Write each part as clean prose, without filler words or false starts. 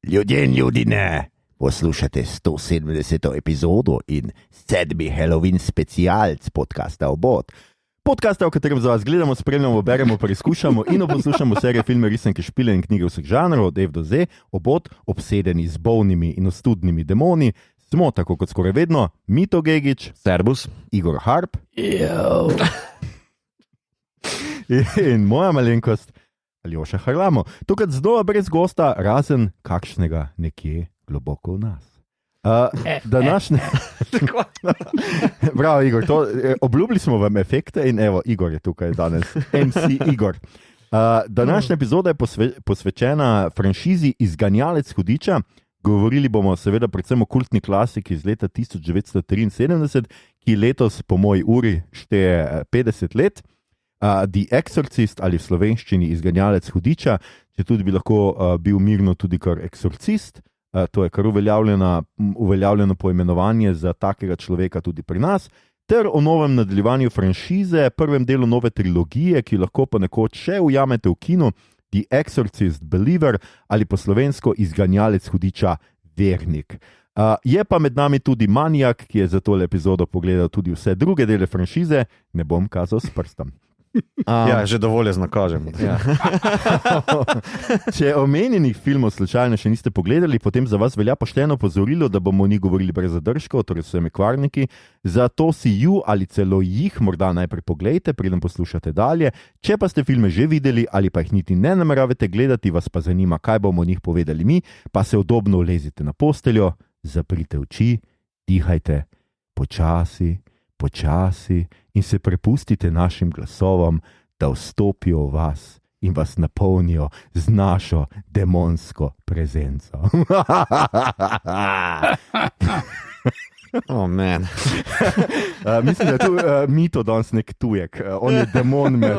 Ljudje in ljudine, poslušate 170. epizodo in 7. Halloween specialc podcasta Obot. Podcasta, v katerem za vas gledamo, spremljamo, beremo, preizkušamo in poslušamo serije, filme, risanke, špile in knjige vseh žanrov, od F do Z, Obot, obsedeni z bolnimi in ostudnimi demoni. Smo, tako kot skoraj vedno, Mito Gegić, Servus, Igor Harp in moja malenkost Aljoša Harlamo. Tukaj znova brez gosta, razen kakšnega nekje globoko v nas. Današnje... Bravo, Igor, obljubili smo vam efekte in evo, Igor je tukaj danes, MC Igor. Današnja epizoda je posvečena franšizi Izganjalec hudiča. Govorili bomo seveda predvsem o kultni klasiki iz leta 1973, ki letos po moji uri šteje 50 let. The Exorcist ali v slovenščini Izganjalec hudiča, če tudi bi lahko bil mirno tudi kar eksorcist. To je kar uveljavljeno poimenovanje za takega človeka tudi pri nas. Ter o novem nadaljevanju franšize, prvem delu nove trilogije, ki lahko ponekod še ujamete v kinu, The Exorcist Believer ali po slovensko Izganjalec hudiča Vernik. Je pa med nami tudi manijak, ki je za tole epizodo pogledal tudi vse druge dele franšize, ne bom kazal s prstom. Ja, že dovolj znakažem. Ja. Če omenjenih filmov slučajno še niste pogledali, potem za vas velja pošteno opozorilo, da bomo o njih govorili brez zadržkov, torej vsemi kvarniki. Zato si ju ali celo jih morda najprej poglejte, preden poslušate dalje. Če pa ste filme že videli ali pa jih niti ne nameravate gledati, vas pa zanima, kaj bomo o njih povedali mi, pa se udobno ulezite na posteljo, zaprite oči, dihajte počasi in se prepustite našim glasovom, da vstopijo v vas in vas napolnijo z našo demonsko prezenco. Oh, man. Mislim, da je tu Mito danes nek tujek. On je demon med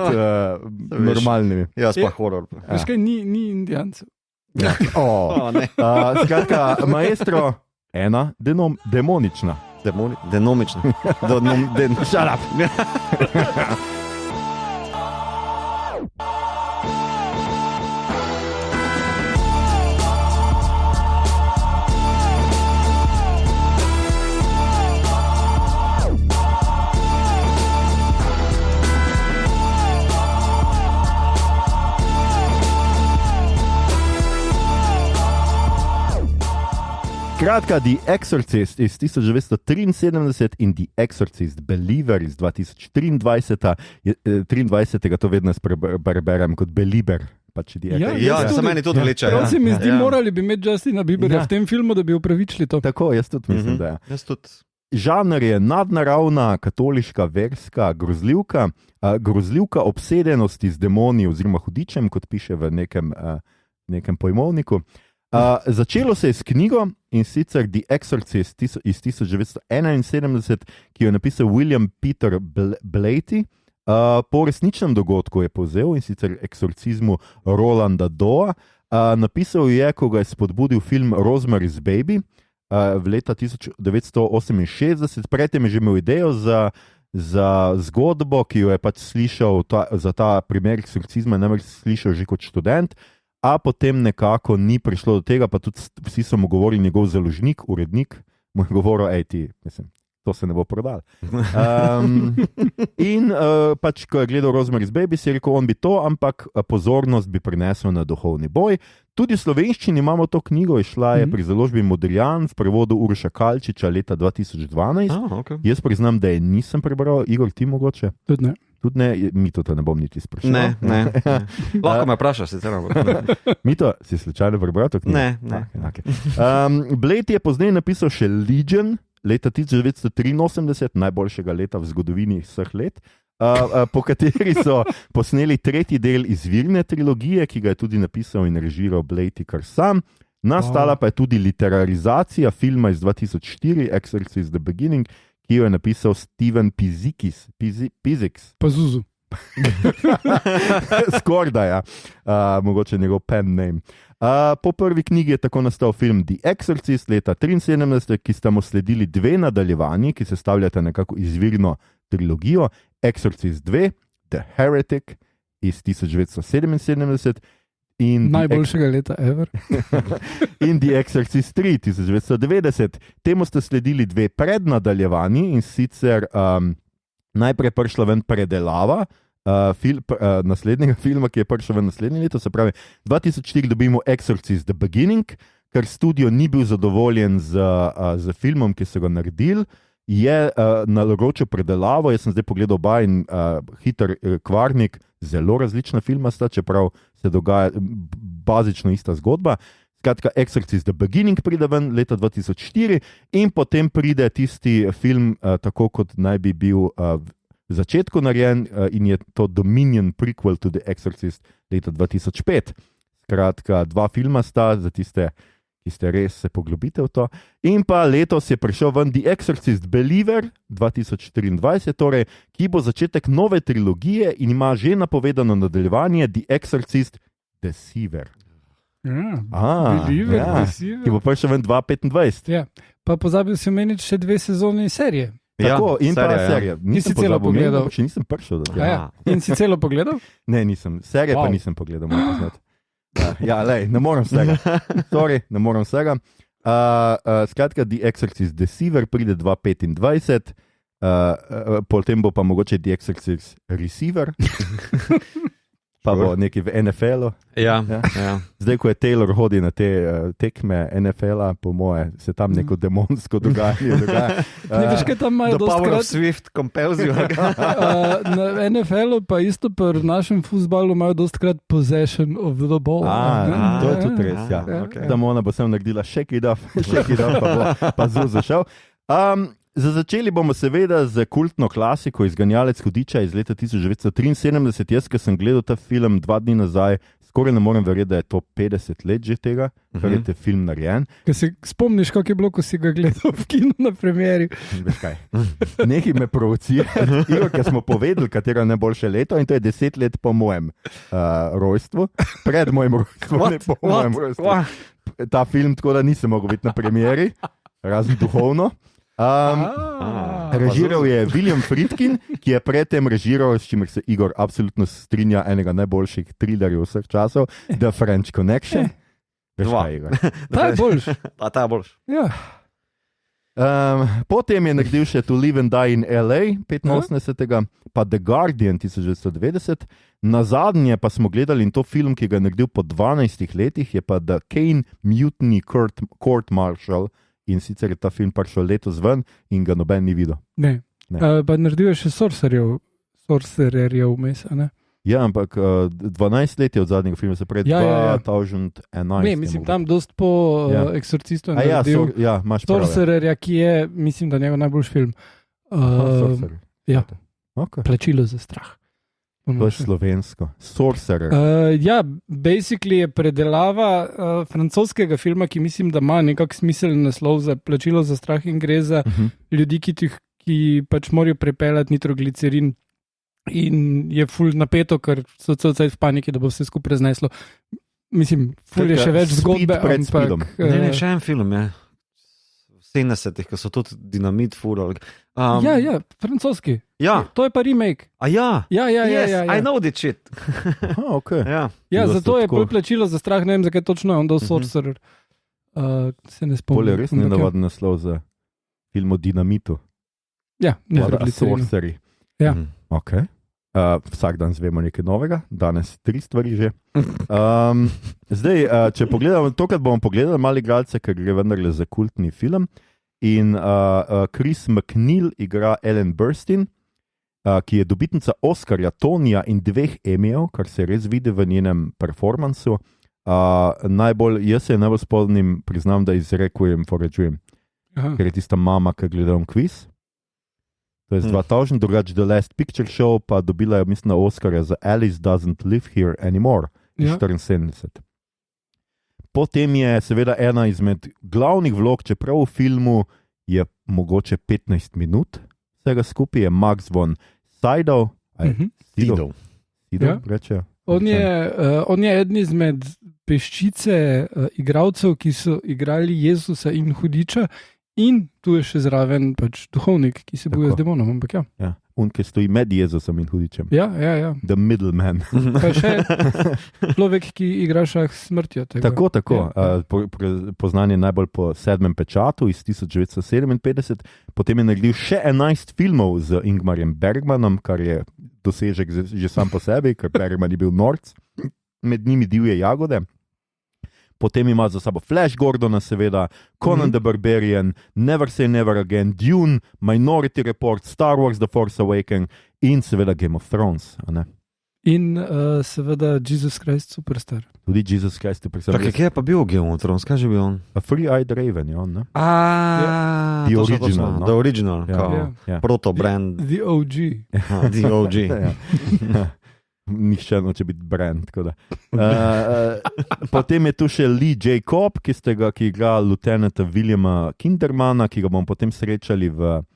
normalnimi. Jaz pa horor. Veš kaj, ni Indijancev. Ja. Skratka, maestro, ena demonična. Denomično. Shut up. Kratka, The Exorcist iz 1973 in The Exorcist Believer iz 2023, to vedno preberem kot Belieber. Ja, za meni to vleče. Prav se mi zdi, morali bi imeti Justina Bieberja v tem filmu, da bi upravičili to. Tako, jaz tudi mislim, da je. Jaz tudi. Žanr je nadnaravna, katoliška, verska grozljivka, grozljivka obsedenosti z demoni oziroma hudičem, kot piše v nekem pojmovniku. Začelo se je s knjigo, in sicer The Exorcist iz 1971, ki jo je napisal William Peter Blatty. Po resničnem dogodku je povzel, in sicer eksorcizmu Rolanda Doa. Napisal je, ko ga je spodbudil film Rosemary's Baby v leta 1968. Predtem je že imel idejo za zgodbo, ki jo je pač slišal za ta primer eksorcizma, namreč slišal že kot študent. A potem nekako ni prišlo do tega, pa tudi vsi so mu govorili, njegov založnik, urednik, mu je govoril, to se ne bo prodal. Pač, ko je gledal Rosemary's Baby, si je rekel, on bi to, ampak pozornost bi prinesel na duhovni boj. Tudi v slovenščini imamo to knjigo, išla je pri založbi Modrijan v prevodu Uroša Kalčiča leta 2012. Okay. Jaz priznam, da je nisem prebral. Igor, ti mogoče? Tudi ne. Tudi ne, Mito, to ne bom niti sprašal. Ne. Lahko me vprašaš, sicer. Mito, si slučajno prebral to knjigo? Ne. Okay. Blatty je pozneje napisal še Legion, leta 1983, najboljšega leta v zgodovini vseh let, po kateri so posneli tretji del izvirne trilogije, ki ga je tudi napisal in režiral Blatty kar sam. Nastala pa je tudi literarizacija filma iz 2004, Exorcist The Beginning, ki jo je napisal Steven Pizziks. Pazuzu. Skorda, ja. Mogoče njegov pen name. Po prvi knjigi je tako nastal film The Exorcist leta 1973, ki sta mu sledili dve nadaljevanji, ki sestavljata nekako izvirno trilogijo. Exorcist 2, The Heretic iz 1977 Najboljšega leta ever. In The Exorcist 3, 1990. Temu sta sledili dve prednadaljevanji in sicer najprej prišla ven predelava naslednjega filma, ki je prišel ven naslednje leto, se pravi 2004 dobimo Exorcist The Beginning, ker studio ni bil zadovoljen z filmom, ki so ga naredili. Je nalogočil predelavo, jaz sem zdaj pogledal oba in Hiter kvarnik, zelo različna filma sta, čeprav se dogaja bazično ista zgodba. Skratka, Exorcist The Beginning pride ven leta 2004 in potem pride tisti film, tako kot naj bi bil v začetku narejen in je to Dominion prequel to The Exorcist leta 2005. Skratka, dva filma sta za tiste, ki ste res se poglobite v to. In pa letos je prišel ven The Exorcist Believer 2024, torej, ki bo začetek nove trilogije in ima že napovedano nadaljevanje The Exorcist Deceiver. Believer, ki bo prišel ven 2025. Ja. Pa pozabil si omeniti še 2 sezoni serije. Tako, in serija, pa serija. Nisi celo pogledal? Nisem prišel do tega. Ja. In si celo pogledal? Ne, nisem. Serije pa nisem pogledal, moram poznati. Ja, lej, ne morem vsega. Sorry, ne morem vsega. Skratka, The Exorcist Deceiver pride 2025, potem bo pa mogoče The Exorcist Receiver, pa bo neki v NFL-u. Ja. Zdaj, ko je Taylor hodi na te tekme NFL-a, po moje, se tam neko demonsko dogaja. Ne veš, kaj tam imajo The Power dostkrat? of Swift compels you. Na NFL-u pa isto pri našem fuzbalu imajo dostkrat possession of the ball. To je tudi res, ja. Okay. Da ona bo sem naredila shake it off, pa zelo zašel. Začeli bomo seveda z kultno klasiko Izganjalec hudiča iz leta 1973. Jaz, ki sem gledal ta film 2 dni nazaj, skoraj ne morem verjeti, da je to 50 let že tega, kar je te film narejen. Kaj se spomniš, kako je bilo, ko si ga gledal v kinu na premieri? Veš kaj, nekaj me provocira, ker smo povedali, katero je najboljše leto in to je 10 let po mojem rojstvu, pred mojim rojstvom, ne po mojem rojstvu. Ta film, tako da nisem mogel biti na premieri, razen duhovno. Režiral je William Friedkin, ki je predtem režiral, s čimer se Igor absolutno strinja, enega najboljših thrillerjev vseh časov, The French Connection. Veš kaj, Igor? Ta je boljš. Ta je boljš. Ja. Potem je naredil še To Live and Die in LA 85. Pa The Guardian 1990. Nazadnje pa smo gledali in to film, ki ga je naredil po 12 letih, je pa The Kane Mutiny Court Martial. In sicer je ta film prišel letos ven in ga noben ni videl. Ne. Pa naredil je še Sorcererjev vmes, a ne? Ja, ampak 12 let je od zadnjega filma, se pravi 2011. Ne, mislim, tam dost po Exorcistu je naredil Sorcererja, ki je, mislim, da njegov najboljši film. Ja, okay. Plačilo za strah. To je slovensko. Sorcerer. Ja, basically je predelava francoskega filma, ki mislim, da ima nekak smiseln naslov za plačilo za strah in gre za ljudi, ki pač morajo prepeljati nitroglicerin in je ful napeto, ker so cel cel v paniki, da bo vse skupaj razneslo. Mislim, ful je še več zgodbe, ampak... Ne, še en film je. 70-ih, ko so tudi dinamit furali. Ja, francoski. Ja. To je pa remake. A ja? Ja. I know that shit. Okay. Ja, zato je bolj plačilo za strah, ne vem, zakaj točno je on dal Sorcerer. Se ne spomnim. Bolje res nenavaden naslov za film o dinamitu. Ja, Sorcerer. Ja. Ok. Vsak dan zvemo nekaj novega, danes 3 stvari že. Zdaj, če pogledamo, tokrat bomo pogledali Mali igralce, ker gre vendarle za kultni film. In Chris McNeil igra Ellen Burstyn, ki je dobitnica Oscarja, Tonija in 2 Emmyjev, kar se res vidi v njenem performansu. Jaz se najbolj spomnim, priznam, da iz Requiem for a Dream, ker je tista mama, ki gleda kviz. To je z 2000, drugače The Last Picture Show, pa dobila je, mislim, Oscarja za Alice Doesn't Live Here Anymore, 74. Potem je seveda ena izmed glavnih vlog, čeprav v filmu je mogoče 15 minut, vsega skupaj je Max von Sydow. Sydow, rečejo. On je eden izmed peščice igralcev, ki so igrali Jezusa in Hudiča. In tu je še zraven pač duhovnik, ki se boje z demonom. ki stoji med Jezusom in hudičem. Ja. The middleman. Pa še človek, ki igra šah s smrtjo. Tako. Ja. Poznan je najbolj po Sedmem pečatu iz 1957, potem je naredil še 11 filmov z Ingmarjem Bergmanom, kar je dosežek že sam po sebi, ker Bergman je bil norc, med njimi Divje jagode. Potem ima za sabo Flash Gordona, seveda, Conan the Barbarian, Never Say Never Again, Dune, Minority Report, Star Wars The Force Awakens in seveda Game of Thrones. In seveda Jesus Christ Superstar. Tudi Jesus Christ Superstar. Čakaj, kje je pa bil Game of Thrones? Kaj že bil on? A Free-Eyed Raven je on, ne? The Original, no? The Original, Ja. proto-brand. The OG. The OG. Ja. Nihče noče biti brand. Potem je tu še Lee Jacob, ki igra lieutenanta Williama Kindermana, ki ga bomo potem srečali v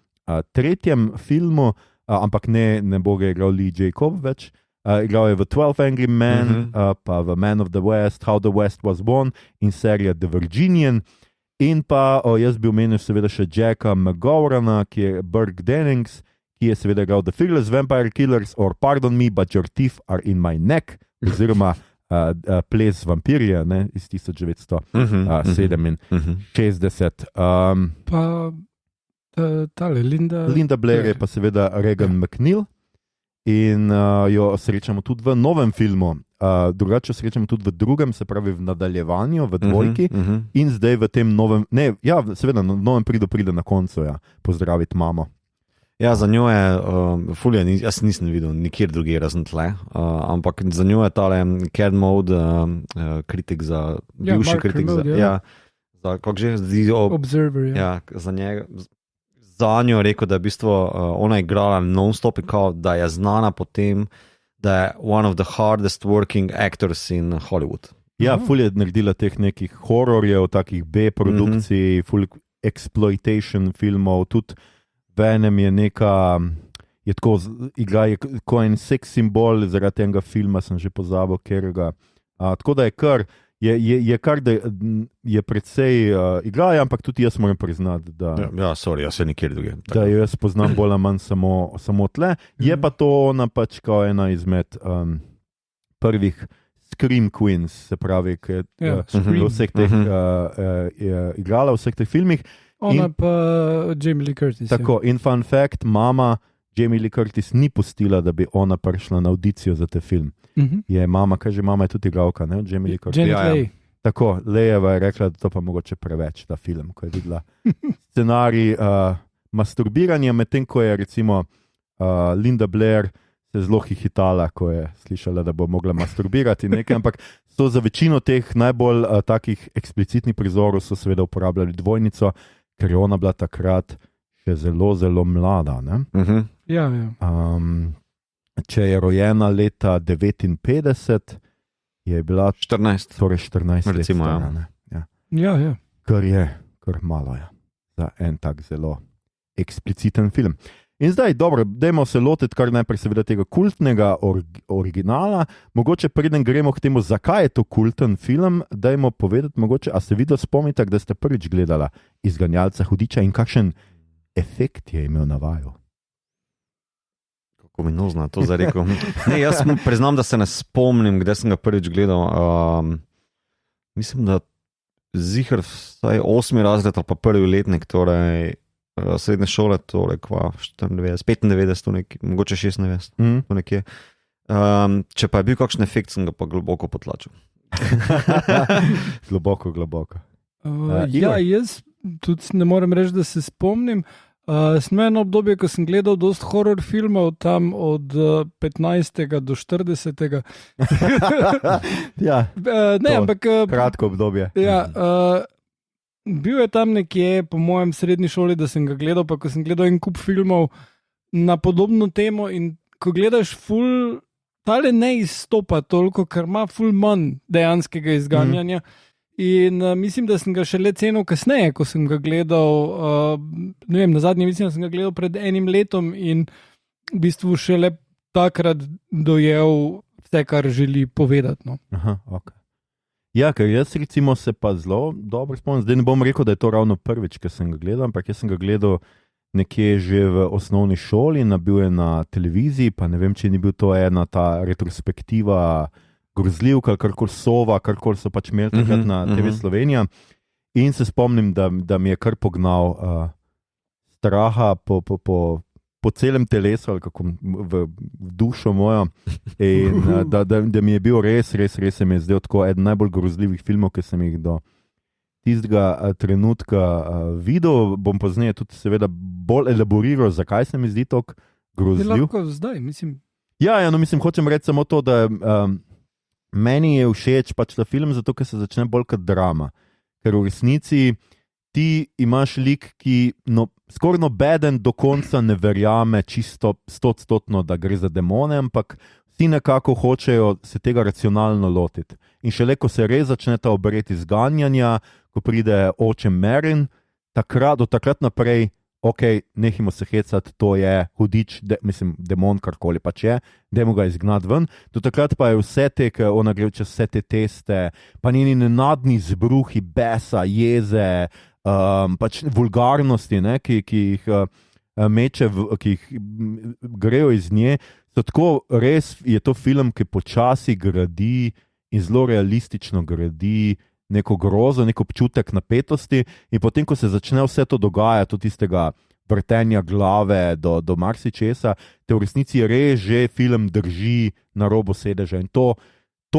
tretjem filmu, ampak ne bo ga igral Lee Jacob več. Igral je v 12 Angry Men, pa v Man of the West, How the West Was Born in serija The Virginian. In pa jaz bi omenil seveda še Jacka McGowarana, ki je Burke Dennings, ki je seveda igral The Fearless Vampire Killers, or Pardon Me, But Your Teeth Are In My Neck, oziroma Ples vampirja iz 1967. Pa tale Linda Blair je pa seveda Regan McNeil in jo srečamo tudi v novem filmu. Drugače jo srečamo tudi v drugem, se pravi v nadaljevanju, v dvojki, in zdaj v tem novem, seveda na novem pride na koncu, pozdraviti mamo. Ja, za njo je, jaz nisem videl nikjer drugje razen tle, ampak za njo je tale Cat Mode kritik za, bivši kritik za, kako že, Observer, za njo rekel, da je v bistvu ona igrala non-stop in kao, da je znana po tem, da je one of the hardest working actors in Hollywood. Ja, ful je naredila teh nekih hororjev, takih B-produkcij, ful exploitation filmov, tudi Venom je je tako, igra je kot en seks simbol, zaradi tega filma sem že pozabil, ker ga. Tako da je kar, da je precej igrajo, ampak tudi jaz moram priznati, da. Jaz se nikjer drugje. Da jo jaz poznam bolj ali manj samo tle. Je pa to ona pač kao ena izmed prvih Scream Queens, se pravi, ki je v vseh teh igrala, v vseh teh filmih. Ona pa Jamie Lee Curtis. Tako, in fun fact, mama Jamie Lee Curtis ni pustila, da bi ona prišla na audicijo za te film. Je mama, mama je tudi igralka, ne, Jamie Lee Curtis. Janet Leigh. Tako, Lejeva je rekla, da to pa mogoče preveč, ta film, ko je videla scenarij masturbiranja, medtem ko je recimo Linda Blair se zelo hihitala, ko je slišala, da bo mogla masturbirati nekaj, ampak so za večino teh najbolj takih eksplicitnih prizorov so seveda uporabljali dvojnico, ker je ona bila takrat še zelo, zelo mlada. Ja. Če je rojena leta 59, je bila 14. Torej 14 let recimo, stara. Ja. Kar malo je za en tak zelo ekspliciten film. In zdaj, dobro, dajmo se lotiti kar najprej seveda tega kultnega originala. Mogoče preden gremo k temu, zakaj je to kulten film, dajmo povedati mogoče, a se videli spomnite, da ste prvič gledala Izganjalca hudiča in kakšen efekt je imel na vaju? Kako mi nozna to zdaj rekel. Ne, jaz priznam, da se ne spomnim, kde sem ga prvič gledal. Mislim, da ziher vsaj 8. razred ali pa prvi letnik, torej srednje šole, torej 94, 95, mogoče 96, to nekje. Če pa je bil kakšen efekt, sem ga pa globoko potlačil. Globoko. Jaz tudi ne morem reči, da se spomnim. Sem eno obdobje, ko sem gledal dosti horror filmov, tam od 15. do 40. Ampak kratko obdobje. Bil je tam nekje, po mojem srednji šoli, da sem ga gledal, pa ko sem gledal en kup filmov na podobno temo in ko gledaš ful, tale ne izstopa toliko, ker ima ful manj dejanskega izganjanja. In mislim, da sem ga šele cenil kasneje, ko sem ga gledal, na zadnje mislim, da sem ga gledal pred enim letom in v bistvu šele takrat dojel vse, kar želi povedati. No. Aha, ok. Ja, ker jaz recimo se pa zelo dobro spomnim, zdaj ne bom rekel, da je to ravno prvič, ko sem ga gledal, ampak jaz sem ga gledal nekje že v osnovni šoli, bil je na televiziji, pa ne vem, če ni bil to ena ta retrospektiva grozljivka, karkoli Sova, karkoli so pač imeli takrat na TV Slovenija. In se spomnim, da mi je kar pognal straha po celem telesu, ali kako v dušo mojo. In da mi je bil res se mi je zdel tako eden najbolj grozljivih filmov, ki sem jih do tistega trenutka videl. Bom pozneje tudi seveda bolj elaboriral, zakaj se mi zdi tako grozljiv. Lahko zdaj, mislim. Ja, no, mislim, hočem reči samo to, da meni je všeč pač ta film, zato ker se začne bolj kot drama. Ker v resnici ti imaš lik, ki skoraj nobeden do konca ne verjame čisto 100%, da gre za demone, ampak vsi nekako hočejo se tega racionalno lotiti. In šele, ko se res začne ta obred izganjanja, ko pride oče Merrin, do takrat naprej, ok, nehimo se hecati, to je hudič, demon, karkoli pač je, dajmo ga izgnati ven. Do takrat pa je vse te, ki ona gre čez vse te teste, pa njeni nenadni zbruhi besa, jeze, pač vulgarnosti, ne, ki jih meče, ki jih grejo iz nje, so tako, res je to film, ki počasi gradi in zelo realistično gradi neko grozo, nek občutek napetosti, in potem, ko se začne vse to dogajati, od tistega vrtenja glave do marsičesa, te v resnici res že film drži na robu sedeža. In to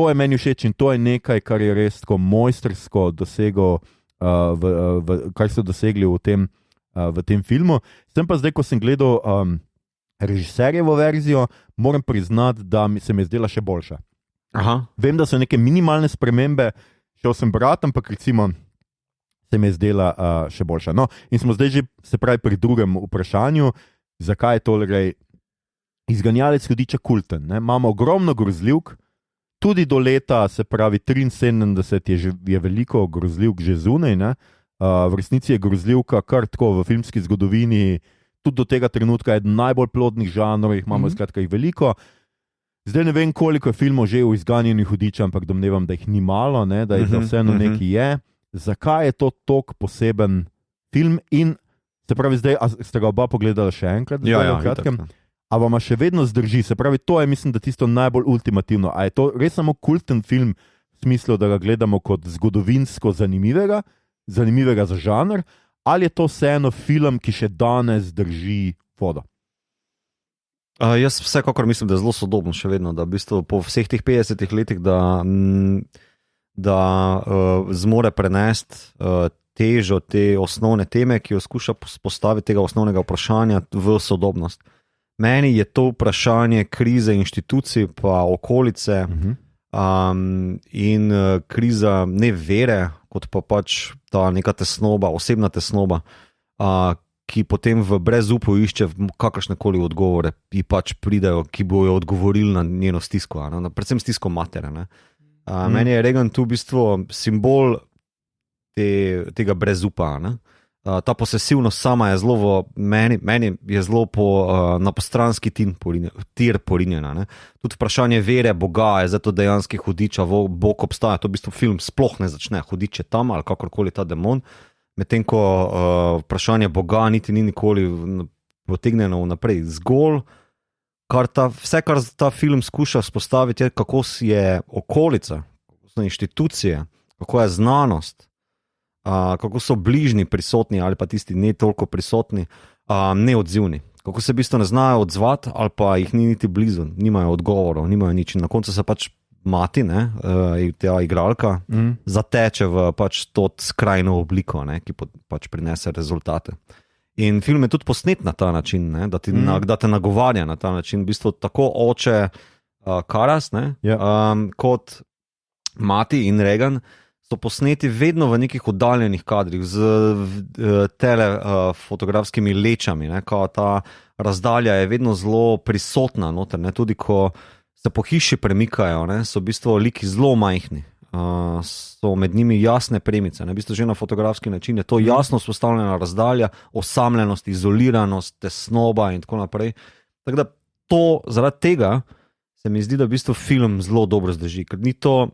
je meni všeč in to je nekaj, kar je res tako mojstrsko dosegel, kar so dosegli v tem filmu. Sem pa zdaj, ko sem gledal režiserjevo verzijo, moram priznati, da se mi je zdela še boljša. Aha. Vem, da so neke minimalne spremembe, šel sem brat, ampak recimo se mi je zdela še boljša. No, in smo zdaj že, se pravi, pri drugem vprašanju, zakaj je torej Izganjalec hudiča kulten. Ne? Imamo ogromno grozljivk, tudi do leta, se pravi 73 je veliko grozljivk že zunaj, ne? V resnici je grozljivka kar tako v filmski zgodovini, tudi do tega trenutka je najbolj plodnih žanrov, imamo skratka jih veliko. Zdaj ne vem, koliko je filmov že o izganjanju hudiča, ampak domnevam, da jih ni malo, ne? Da jih vseeno nekaj je. Zakaj je to tok poseben film? In se pravi, zdaj ste ga oba pogledali še enkrat? Ja, kratkem. A vam še vedno zdrži? Se pravi, to je, mislim, da tisto najbolj ultimativno. A je to res samo kulten film v smislu, da ga gledamo kot zgodovinsko zanimivega za žanr, ali je to vseeno film, ki še danes drži vodo? Jaz vsekakor mislim, da je zelo sodoben še vedno, da v bistvu po vseh teh 50 letih, da zmore prenesti težo te osnovne teme, ki jo skuša postaviti tega osnovnega vprašanja v sodobnost. Meni je to vprašanje krize inštitucij pa okolice in kriza ne vere, kot pa pač ta neka tesnoba, osebna tesnoba, ki potem v brezupu išče kakršnekoli odgovore, ki pač pridejo, ki bojo odgovorili na njeno stisko, predvsem stisko matere. Meni je Reagan tu v bistvu simbol tega brezupa. Ta posesivnost sama je zelo meni je zelo na postranski tir porinjena. Tudi vprašanje vere Boga je zato dejanski hudiča, Bog obstaja, to v bistvu film sploh ne začne, hudič je tam ali kakorkoli ta demon, medtem ko vprašanje Boga niti ni nikoli potegnjeno vnaprej. Zgolj, vse, kar ta film skuša spostaviti, je, kako je okolica, kako so institucije, kako je znanost, kako so bližnji prisotni ali pa tisti ne toliko prisotni, neodzivni. Kako se v bistvu ne znajo odzvati ali pa jih ni niti blizu, nimajo odgovorov, nimajo nič. In na koncu se pač mati, ta igralka, zateče v pač to skrajno obliko, ki pač prinese rezultate. In film je tudi posnet na ta način, da te nagovarja na ta način. V bistvu tako oče Karas, kot mati in Reagan so posneti vedno v nekih oddaljenih kadrih z telefotografskimi lečami. Ta razdalja je vedno zelo prisotna noter, tudi ko se po hiši premikajo, so v bistvu liki zelo majhni. So med njimi jasne premice. V bistvu že na fotografski način je to jasno vzpostavljena razdalja, osamljenost, izoliranost, tesnoba in tako naprej. Tako da zaradi tega se mi zdi, da v bistvu film zelo dobro zdrži, ker ni to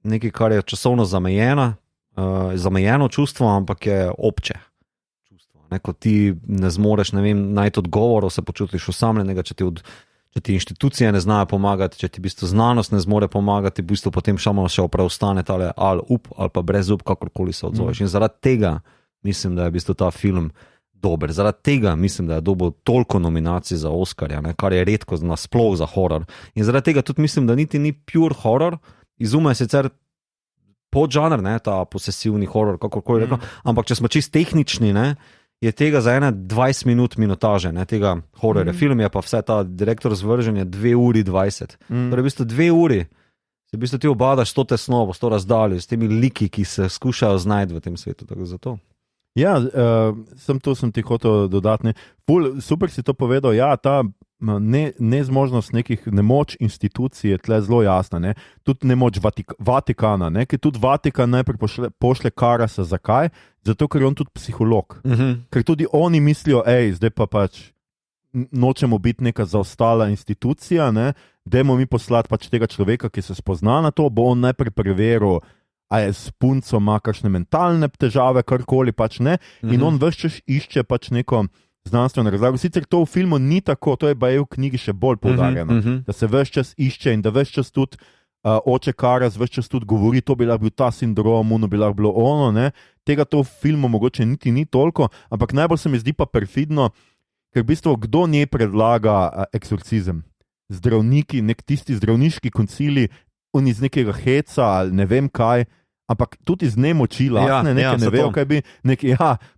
nekaj, kar je časovno zamejeno čustvo, ampak je obče čustvo. Ne, ko ti ne zmoreš, ne vem, najti odgovorov, se počutiš osamljenega, če ti inštitucije ne znajo pomagati, če ti v bistvu znanost ne zmore pomagati, v bistvu potem samo še preostane tale ali up ali pa brez up, kakorkoli se odzoveš. In zaradi tega mislim, da je v bistvu ta film dober. Zaradi tega mislim, da je dobil toliko nominacij za Oscarja, ne, kar je redko nasploh za horor. In zaradi tega tudi mislim, da niti ni pure horor, izuma je sicer podžanr, ne, ta posesivni horor, kakorkoli rekel, ampak če smo čisto tehnični, ne, je tega za 20 minut minutaže, ne, tega hororja. Film je pa vse ta direktor zvrženje 2 uri 20. Torej v bistvu 2 uri se v bistvu ti obadaš s to tesnobo, s to razdaljo, s temi liki, ki se skušajo znajti v tem svetu. Tako zato. Ja, sem ti hotel dodati. Super si to povedal. Ja, ta nezmožnost nekih nemoč institucij je tle zelo jasna. Ne? Tudi nemoč Vatikana, ne? Ker tudi Vatikan najprej pošle Karasa. Zakaj? Zato, ker je on tudi psiholog. Ker tudi oni mislijo, zdaj pa pač nočemo biti neka zaostala institucija, ne? Dajmo mi poslati pač tega človeka, ki se spozna na to, bo on najprej preveril, a je s punco ima kakšne mentalne težave, karkoli pač ne. In on ves čas išče pač neko znanstveno razlago. Sicer to v filmu ni tako, to je v knjigi še bolj poudarjeno, da se ves čas išče in da ves čas tudi oče Karas ves čas tudi govori, to bi lahko bil ta sindrom, ono bi lahko bilo ono, ne. Tega to v filmu mogoče niti ni toliko, ampak najbolj se mi zdi pa perfidno, ker v bistvu kdo njej predlaga eksorcizem? Zdravniki, tisti zdravniški koncili, oni iz nekega heca ali ne vem kaj, ampak tudi iz nemoči lastne, ne vejo, kaj bi,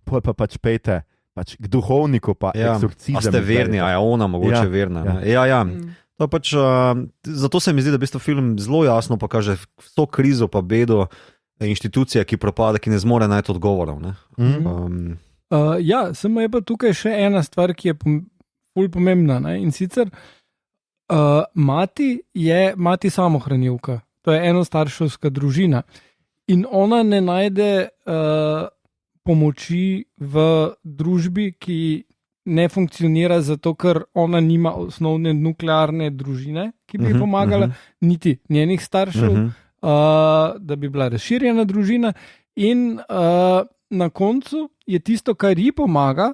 pa pač pejte, pač k duhovniku pa eksorcizem. A ste verni, a je ona mogoče verna. Ja. To pač, zato se mi zdi, da v bistvu film zelo jasno pokaže to krizo pa bedo inštitucije, ki propada, ki ne zmore najti odgovorov. Ne? Samo je pa tukaj še ena stvar, ki je ful pomembna, ne? In sicer mati samohranilka, to je enostarševska družina in ona ne najde pomoči v družbi, ki ne funkcionira zato, ker ona nima osnovne nuklearne družine, ki bi ji pomagala, niti njenih staršev, da bi bila razširjena družina in na koncu je tisto, kar ji pomaga,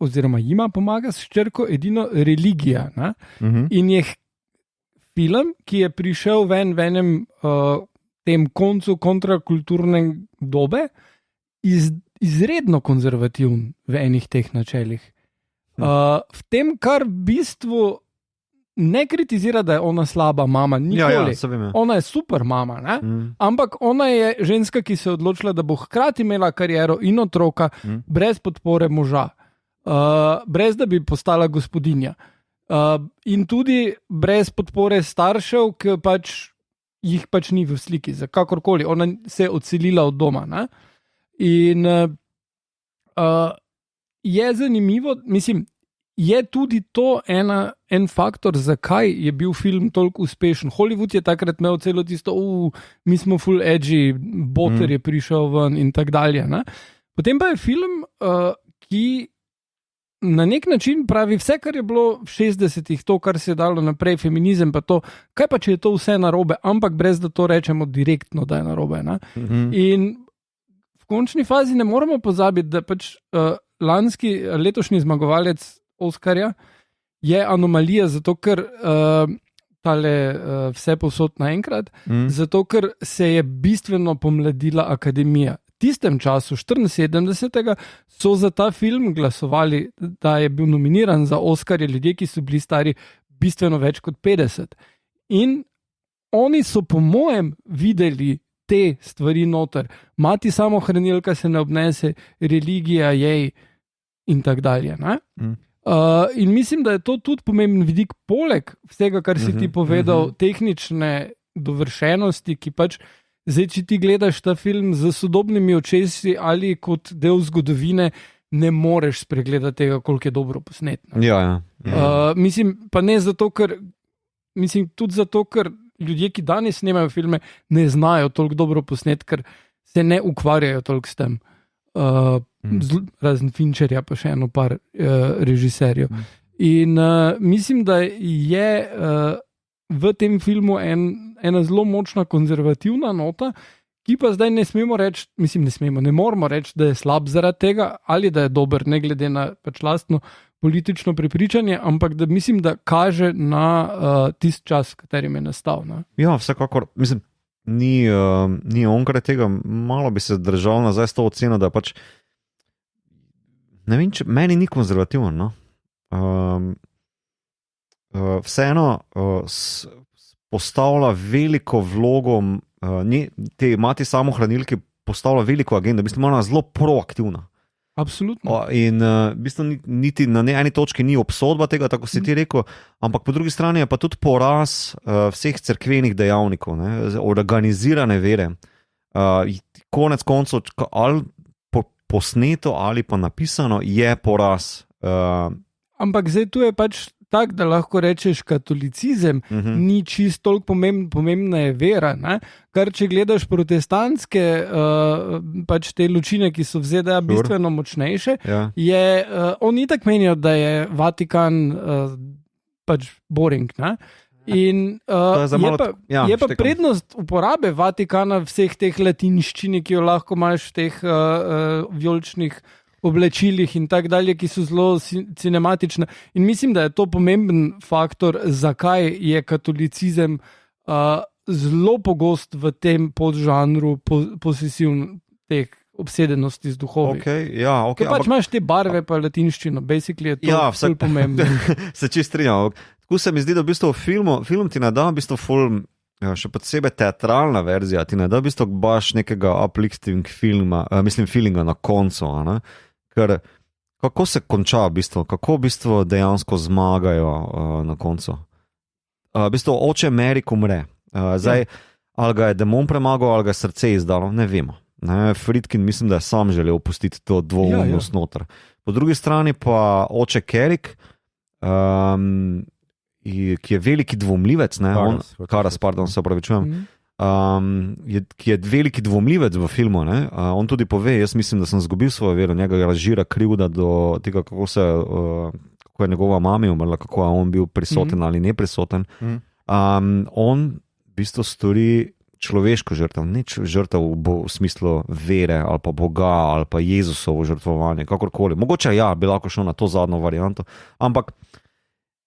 oziroma jima pomaga s hčerko edino religija. In je film, ki je prišel v enem tem koncu kontrakulturne dobe, izredno konzervativen v enih teh načelih. V tem, kar v bistvu ne kritizira, da je ona slaba mama, nikoli. Ona je super mama, ne? Ampak ona je ženska, ki se je odločila, da bo hkrati imela kariero in otroka brez podpore moža, brez da bi postala gospodinja. In tudi brez podpore staršev, ki jih pač ni v sliki, za kakorkoli. Ona se je odselila od doma. Ne? In je zanimivo, mislim, je tudi to en faktor, zakaj je bil film toliko uspešen. Hollywood je takrat imel celo tisto, mi smo full edgy, Boter je prišel ven in tak dalje. Ne? Potem pa je film, ki na nek način pravi vse, kar je bilo v 60-ih, to, kar se je dalo naprej, feminizem pa to, kaj pa če je to vse narobe, ampak brez da to rečemo direktno, da je narobe. In v končni fazi ne moramo pozabiti, da pač letošnji zmagovalec Oscarja je anomalija, zato ker vse povsod naenkrat, zato ker se je bistveno pomladila akademija. V tistem času, 74. so za ta film glasovali, da je bil nominiran za Oscarje ljudje, ki so bili stari bistveno več kot 50. In oni so po mojem videli te stvari noter. Mati samohranilka se ne obnese, religija jej in tak dalje. In mislim, da je to tudi pomemben vidik, poleg vsega, kar si ti povedal, tehnične dovršenosti, ki pač zdaj, če ti gledaš ta film z sodobnimi očesi ali kot del zgodovine, ne moreš spregledati tega, koliko je dobro posnet. Mislim, pa ne zato, ker tudi zato, ker ljudje, ki danes snemajo filme, ne znajo toliko dobro posnet, ker se ne ukvarjajo toliko s tem. Razen Fincherja, pa še eno par režiserjev. In mislim, da je v tem filmu ena zelo močna konzervativna nota, ki pa zdaj ne smemo reči, ne moramo reči, da je slab zaradi tega ali da je dober, ne glede na pač lastno politično prepričanje, ampak da mislim, da kaže na tisti čas, v katerem je nastal. Ne? Ja, vsekakor, mislim, ni onkraj tega, malo bi se držal nazaj s to oceno, da pač, ne vem, če meni ni konzervativen, no? Vseeno postavlja veliko vlogo, te mati samohranilke postavlja veliko agendo, v bistvu ona zelo proaktivna. Absolutno. In v bistvu niti na eni točki ni obsodba tega, tako si ti rekel, ampak po drugi strani je pa tudi poraz vseh cerkvenih dejavnikov, ne, organizirane vere. Konec koncev, ali posneto ali pa napisano, je poraz. Ampak zdaj tu je pač tak, da lahko rečeš, katolicizem ni čist toliko pomembna je vera. Ne? Kar če gledaš protestantske pač te ločine, ki so v ZDA bistveno močnejše, je, oni tak menijo, da je Vatikan pač boring. Ne? In je pa prednost uporabe Vatikana vseh teh latinščini, ki jo lahko imaš v teh vijoličnih oblečilih in tak dalje, ki so zelo cinematične. In mislim, da je to pomemben faktor, zakaj je katolicizem zelo pogost v tem podžanru posesivnih teh obsedenosti z duhovi. Okay, pač imaš te barve pa latinščino, basically je to zelo pomembno. Se čisto strinjam. Tako se mi zdi, da v bistvu film ti ne da v bistvu film, še posebej teatralna verzija, ti ne da v bistvu baš nekega uplifting filma, feelinga na koncu, ne? Ker kako se konča v bistvu, kako v bistvu dejansko zmagajo na koncu. V bistvu oče Merrick umre. Zdaj, ali ga je demon premagal, ali ga je srce izdalo, ne vemo. Ne? Friedkin mislim, da je sam želel opustiti to dvoumnost noter. Po drugi strani pa oče Carrick, ki je veliki dvomljivec, Karas, se opravičujem, ki je veliki dvomljivec v filmu, ne? On tudi pove, jaz mislim, da sem izgubil svojo vero, njega razžira krivda do tega, kako je njegova mama umrla, kako je on bil prisoten ali neprisoten. On v bistvu stori človeško žrtev, ne žrtev v smislu vere ali pa Boga ali pa Jezusovo žrtvovanje, kakorkoli. Mogoče bi lahko šel na to zadnjo varianto, ampak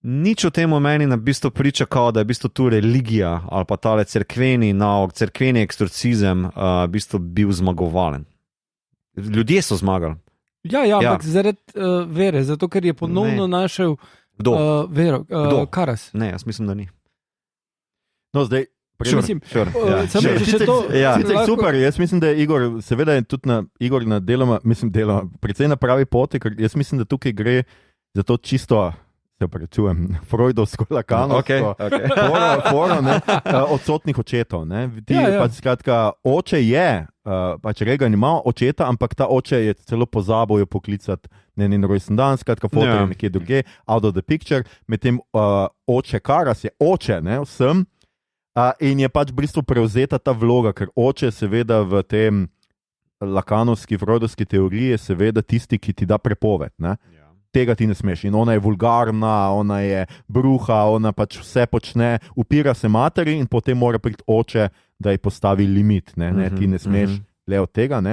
nič o tem meni na bistvu priča, kao, da je v bistvu tu religija ali pa tale cerkveni nauk, cerkveni eksorcizem v bistvu bil zmagovalen. Ljudje so zmagali. Ampak zaradi vere, zato ker je ponovno našel vero. Karas. Ne, jaz mislim, da ni. No, zdaj super, jaz mislim, da je Igor, seveda je tudi Igor na deloma, precej na pravi poti, ker jaz mislim, da tukaj gre za to čisto, se prečujem, freudovsko lakanovsko foro odsotnih očetov. Pač skratka, oče je, pač Reagan ima očeta, ampak ta oče je celo pozabil jo poklicati na njen rojsten dan, skratka, foto je nekje druge, out of the picture, medtem oče Karas je oče, vsem, in je pač v bistvu prevzeta ta vloga, ker oče seveda v tem lakanovski, freudovski teoriji je seveda tisti, ki ti da prepoved, Tega ti ne smeš. In ona je vulgarna, ona je bruha, ona pač vse počne, upira se materi in potem mora priti oče, da ji postavi limit. Ti ne smeš le od tega.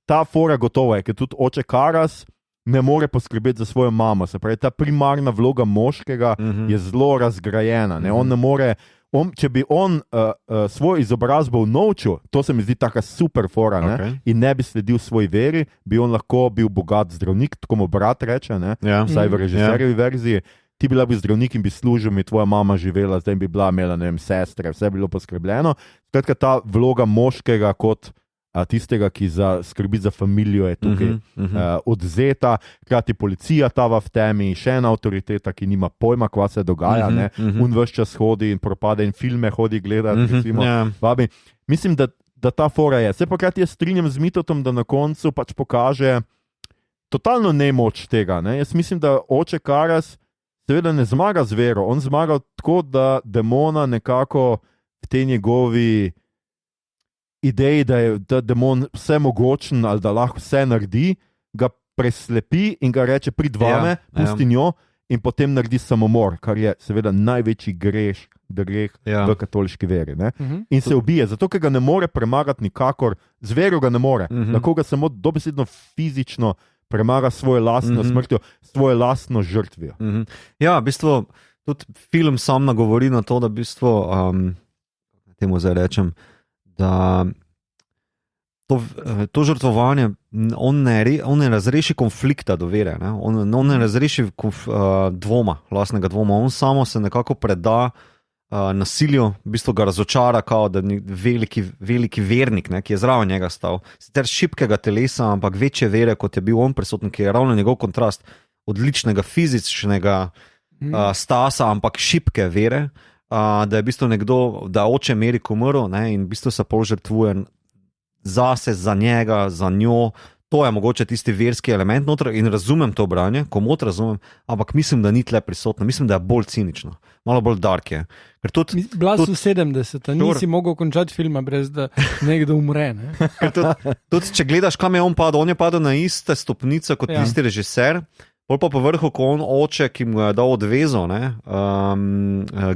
Ta fora gotovo je, ker tudi oče Karas ne more poskrbeti za svojo mamo. Se pravi, ta primarna vloga moškega je zelo razgrajena. On ne more, če bi on svojo izobrazbo unovčil, to se mi zdi taka super fora, in ne bi sledil svoji veri, bi on lahko bil bogat zdravnik, tako mu brat reče, vsaj v režiserjevi verziji, ti bi bil zdravnik in bi služil, mi tvoja mama živela, zdaj bi bila imela, sestre, vse bi bilo poskrbljeno. Skratka, ta vloga moškega kot tistega, ki skrbi za familijo, je tukaj odzeta. Hkrati policija tava v temi, še ena avtoriteta, ki nima pojma, kva se dogaja. On ves čas hodi in propade in filme hodi gledati. Mislim, da ta fora je. Se pa krati jaz strinjam z Mitotom, da na koncu pač pokaže totalno nemoč tega. Jaz mislim, da oče Karas seveda ne zmaga z vero. On zmaga tako, da demona nekako v tej njegovi ideji, da je ta demon vse mogočen ali da lahko vse naredi, ga preslepi in ga reče, prid vame, pusti njo in potem naredi samomor, kar je seveda največji greh Ja. v katoliški veri. Ne? In se ubije, zato ker ga ne more premagati nikakor, zveru ga ne more, lahko ga samo dobesedno fizično premaga svojo lastno smrtjo, svojo lastno žrtvijo. Ja, v bistvu tudi film sam nagovori na to, da v bistvu, temu zdaj rečem, da to žrtvovanje, on ne razreši konflikta do vere, ne? On ne razreši dvoma, lastnega dvoma, on samo se nekako preda nasilju, v bistvu ga razočara, kao, da je veliki vernik, ne, ki je zraven njega stal. Sicer šibkega telesa, ampak večje vere, kot je bil on prisoten, ki je ravno njegov kontrast odličnega fizičnega stasa, ampak šibke vere, da je v bistvu nekdo, da oče Merik umrl, ne, in v bistvu se pol žrtvuje zase, za njega, za njo. To je mogoče tisti verski element noter in razumem to branje, komot razumem, ampak mislim, da ni tle prisotno, mislim, da je bolj cinično, malo bolj dark je. Bila so 70, nisi mogel končati filma, brez da nekdo umre. Ne? Tudi če gledaš, kam je on je padel na iste stopnice kot tisti režiser, pol pa po vrhu, ko on oče, ki mu je dal odvezo,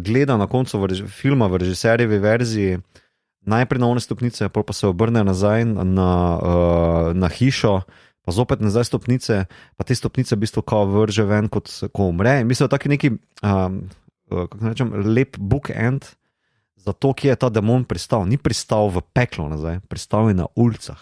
gleda na koncu filma v režiserjevi verziji, najprej na one stopnice, pa se obrne nazaj na hišo, pa zopet nazaj stopnice, pa te stopnice v bistvu kao vrže ven, ko umre. In mislim, da taki neki, kako rečem, lep bookend za to, kje je ta demon pristal. Ni pristal v peklo nazaj, pristal je na ulicah.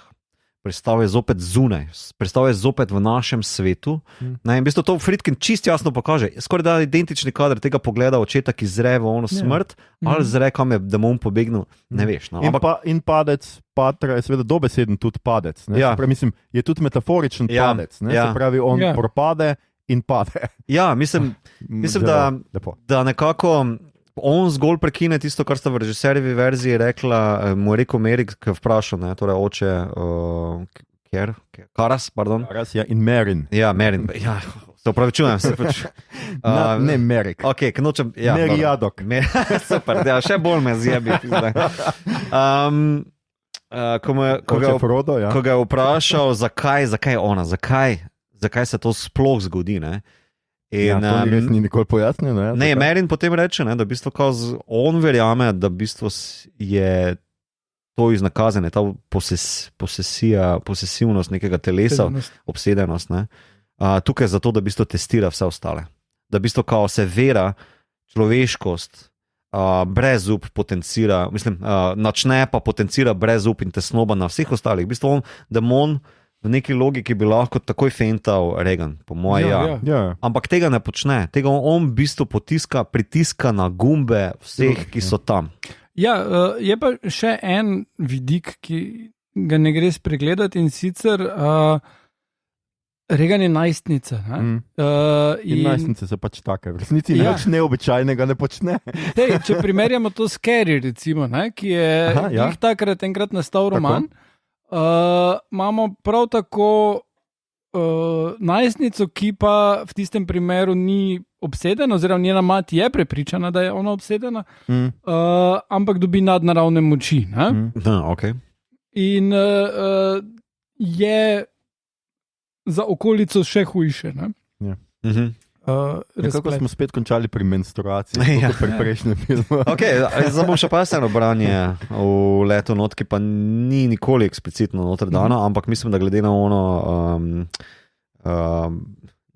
Pristal je zopet zunaj, pristal je zopet v našem svetu. In v bistvu to Friedkin čist jasno pokaže. Skoraj da identični kader tega pogleda očeta, ki zre v ono smrt, ali zre, kam je demon pobegnil, ne veš. No. In padec patra je seveda dobeseden tudi padec. Ja. Pravi, mislim, je tudi metaforičen padec. Se pravi, on propade in pade. Ja, mislim da nekako on zgolj prekine tisto, kar sta v režiserjevi verziji rekla, mu je rekel Merik, ki je vprašal, torej oče Karas, pardon. Karas, ja, in Merin. Ja, Merin, ja, se upravičujem. Ne Merik. Ok, knočem, ja. Merijadok. Super, ja, še bolj me zjebi. Ko ga je vprašal, zakaj ona, zakaj se to sploh zgodi, ne? In, to res ni nikoli pojasnjeno. Ne, Merin potem reče, da v bistvu on verjame, da v bistvu je to iznakazanje, ta posesivnost nekega telesa, obsedenost, tukaj zato, da v bistvu testira vse ostale. Da v bistvu se vera, človeškost, brezup potencira, načne pa potencira brezup in tesnoba na vseh ostalih. V bistvu on, demon, v neki logiki bi lahko takoj fental Reagan, po moje. Ja. Ampak tega ne počne. Tega on v bistvu pritiska na gumbe vseh, ki so tam. Ja, je pa še en vidik, ki ga ne gre spregledati, in sicer Reagan je najstnica. In najstnice so pač take. V resnici nič neobičajnega ne počne. Če primerjamo to s Carrie, recimo, ki je jih takrat enkrat nastal roman, imamo prav tako najstnico, ki pa v tistem primeru ni obsedena, oziroma njena mati je prepričana, da je ona obsedena, ampak dobi nadnaravne moči. Okay. In je za okolico še hujše. Kako smo spet končali pri menstruaciji, pri prejšnjem filmu. Zdaj bom še pa eno branje v letu not, ki pa ni nikoli eksplicitno noter dano, ampak mislim, da glede na ono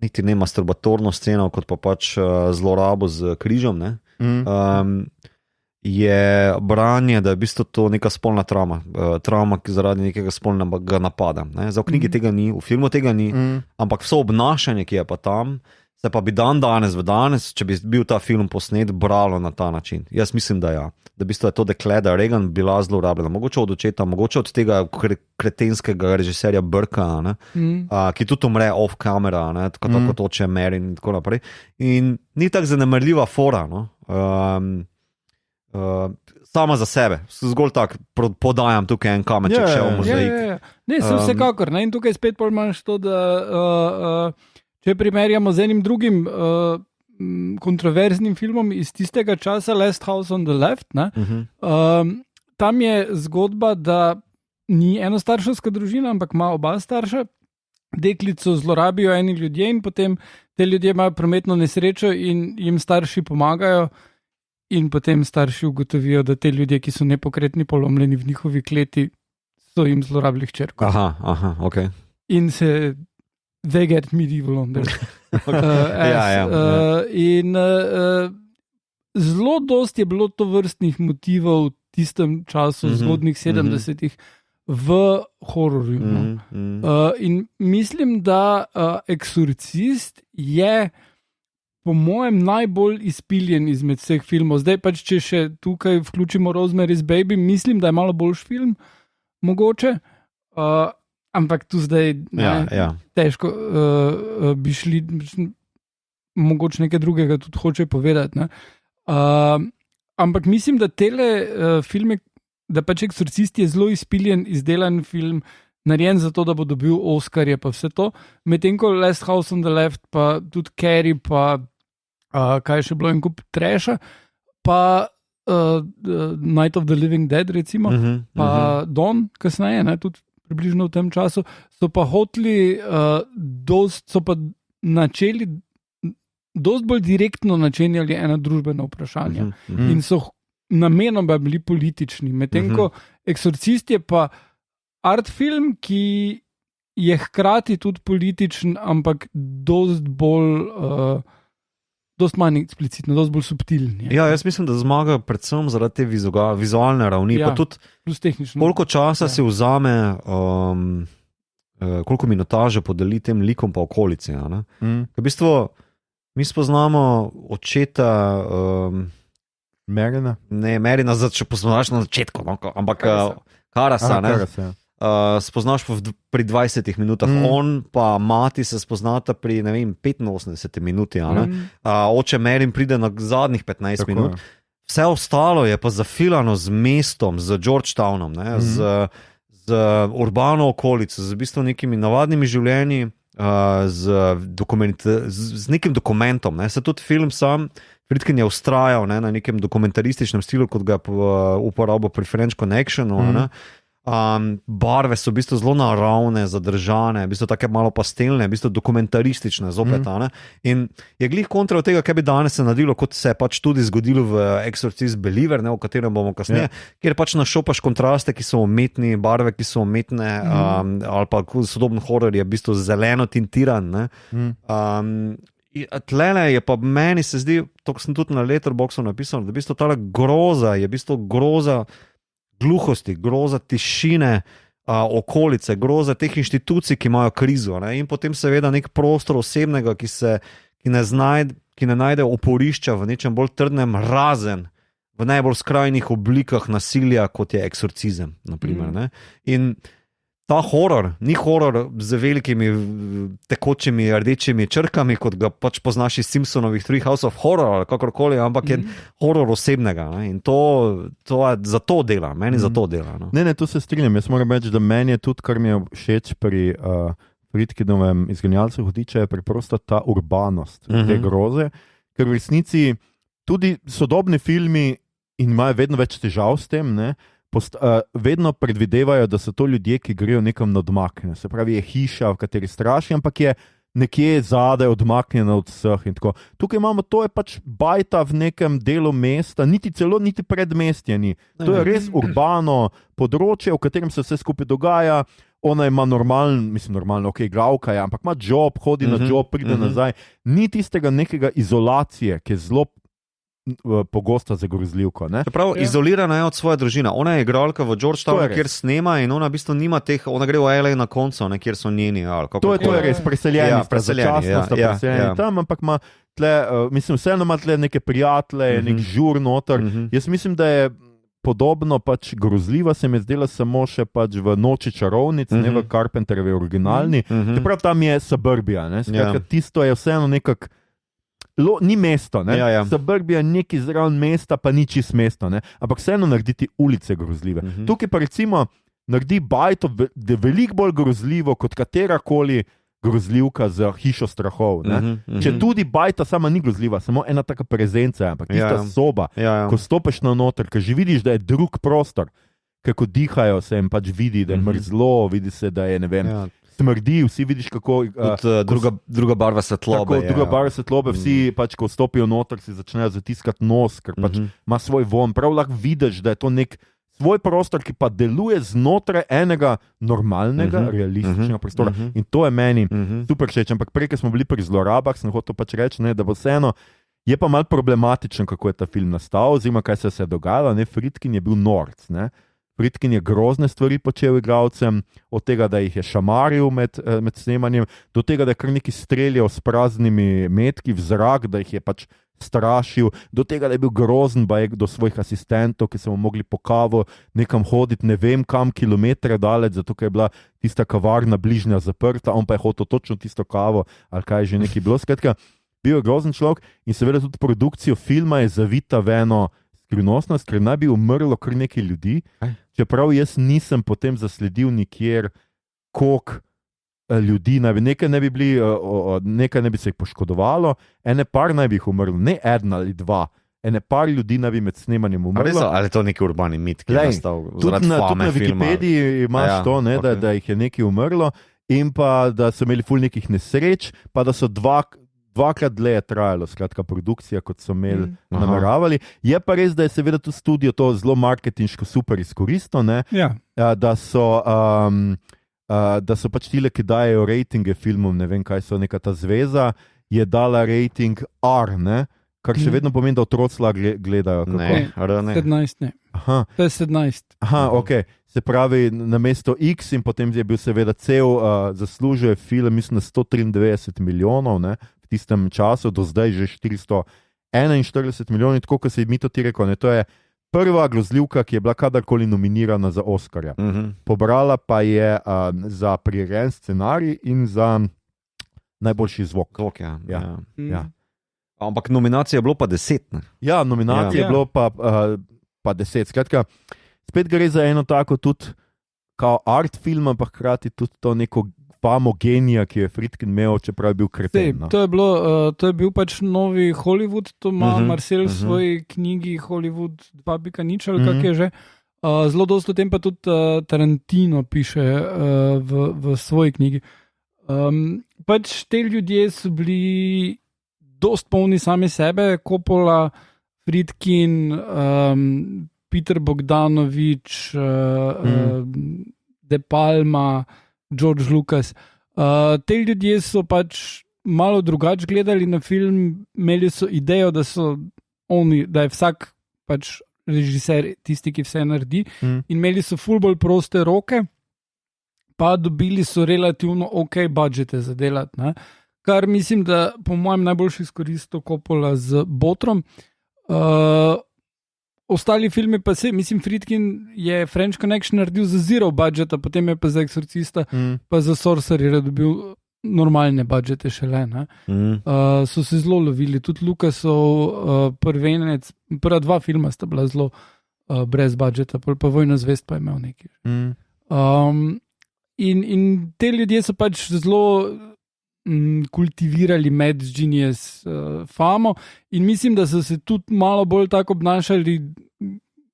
niti ne masturbatorno sceno, kot pa pač zlorabo z križom, je branje, da je v bistvu to neka spolna travma, zaradi nekega spolnega napada. Zdaj v knjigi tega ni, v filmu tega ni, ampak vso obnašanje, ki je pa tam, se pa bi danes, če bi bil ta film posnet, bralo na ta način. Jaz mislim, da ja. Da v bistvu je to dekle, da je Reagan bila zlorabljena. Mogoče od očeta, mogoče od tega kretenskega režiserja Burka, ki tudi umre off camera, tako kot oče Merin in tako naprej. In ni tako zanemarljiva fora, sama za sebe. Zgolj tako podajam tukaj en kamenček še v mozaik. Ne, vsekakor. In tukaj spet imaš to, da če primerjamo z enim drugim kontroverznim filmom iz tistega časa, Last House on the Left, tam je zgodba, da ni enostarševska družina, ampak ima oba starša, deklico zlorabijo eni ljudje in potem te ljudje imajo prometno nesrečo in jim starši pomagajo, in potem starši ugotovijo, da te ljudje, ki so nepokretni, polomljeni v njihovi kleti, so jim zlorabili hčerko. Aha, ok. In se they get medieval on them. In zelo dost je bilo to vrstnih motivov v tistem času, zgodnih 70-ih, v hororju. In mislim, da Eksorcist je po mojem najbolj izpiljen izmed vseh filmov. Zdaj pač, če še tukaj vključimo Rosemary's Baby, mislim, da je malo boljši film, mogoče, ampak tu zdaj težko bi šli, mogoče nekaj drugega tudi hoče povedati. Ne? Ampak mislim, da tele filme, da pač Eksorcist je zelo izpiljen, izdelan film, narejen zato, da bo dobil Oscarje pa vse to, medtem ko Last House on the Left, pa tudi Carrie, pa kaj še bilo en kup trasha, pa Night of the Living Dead recimo, pa Dawn kasneje, ne, tudi približno v tem času, so pa hoteli so pa načeli dosti bolj direktno načenjali ena družbena vprašanja in so namenoma bili politični, medtem ko Eksorcist je pa art film, ki je hkrati tudi političen, ampak dosti bolj dosti manj eksplicitno, dosti bolj subtilni. Ja, jaz mislim, da zmaga predvsem zaradi te vizualne ravni, pa tudi koliko časa si vzame, koliko minutaže podeli tem likom pa okolici. V bistvu mi spoznamo očeta Merina? Ne, Merina, če poznaš na začetku, ampak Karasa, spoznaš pri 20 minutah, on pa mati se spoznata pri, ne vem, 85 minuti, oče Merin pride na zadnjih 15 minut. Vse ostalo je pa zafilano z mestom, z Georgetownom, z urbano okolico, z v bistvu nekimi navadnimi življenji, z nekim dokumentom. Se tudi film sam, Friedkin je ustrajal na nekem dokumentarističnem stilu, kot ga uporabil pri French Connectionu. Barve so v bistvu zelo naravne, zadržane, v bistvu take malo pastelne, v bistvu dokumentaristične zopet. In je glih kontra od tega, kaj bi danes se naredilo, kot se je pač tudi zgodilo v Exorcist Believer, o katerem bomo kasneje, kjer pač našopaš kontraste, ki so umetni, barve, ki so umetne, ali pa sodoben horor je v bistvu zeleno tintiran. Tlele je pa meni se zdi, to sem tudi na Letterboxdu napisal, da v bistvu tale groza je v bistvu groza gluhosti, groza tišine, okolice, groza teh inštitucij, ki imajo krizo. In potem seveda nek prostor osebnega, ki ne najde oporišča v nečem bolj trdnem, razen v najbolj skrajnih oblikah nasilja, kot je eksorcizem. Naprimer, in ta horor ni horor z velikimi tekočimi rdečimi črkami, kot ga pač poznaš iz Simpsonovih Three House of Horror ali kakorkoli, ampak je horor osebnega. In to je za to dela, meni za to dela. Ne, tu se strinjam. Jaz moram reči, da meni je tudi, kar mi je všeč pri Friedkinovem Izganjalcu hudiča, je preprosto ta urbanost te groze, ker v resnici tudi sodobni filmi in imajo vedno več težav s tem, vedno predvidevajo, da so to ljudje, ki grejo nekam na odmaknjeno. Se pravi, je hiša, v kateri straši, ampak je nekje zadaj odmaknjena od vseh. In tako. Tukaj imamo, to je pač bajta v nekem delu mesta, niti predmestje ni. To je res urbano področje, v katerem se vse skupaj dogaja. Ona ima normalno, igralka je, ampak ima job, hodi na job, pride nazaj. Ni tistega nekega izolacije, ki je zelo pogosta za grozljivko. Prav, izolirana je od svoje družine. Ona je igralka v Georgetownu, kjer snema in ona v bistvu nima teh, ona gre v LA na koncu, kjer so njeni. To je res, preseljeni tam, ampak ima tle, vseeno ima tle neke prijatelje, nek žur noter. Jaz mislim, da je podobno pač grozljiva, se mi je zdela samo še pač v Noči čarovnic, ne v Carpenterjevi originalni. Čeprav tam je suburbia, tisto je vseeno nekako ni mesto, Suburbia je neki zraven mesta, pa ni čist mesto, ampak vseeno narediti ulice grozljive. Tukaj pa recimo naredi bajto veliko bolj grozljivo kot katerakoli grozljivka z hišo strahov. Če tudi bajta sama ni grozljiva, samo ena taka prezenca, ampak tista soba, ko stopiš na noter, ker že vidiš, da je drug prostor, kako dihajo se jim pač vidi, da je mrzlo, vidi se, da je, ne vem, smrdi, vsi vidiš, kako. Druga barva svetlobe. Druga barva svetlobe, vsi pač, ko vstopijo noter, si začnejo zatiskati nos, ker pač ima svoj von. Prav lahko vidiš, da je to nek svoj prostor, ki pa deluje znotraj enega normalnega, realističnega prostora. In to je meni super všeč. Ampak prej, ko smo bili pri zlorabah, sem hotel pač reči, da bo vseeno. Je pa malo problematično, kako je ta film nastal, oziroma kaj se je dogajalo. Friedkin je bil norc. Friedkin je grozne stvari počel igralcem, od tega, da jih je šamaril med snemanjem, do tega, da je kar neki streljal s praznimi metki v zrak, da jih je pač strašil, do tega, da je bil grozen do svojih asistentov, ki so mu mogli po kavo nekam hoditi, ne vem kam, kilometre daleč, zato ker je bila tista kavarna bližnja zaprta, on pa je hotel točno tisto kavo, ali kaj je že neki bilo. Skratka, bil je grozen človek in seveda tudi produkcijo filma je zavita v eno skrivnostnost, ker naj bi umrlo kar nekaj ljudi, čeprav jaz nisem potem zasledil nikjer, koliko ljudi naj bi, nekaj ne bi se jih poškodovalo, ene par naj bi jih umrlo, ne ena ali dva, ene par ljudi naj bi med snemanjem umrlo. Ali je to neki urbani mit, ki je nastal zaradi fame filma? Tudi na Wikipediji imaš to, da jih je nekaj umrlo in pa da so imeli ful nekih nesreč, pa da so dvakrat dlje je trajalo, skratka produkcija, kot so imeli nameravali. Je pa res, da je seveda tudi studio to zelo marketinško super izkoristil, da so pač tile, ki dajejo rejtinge filmom, ne vem kaj so, neka ta zveza, je dala rejting R, kar še vedno pomeni, da otroci gledajo. Ne. 17 ne. Aha. To je 17. Aha, ok. Se pravi, na mesto X in potem je bil seveda cel, zaslužil film, mislim, 193 milijonov, v tistem času, do zdaj že 441 milijonov, tako kot se je Mito ti rekel, to je prva grozljivka, ki je bila kadarkoli nominirana za Oscarja. Pobrala pa je za prirejen scenarij in za najboljši zvok. Ja. Ampak nominacije je bilo pa 10. Ne? Ja, nominacije je bilo pa 10. Skratka, spet gre za eno tako tudi kao art film, ampak hkrati tudi to neko famo genija, ki je Friedkin imel, čeprav je bil kreten. To je bil pač novi Hollywood, to ima Marcel v svoji knjigi Hollywood 2.0, ali kak je že. Zelo dosto o tem pa tudi Tarantino piše v svoji knjigi. Pač te ljudje so bili dost polni sami sebe, Coppola, Friedkin, Peter Bogdanović, De Palma, George Lucas. Te ljudje so pač malo drugače gledali na film, imeli so idejo, da je vsak pač režiser tisti, ki vse naredi, in imeli so ful bolj proste roke, pa dobili so relativno ok budžete za delati. Ne? Kar mislim, da po mojem najboljši izkoristil Coppola z Botrom. Ostali filmi pa mislim, Friedkin je French Connection naredil za zero budžeta, potem je pa za Exorcista, pa za Sorcerera dobil normalne budžete šele. So se zelo lovili, tudi Lucasov prvenec, prva dva filma sta bila zelo brez budžeta, pa Vojna zvezd pa je imel nekaj. In te ljudje so pač zelo kultivirali Mad Genius famo in mislim, da so se tudi malo bolj tako obnašali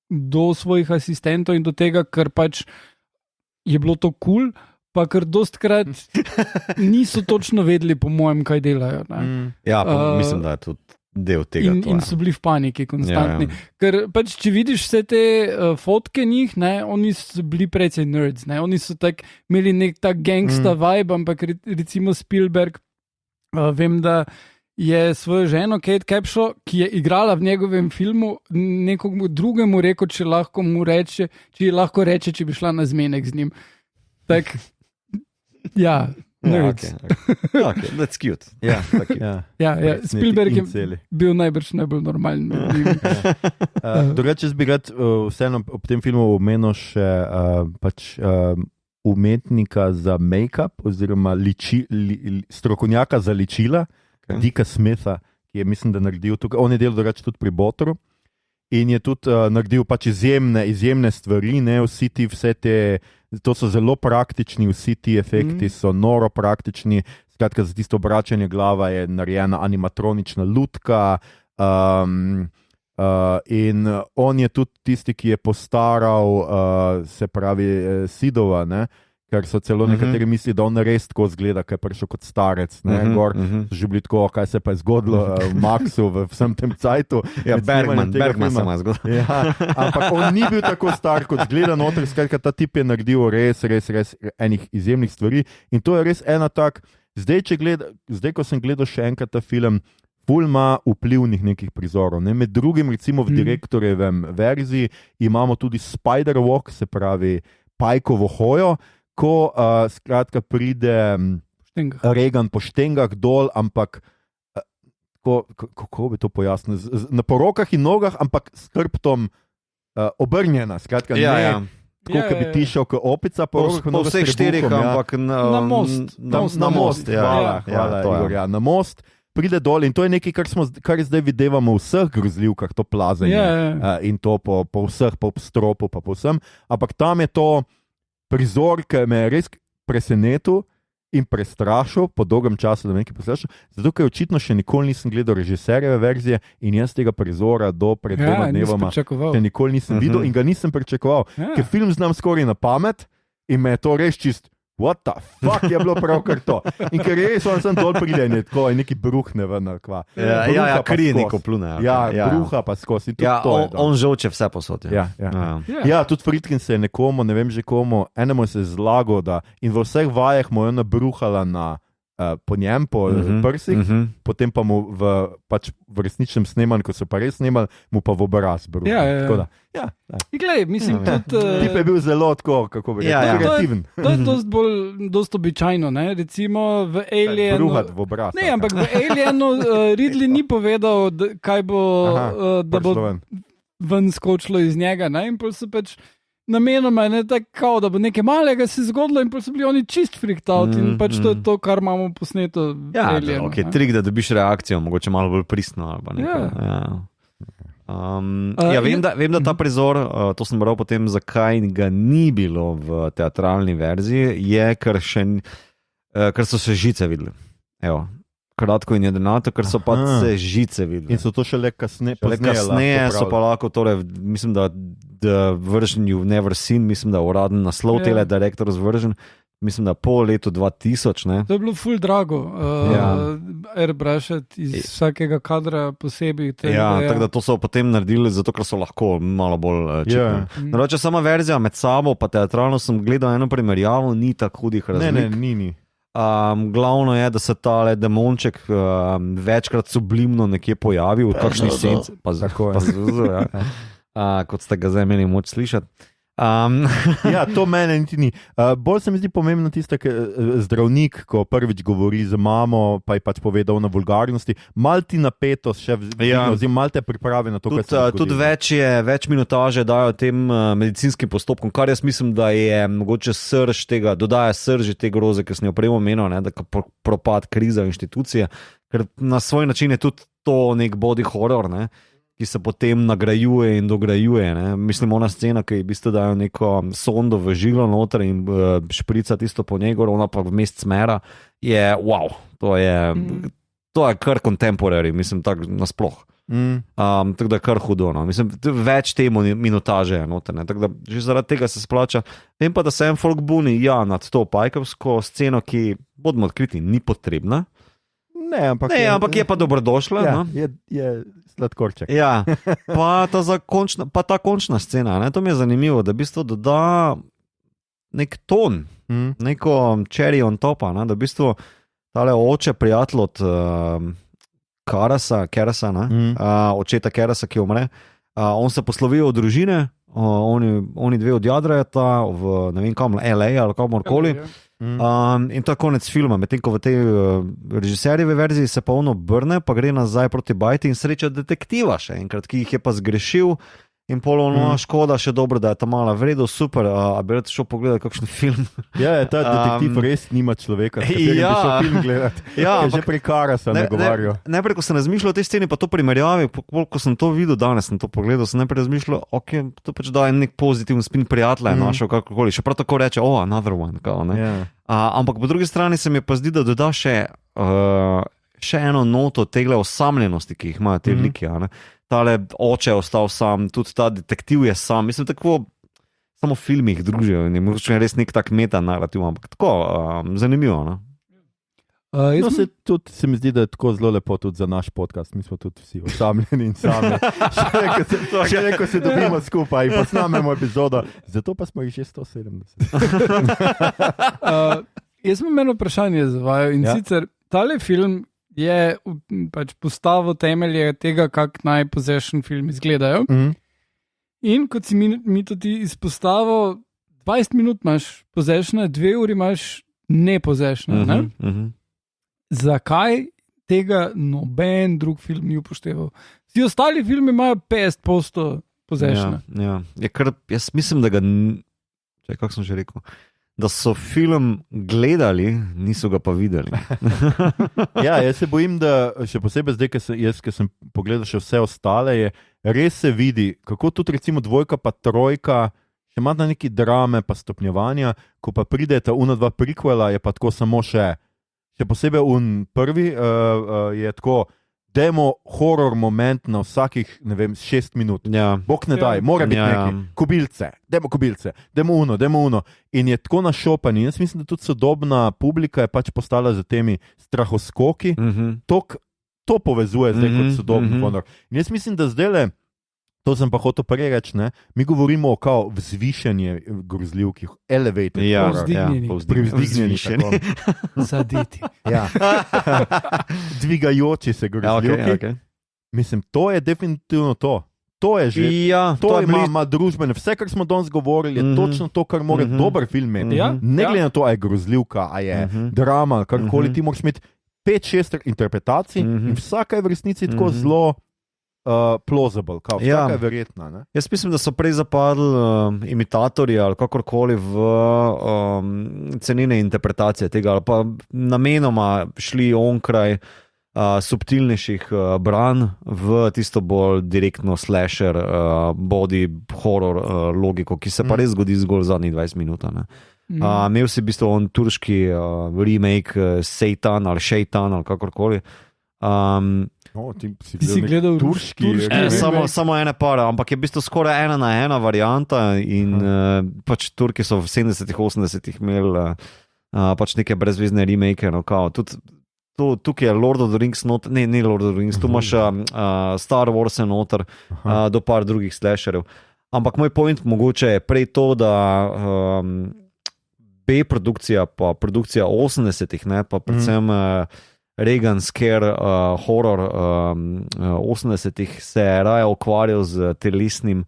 do svojih asistentov in do tega, ker pač je bilo to cool, pa ker dostkrat niso točno vedeli, po mojem, kaj delajo. Ja, pa mislim, da je tudi del tega. In so bili v paniki konstantni. Ja. Ker pač, če vidiš vse te fotke njih, oni so bili precej nerds, oni so tak imeli nek tak gangsta vibe, ampak recimo Spielberg, vem, da je svojo ženo Kate Capshaw, ki je igrala v njegovem filmu, nekomu drugemu rekel, če ji lahko reče, če bi šla na zmenek z njim. Tak, ja. Okay. That's cute. Ja, Spielberg je bil najbolj normalen. Drugače bi rad vseeno ob tem filmu omenil še umetnika za make-up oziroma strokovnjaka za ličila, Dicka Smitha, ki je mislim, da naredil tukaj. On je delal drugače tudi pri Botru in je tudi naredil pač izjemne stvari, vsi ti vse te. To so zelo praktični, vsi ti efekti so noro praktični. Skratka, za tisto obračanje glava je narejena animatronična lutka. In on je tudi tisti, ki je postaral, se pravi, Sidova, ker so celo nekateri misli, da on res tako zgleda, ker je prišel kot starec. Gor so že bili tako, kaj se pa je zgodilo v Maxu, v vsem tem cajtu. Ja, Bergman se ima zgodilo. Ja, ampak on ni bil tako star, kot zgleda noter, skratka, ta tip je naredil res enih izjemnih stvari in to je res ena tak, zdaj ko sem gledal še enkrat ta film, ful ima vplivnih nekih prizorov. Ne? Med drugim, recimo v direktorjevem verziji, imamo tudi Spider-Walk, se pravi pajkovo hojo, ko skratka pride Reagan po štengah dol, ampak kako bi to pojasnil? Na porokah in nogah, ampak s hrbtom obrnjena. Skratka, tako, kot bi ti šel kot opica po vseh štirih, ampak na most. Na most, hvala, Igor, na most. Pride dol in to je nekaj, kar zdaj videvamo v vseh grozljivkah, to plazenje in to po vseh, po stropu, pa po vsem. Ampak tam je to prizor, ki me je res presenetil in prestrašil po dolgem času, da me nekaj prestrašil, zato ker očitno še nikoli nisem gledal režiserjeve verzije in jaz tega prizora do pred 2 dnevoma še nikoli nisem videl in ga nisem pričakoval, ker film znam skoraj na pamet in me je to res čist what the fuck je bilo pravkar to. In ker res on sem dol priden, je tako, neki bruhne ven. Ja, kri neko plune. Ja, bruha pa skozi. Ja, on žolče vse posod. Ja, tudi Friedkin se je nekomu, ne vem že komu, enemu se je zlagal, da in v vseh vajah mu je ona bruhala po njem, po prsih, potem pa mu v resničnem snemanju, ko so pa res snemali, mu pa v obraz bruhala. Glej, mislim, Tip je bil zelo tako, kako bi rekel, kreativen. To je dost običajno, ne? Recimo v Alienu. Bruhat v obraz. Ne, ampak v Alienu Ridley ni povedal, kaj bo, da bo ven skočilo iz njega, ne? In pa so pač namenoma je tako, da bo nekaj malega se zgodilo in pa so bili oni čist freaked out in pač to je to, kar imamo posneto v Alienu. Ok, trik, da dobiš reakcijo, mogoče malo bolj pristno ali pa nekaj. Vem, da ta prizor, to sem bral potem, zakaj ga ni bilo v teatralni verziji, je, ker so se žice videli. Evo, kratko in jedrnato, ker so pa se žice videli. In so to šele kasneje so pa lahko, torej, mislim, da The Version You've Never Seen, mislim, da uraden naslov tele Director's Version, mislim, da po letu 2000, ne. To je bilo ful drago, airbrushati iz vsakega kadra posebej. Tako da to so potem naredili, zato ker so lahko malo bolj čipni. Naroče sama verzija med sabo, pa teatralno sem gledal eno primerjavo, ni tako hudih razlik. Ni. Glavno je, da se tale demonček večkrat sublimno nekje pojavi v kakšni senci. Kot ste ga zdaj imeli moč slišati. Ja, to mene niti ni. Bolj se mi zdi pomembno tista, zdravnik, ko prvič govori z mamo, pa je pač povedal na vulgarnosti, mal ti napetost še oziroma mal te pripravi na to, kaj se zgodi. Tudi več minutaže dajo tem medicinskim postopkom, kar jaz mislim, da je mogoče srž tega, dodaja srži te groze, ki sem jo prej omenil, da propad kriza inštitucije, ker na svoj način je tudi to nek body horror, ne? Ki se potem nagrajuje in dograjuje. Ne? Mislim, ona scena, ki v bistvu dajo neko sondo v žilo noter in šprica tisto po njej gor, ona pa vmes smera, je wow, to je kar contemporary, mislim, tako nasploh. Tako da je kar hudo. No? Mislim, več te minutaže je noter, tako da že zaradi tega se splača. Vem pa, da se en folk buni nad to pajkovsko sceno, ki, bodimo odkriti, ni potrebna. Ne, ampak je pa dobrodošla. Ja, no? je sladkorček. Ja, pa ta končna scena, ne? To mi je zanimivo, da v bistvu doda nek ton, neko cherry on topa, ne? Da v bistvu tale oče prijatelj od Kerasa, očeta Kerasa, ki umre, on se poslovi od družine, oni dve odjadrajo v ne vem kam, LA ali kamorkoli. In to je konec filma, medtem ko v tej režiserjevi verziji se pa on obrne, pa gre nazaj proti bajti in sreča detektiva še enkrat, ki jih je pa zgrešil in polo škoda, še dobro, da je ta mala vredo, super, a bi rad šel pogledati kakšen film. Ja, ta detektiv res nima človeka, s katerim bi šel film gledati. Že pri Karasa nagovarjajo. Najprej, ko sem razmišljal o tej sceni, pa to primerjavi, ko sem to videl danes, sem to pogledal, sem najprej razmišljal, ok, to pač daje nek pozitiven spin prijatelja našel, kakokoli, še prav tako reče, another one, kao, ne. Ampak po drugi strani se mi pa zdi, da doda še eno noto tegle osamljenosti, ki jih imajo te liki, ne. Tale oče je ostal sam, tudi ta detektiv je sam. Mislim, tako samo filmi jih družijo in je mogoče res nek tak meta narativ, ampak tako zanimivo. No? No, se mi zdi, da je tako zelo lepo tudi za naš podcast. Mi smo tudi vsi osamljeni in sami. Še neko se dobimo skupaj in posnamemo epizodo. Zato pa smo jih že 170. Jaz imam eno vprašanje za vaju in sicer tale film je pač postavil temelje tega, kako naj possession filmi izgledajo. In kot si mi tudi izpostavil, 20 minut imaš possessione, 2 uri imaš nepossessione. Zakaj tega noben drug film ni upošteval? Vsi ostali filmi imajo 50% possessione. Jaz mislim, da ga, kako sem že rekel, da so film gledali, niso ga pa videli. Jaz se bojim, da še posebej zdaj, ker sem pogledal še vse ostale, res se vidi, kako tudi recimo 2 pa 3 še ima na neki drame pa stopnjevanja, ko pa prideta una 2 prequela, je pa tako samo še posebej prvi je tako, demo horror moment na vsakih, 6 minut. Bog ne daj, mora biti neki. Kobilce, demo uno. In je tako našopan. In jaz mislim, da tudi sodobna publika je pač postala za temi strahoskoki. To povezuje zdaj kot sodobni horror. In jaz mislim, da zdaj to sem pa hotel prej reči, mi govorimo o kao vzvišenje grozljivkih, elevated horror. Vzdignjeni. Zadeti. Dvigajoči se grozljivki. Mislim, to je definitivno to. To je že, to ima družbene. Vse, kar smo danes govorili, je točno to, kar mora dober film imeti. Ne glede na to, a je grozljivka, a je drama, karkoli, ti moraš imeti 5-6 interpretacij in vsaka je v resnici tako zelo plausible, vsaka je verjetna. Ne? Jaz mislim, da so prej zapadli imitatorji ali kakorkoli v cenene interpretacije tega, ali pa namenoma šli onkraj subtilnejših branj v tisto bolj direktno slasher, body horror logiko, ki se pa res zgodi zgolj zadnjih 20 minut. Imel si v bistvu turški remake Satan ali Shaitan ali kakorkoli. Ti si gledal turški samo ene par, ampak je v bistvu skoraj 1:1 varianta in pač Turki so v 70-ih, 80-ih imeli pač neke brezvezne remake, tudi tukaj je Lord of the Rings ne Lord of the Rings, tu imaš Star Wars noter, do par drugih slasherjev, ampak moj point mogoče je prej to, da B-produkcija pa produkcija 80-ih, pa predvsem Reagan scare horror 80-ih se je raje ukvarjal z telesnim,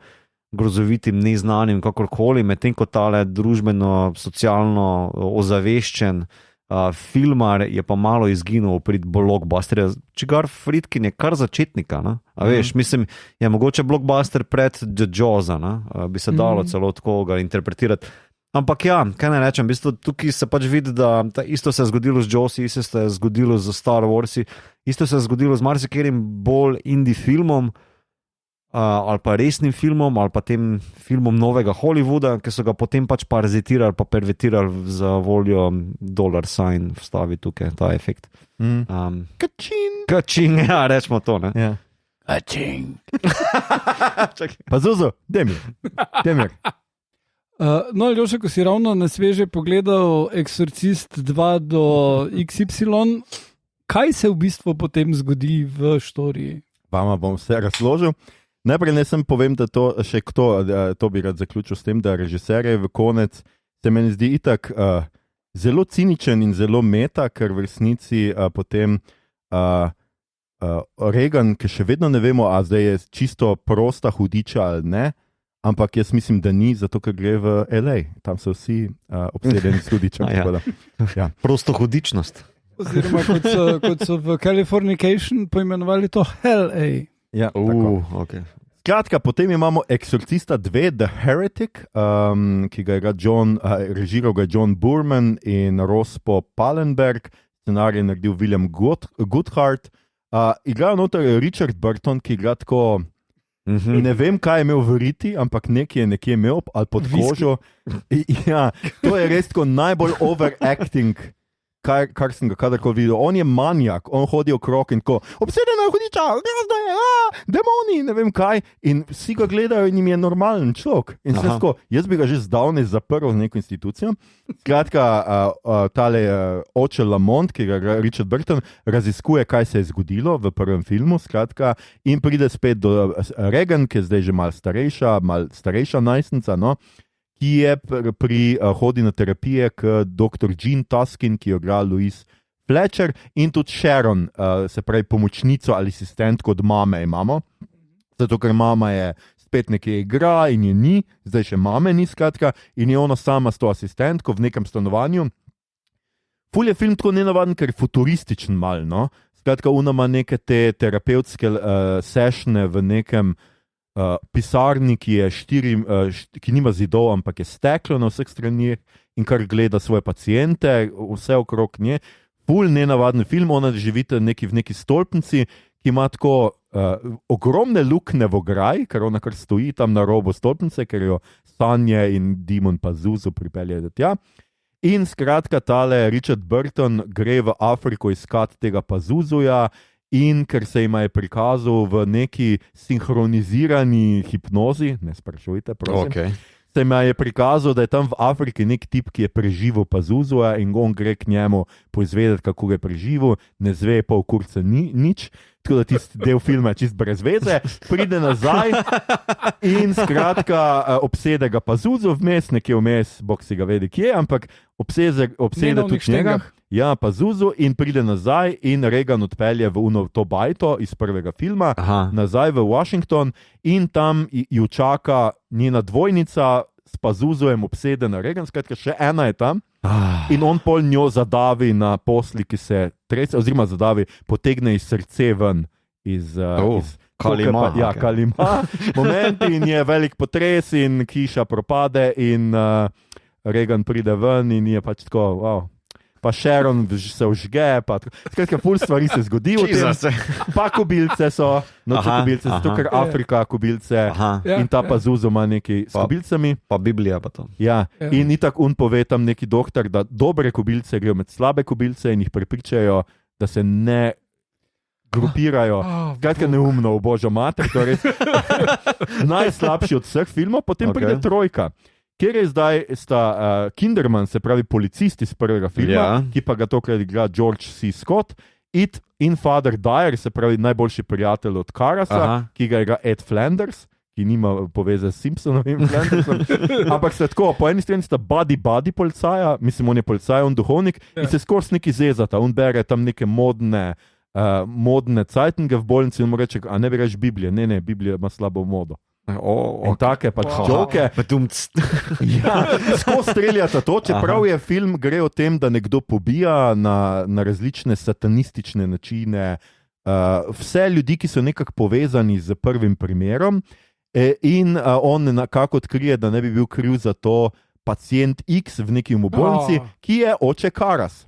grozovitim, neznanim, kakorkoli, medtem ko tale družbeno, socialno ozaveščen filmar je pa malo izginul prid blockbusterja, čigar Friedkin je kar začetnika. Veš, mislim, je mogoče blockbuster pred The Jawsa, bi se dalo celo tako ga interpretirati. Ampak kaj ne rečem, v bistvu tukaj se pač vidi, da isto se je zgodilo z Jawsi, isto se je zgodilo z Star Warsi, isto se je zgodilo z marsikaterim bolj indie filmom ali pa resnim filmom ali pa tem filmom novega Hollywooda, ki so ga potem pač parazitirali pa pervertirali za voljo dollar sign vstavi tukaj, ta efekt. Kačing, rečemo to, ne? Kačing. Pa Zuzo, Demir. No, Aljoša, ko si ravno na sveže pogledal Exorcist 2 do XY, kaj se v bistvu potem zgodi v štoriji? Vama bom vse razložil. Najprej ne sem povem, da to še to bi rad zaključil s tem, da režiser je v konec, se meni zdi itak zelo ciničen in zelo meta, ker v resnici potem Reagan, ki še vedno ne vemo, a zdaj je čisto prosta hudiča ali ne, ampak jaz mislim, da ni, zato ker gre v LA. Tam so vsi obsedeni s hudičem. Prosto hudičnost. Oziroma, kot so v Californication poimenovali to Hell A. Okay. Skratka, potem imamo Exorcista 2, The Heretic, ki ga je režiral John Boorman in Rospo Pallenberg, scenarij je naredil William Goodhart. Igra noter Richard Burton, ki igra tako... In ne vem, kaj je imel v riti, ampak nekje imel ali pod kožo. To je res tako najbolj overacting, kar sem ga kadarkoli videl. On je manijak, on hodi okrog in tako, obsedeno je hudiča, grozno je, demoni, ne vem kaj. In vsi ga gledajo in jim je normalen človek. In se tako, jaz bi ga že zdavnaj zaprl v neko institucijo. Skratka, tale oče Lamont, ki ga Richard Burton, raziskuje, kaj se je zgodilo v prvem filmu, skratka, in pride spet do Regan, ki je zdaj že mal starejša najstnica, no, ki je hodi na terapije k dr. Jean Tuskin, ki jo igra Louise Fletcher, in tudi Sharon, se pravi pomočnico ali asistentko od mame imamo, zato ker mama je spet nekje igra in je ni, zdaj še mame ni, skratka, in je ona sama s to asistentko v nekem stanovanju. Ful je film tako nenavaden, ker je futurističen mal, no? Skratka, ona ima neke te terapevtske sešne v nekem pisarni, ki nima zidov, ampak je steklo na vseh straneh in kar gleda svoje paciente, vse okrog nje. Ful nenavaden film, ona živite v neki stolpnici, ki ima tako ogromne luknje v ograji, ker ona kar stoji tam na robu stolpnice, ker jo Sanje in Demon Pazuzu pripeljejo tja. In skratka, tale Richard Burton gre v Afriko iskat tega Pazuzuja, in ker se jima je prikazal v neki sinhronizirani hipnozi, ne sprašujte, prosim, se jima je prikazal, da je tam v Afriki nek tip, ki je preživel Pazuzuja in on gre k njemu poizvedeti, kako ga je preživel, ne zve pol kurca nič, tako da tisti del filma je čist brez veze, pride nazaj in skratka obsede ga Pazuzu vmes, nekje vmes, bog si ga vedi kje, ampak obsede tudi njega. Ja, Pazuzu in pride nazaj in Regan odpelje v to bajto iz prvega filma, nazaj v Washington in tam ju čaka njena dvojnica s Pazuzujem obsedena Regan, skratka še ena je tam in on pol njo zadavi na posli, ki se trese, oziroma zadavi, potegne iz srce ven iz Kalima. Ja, Kalima. Momenti in je velik potres in hiša propade in Regan pride ven in je pač tako, wow. Pa Sharon se užge, skratka, ful stvari se zgodi v tem, pa kobilce so, kobilce, zato ker Afrika kobilce in ta Pazuzu ima nekaj s kobilcami. Pa Biblija pa to. Ja, in itak pove tam neki doktor, da dobre kobilce grejo med slabe kobilce in jih prepričajo, da se ne grupirajo. Skratka, neumno, v božjo mater, to je res najslabši od vseh filmov, potem pride trojka. Kjer je zdaj Kinderman, se pravi policist iz prvega filma, ki pa ga tokrat igra George C. Scott, in Father Dyer, se pravi najboljši prijatelj od Karasa, ki ga igra Ed Flanders, ki nima poveze s Simpsonovim Flandersom, ampak se tako, po eni strani sta buddy policaja, mislim, on je policaj, on duhovnik, in se skoro neki zezata, on bere tam neke modne cajtnge v bolnici in mu reče, a ne bi reč Biblije, ne, Biblija ima slabo modo. In take pač joke. Ja,sko streljata to, čeprav je film gre o tem, da nekdo pobija na različne satanistične načine vse ljudi, ki so nekako povezani z prvim primerom in on nekako odkrije, da ne bi bil kriv za to pacient X v neki bolnici, ki je oče Karas.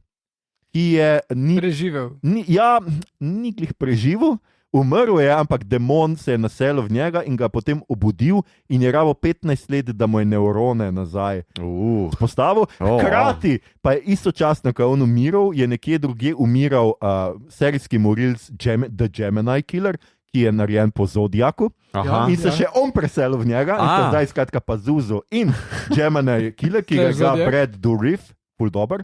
Ki je preživel. Ni glih preživel. Umrl je, ampak demon se je naselil v njega in ga potem obudil in je rabo 15 let, da mu je neurone nazaj postavil. Hkrati pa je istočasno, ko je on umiral, je nekje drugje umiral serijski morilc The Gemini Killer, ki je narejen po Zodiaku. In se še on preselil v njega in se zdaj skratka Pazuzu in Gemini Killer, ki ga igra Brad Dourif, ful dober,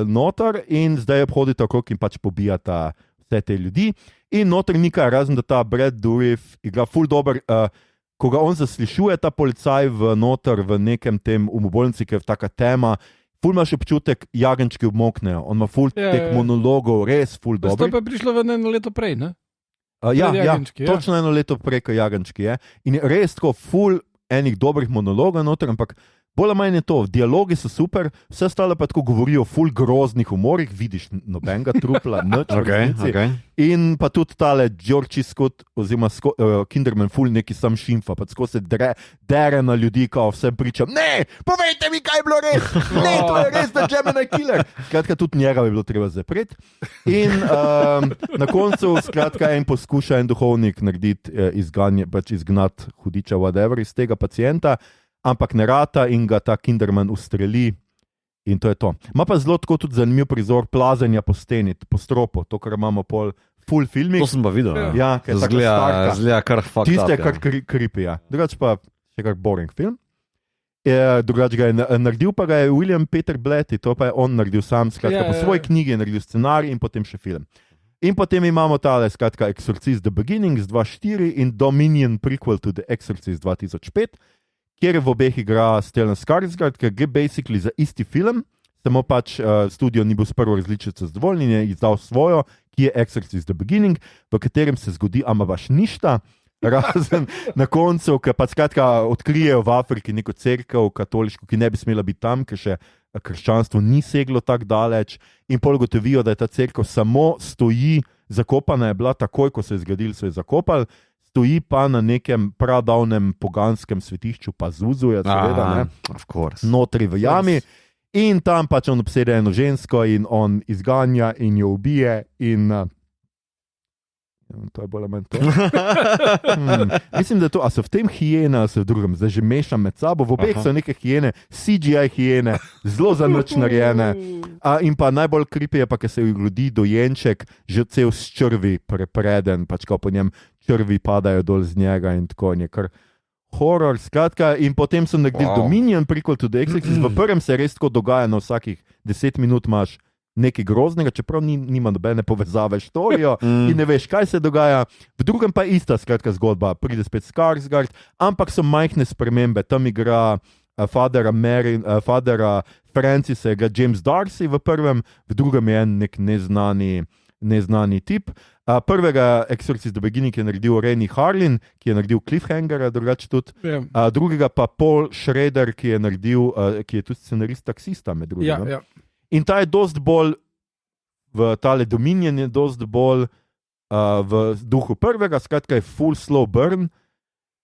noter in zdaj obhodita okrog in pač pobijata vse te ljudi. In noter nikaj, razen da ta Brad Dourif igra ful dober, ko ga on zaslišuje, ta policaj noter v nekem tem umobolnici, ki je taka tema, ful imaš občutek, jagenčki obmoknejo. On ima ful teh monologov, res ful dober. To pa je prišlo v eno leto prej, ne? Točno eno leto prej, ko jagenčki je. In res tako ful enih dobrih monologov noter, ampak bolj manj je to, dialogi so super, vse ostalo pa tako govorijo o ful groznih umorih, vidiš nobenega trupla, nič. In pa tudi tale George Scott oziroma Kinderman ful neki sam šimfa, pa tako se dere na ljudi, kao vsem pričam, ne, povejte mi, kaj je bilo res, ne, to je res The Gemini Killer. Skratka, tudi njega bi bilo treba zapreti. In na koncu, skratka, poskuša en duhovnik narediti izgnati hudiča, whatever, iz tega pacienta, ampak ne rata in ga ta Kinderman ustreli In to je to. Ma pa zelo tako tudi zanimiv prizor plazenja po steni, po stropu, to, kar imamo pol full filmih. To sem pa videl. Ja, kaj je tako starka. Zgleda kar fucked Tiste, up. kar creepy, ja. Drugač pa še kar boring film. Drugač ga je naredil, pa ga je William Peter Blatty, to pa je on naredil sam, skratka, po svoji knjigi je naredil scenarij in potem še film. In potem imamo tale, skratka, Exorcist The Beginning z 2004 in Dominion prequel to The Exorcist 2005, kjer v obeh igra Stellan Skarsgård, ker gre basically za isti film, samo pač studio ni bil s prvo različico zadovoljen in je izdal svojo, ki je Exorcist The Beginning, v katerem se zgodi ama baš ništa, razen na koncu, ki pa skratka odkrijejo v Afriki neko cerkev katoliško, ki ne bi smela biti tam, ker še krščanstvo ni seglo tako daleč in pol gotovijo, da je ta cerkev samo stoji, zakopana je bila takoj, ko se je zgradil, so je zakopali, stoji pa na nekem pradavnem poganskem svetišču Pazuzu, seveda, ne, notri v jami in tam pač on obsede eno žensko in on izganja in jo ubije in to je bolj ali manj to. Mislim, da je to, a so v tem hijene, ali so v drugem, zdaj že mešam med sabo, v obeh so neke hijene, CGI hijene, zelo za noč narejene. In pa najbolj creepy je pa, ker se ljudi dojenček že cel s črvi prepreden, pač ko po njem črvi padajo dol z njega in tako je kar horror, skratka, in potem so naredili Dominion prequel to The Exorcist, v prvem se res tako dogaja, na vsakih 10 minut imaš nekaj groznega, čeprav nima nobene povezave s štorijo in ne veš, kaj se dogaja. V drugem pa ista skratka zgodba, pride spet Skarsgård, ampak so majhne spremembe. Tam igra fadera Francisa, igra James Darcy v prvem, v drugem je nek neznani tip. Prvega Exorcist The Beginning je naredil Rennie Harlin, ki je naredil Cliffhangera, drugače tudi. Drugega pa Paul Schrader, ki je tudi scenarist Taksista med drugim. In ta je dosti bolj, v tale Dominion je dosti bolj v duhu prvega, skratka je full slow burn,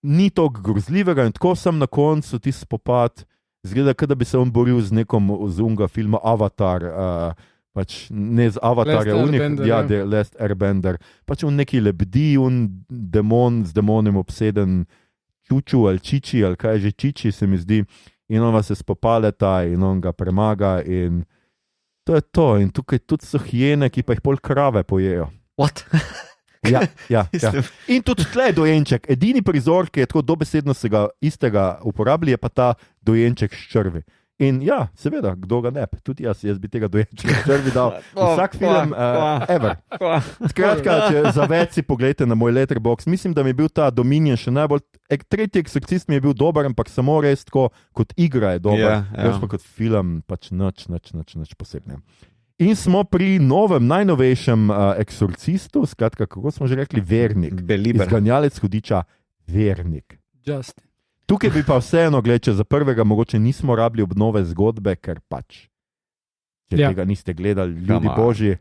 ni toliko grozljivega in tako sem na koncu ti spopad, zgleda, da bi se on boril z nekom z unga filma Avatar, pač ne z Avatarja, The Last Airbender, pač on neki lebdi, on demon z demonem obseden, Čuču ali Čiči, ali kaj je že Čiči, se mi zdi, in on vas se spopaleta in on ga premaga in to je to. In tukaj tudi so hijene, ki pa jih pol krave pojejo. What? Ja. In tudi tle je dojenček. Edini prizor, ki je tako dobesedno se ga istega uporabili, je pa ta dojenček s črvi. In ja, seveda, kdo ga ne, tudi jaz bi tega dojenčka s črvi dal. Vsak film, ever. Skratka, če za več si pogledajte na moj Letterboxd, mislim, da mi je bil ta Dominion še najbolj, tretji Exorcist mi je bil dober, ampak samo res tako, kot igra je dober, res pa kot film, pač nič posebne. In smo pri najnovejšem Exorcistu, skratka, kako smo že rekli, Vernik. Izganjalec hudiča, Vernik. Just. Tukaj bi pa vseeno, če za prvega mogoče nismo rabili obnove zgodbe, ker pač, če tega niste gledali, ljudi božji,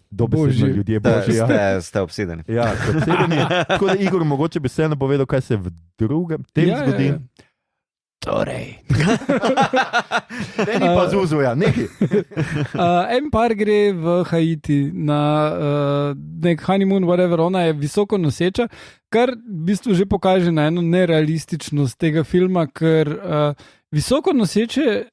dobesedno ljudje božji. Ste obsedeni. Ja, ste obsedeni. Tako da Igor, mogoče bi vseeno povedal, kaj se v drugem tem zgodi. Torej. Ni pa Zuzuja, nekaj. En par gre v Haiti na nek honeymoon, whatever, ona je visoko noseča, kar v bistvu že pokaže na eno nerealističnost tega filma, ker visoko noseče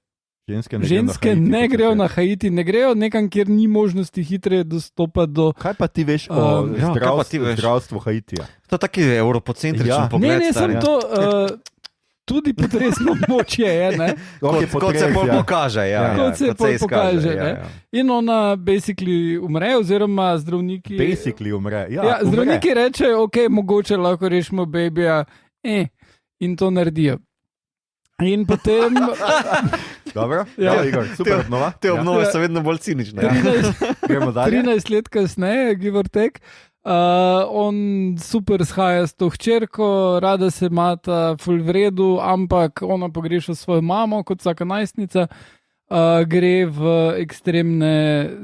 ženske ne grejo na Haiti, ne grejo nekam, kjer ni možnosti hitreje dostopati do... Kaj pa ti veš o zdravstvu Haitija? To je taki evropocentričen pogled. Ne, sem to... Tudi potresno močje je, ne? Kot se bolj pokaže, Kot se bolj pokaže, ne? In ona basically umre, oziroma zdravniki... Basically umre, zdravniki rečejo, ok, mogoče lahko rešimo babija, in to naredijo. In potem... Dobro, Igor, super obnova. Te obnove so vedno bolj cinične. 13 let kasneje, give or take, on super shaja s to hčerko, rada se mata, ful v redu, ampak ona pogreša svojo mamo kot vsaka najstnica, gre v ekstremne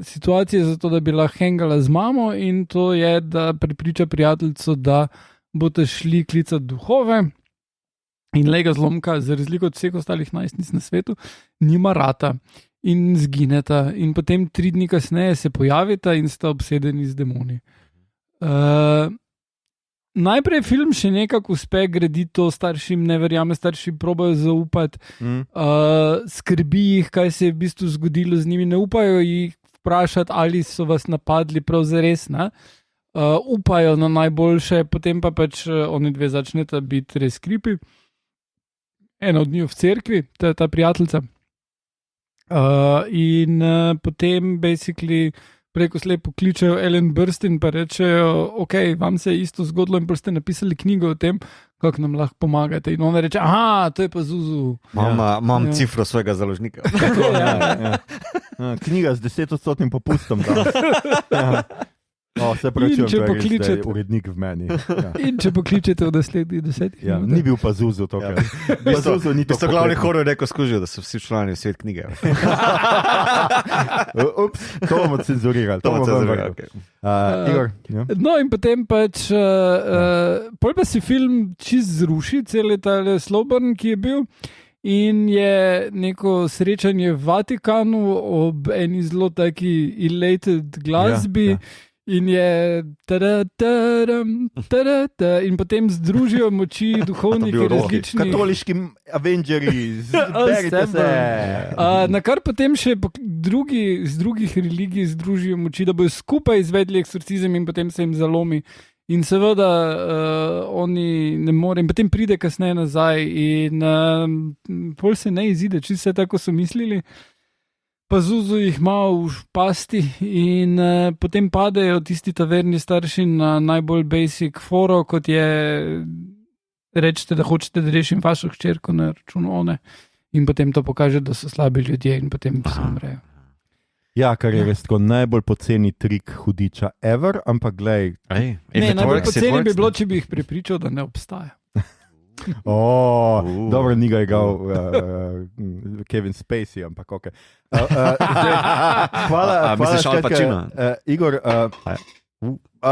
situacije zato, da bi lahko hengala z mamo, in to je, da prepriča prijateljico, da boste šli klicati duhove. In lega zlomka, za razliko od vseh ostalih najstnic na svetu, nima rata in zgineta. In potem 3 dni kasneje se pojavita in sta obsedeni z demoni. najprej film še nekako uspe graditi to, staršim ne verjame, starši probajo zaupati, skrbi jih, kaj se je v bistvu zgodilo z njimi, ne upajo jih vprašati, ali so vas napadli prav zares, upajo na najboljše, potem pa pač oni dve začneta biti res kripi. Ena od njih v cerkvi, ta prijateljica. In potem basically preko slepo kličejo Ellen Burstyn pa rečejo, ok, vam se je isto zgodilo in pa ste napisali knjigo o tem, kako nam lahko pomagate. In ona reče, aha, to je pa Zuzu. Imam cifro svojega založnika. Knjiga z 10% popustom. Se pravi, če pokličete, urednik v meni. In če pokličete v naslednjih 10 minutah. Ni bil pa Zuzu to, kar Zuzu ni to. To glavni horor reko skužijo, da so vsi člani v svet knjige. Ups, to bomo cenzurirali. Igor. No in potem pač pol pa si film čist zruši, cel ta slow burn, ki je bil. In je neko srečanje v Vatikanu ob eni zelo taki elated glasbi. In je in potem združijo moči duhovniki različnih. Katoliški Avengerji, zberite se. Na kar potem še z drugih religij združijo moči, da bojo skupaj izvedli eksorcizem in potem se jim zalomi. In seveda oni ne morejo, in potem pride kasneje nazaj in pol se ne izide, čisto vse tako so mislili. Pa Zuzu jih malo v pasti in potem padejo tisti taverni starši na najbolj basic foro, kot je rečete, da hočete, da rešim vašo hčerko na račun one. In potem to pokaže, da so slabi ljudje in potem se umrejo. Ja, kar je res tako najbolj poceni trik hudiča ever, ampak glej. Najbolj poceni bi bilo, če bi jih prepričal, da ne obstaja. Dobro, ni ga igal Kevin Spacey, ampak ok. Hvala, misliš Al Pacino? Igor,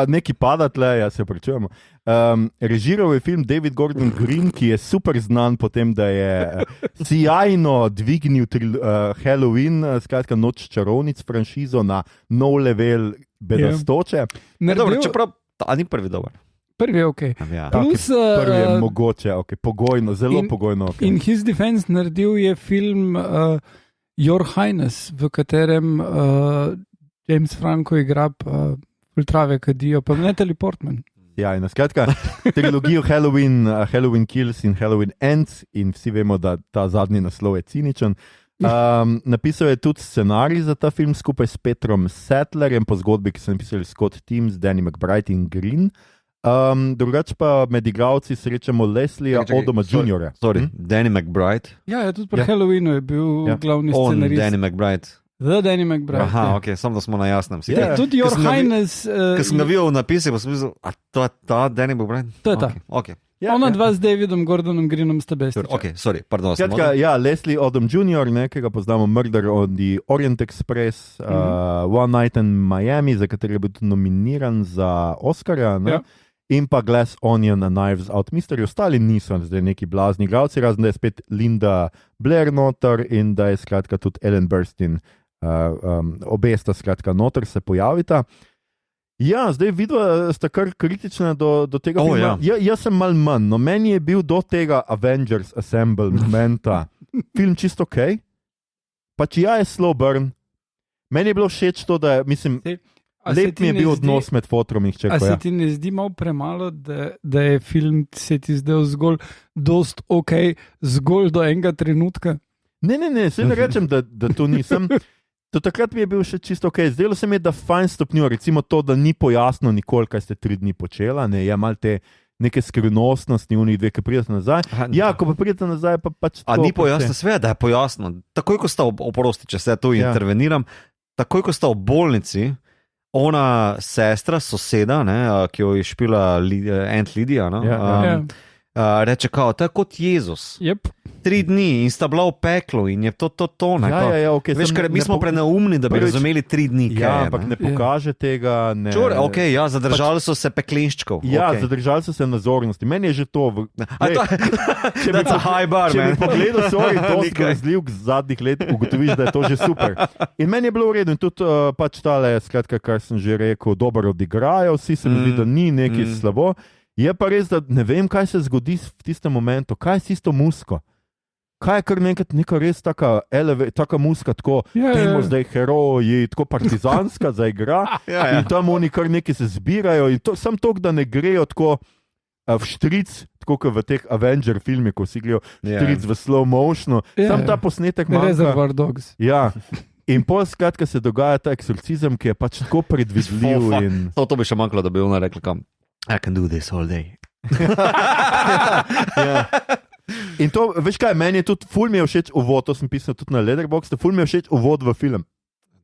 neki pada tle, se pričujemo. Režiral je film David Gordon Green, ki je super znan po tem, da je sjajno dvignil Halloween, skratka Noč čarovnic franšizo na nov level bedastoče. Čeprav, a ni prvi dober. Prvi je ok. Plus, prvi je mogoče, pogojno, zelo pogojno. In His Defense naredil je film Your Highness, v katerem James Franco igra Ultrave kadijo, pa Natalie Portman. Ja, in skratka, trilogijo Halloween Kills in Halloween Ends in vsi vemo, da ta zadnji naslov je ciničen. Napisal je tudi scenarij za ta film skupaj s Petrom Sattlerjem po zgodbi, ki so napisali Scott Teams, Danny McBride in Green. Drugače pa med igralci srečamo Leslieja Odoma Jr. Danny McBride. Ja, tudi pri Halloweenu je bil glavni scenarist. Danny McBride. Danny McBride. Aha, ok, samo da smo na jasnem. Tudi Your Highness. Ko sem ga videl v napise, pa sem mislil, a to je ta Danny McBride? To je ta. Ona dva z Davidom Gordonom Greenom sta bestiča. Ok, sorry, pardon. Leslie Odom Jr., ki ga poznamo Murder on the Orient Express, One Night in Miami, za kateri je bil tudi nominiran za Oscarja, in pa Glass Onion and Knives Out Mystery. Ostali niso zdaj neki blazni igralci, razen da je spet Linda Blair noter in da je skratka tudi Ellen Burstyn, obe sta skratka noter se pojavita. Ja, zdaj vidva sta kar kritična do tega filma. Jaz sem mal manj, no meni je bil do tega Avengers Assemble momenta film čisto ok, pač je slow burn. Meni je bilo všeč to, da mislim... Lep mi je bil odnos med fotrom in hčerko. A se ti ne zdi malo premalo, da je film se ti zdel zgolj dost ok, zgolj do enega trenutka? Ne, se ne rečem, da to nisem. To takrat mi je bil še čisto ok. Zdelo se mi je, da fajn stopnjo, recimo to, da ni pojasno nikoli, kaj ste 3 dni počela, ne, je mal te neke skrivnostnosti, unih dve, ki pridete nazaj. Ko pa pridete nazaj, pa pač to... A ni pojasno, sve, da je pojasno. Takoj, ko sta oprosti, če se tu interveniram, takoj, ko sta v bolnici, ona sestra, soseda, ki jo je špila Aunt Lydia, reče kao, to je kot Jezus. 3 dni in sta bila v peklu in je to. Okay, veš, ker mi smo preneumni, da bi razumeli 3 dni. Ampak ne pokaže tega. Zadržali so se peklenščkov. Zadržali so se nazornosti. Meni je že to. Če bi pogledal svoj dost grozljivk zadnjih let, ugotoviš, da je to že super. In meni je bilo v redu. In tudi pač tale, skratka, kar sem že rekel, dobro odigrajo, vsi se mi zdi, da ni nekaj slabo. Je pa res, da ne vem, kaj se zgodi v tistem momentu, kaj je s tisto musko. Kaj je kar neka res taka muska, tako temo zdaj heroji, tako partizanska zaigra in tam oni kar neki se zbirajo in to, sam to, da ne grejo tako v štric, tako kot v teh Avenger filmih, ko si gledajo štric v slow motionu, sam ta posnetek manjka. Reservoir Dogs. Ja. In pol skratka se dogaja ta eksorcizem, ki je pač tako predvidljiv. To bi še manjkalo, da bi ona rekla, kam, I can do this all day. Ja. In to, veš kaj, meni je tudi, ful mi je všeč uvod, to sem pisal tudi na Letterboxdu, ful mi je všeč uvod v film,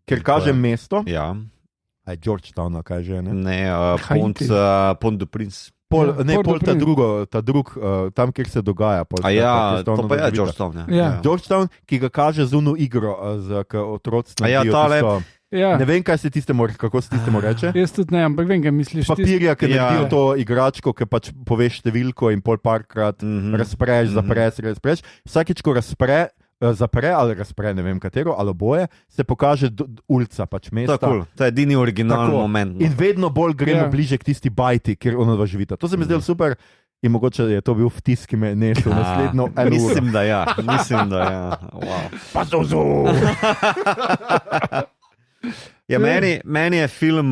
ker kaže mesto. Ja. Aj Georgetown, kaj že, ne? Ne, Pont du Prince. Pol ta drug, tam, kjer se dogaja. To pa je Georgetown. Georgetown, ki ga kaže z uno igro, k otroci naredijo tisto. Ja. Ne vem, kaj se tistemu, kako se tistemu reče. Jaz tudi ne, ampak vem, kaj misliš. Papirja, ki naredijo to igračko, ki pač poveš številko in pol parkrat razpreš, zapreš. Vsakič, ko zapre ali razpre, ne vem katero, ali oboje, se pokaže ulica, pač mesta. Cool. To je edini originalni moment. No. In vedno bolj gremo bliže k tisti bajti, kjer ona dva živita. To se mi zdelo super. In mogoče je to bil vtis, ki me je nesel naslednjo eno uro. Mislim, da ja. Wow. Pa zozo! Ja, meni je film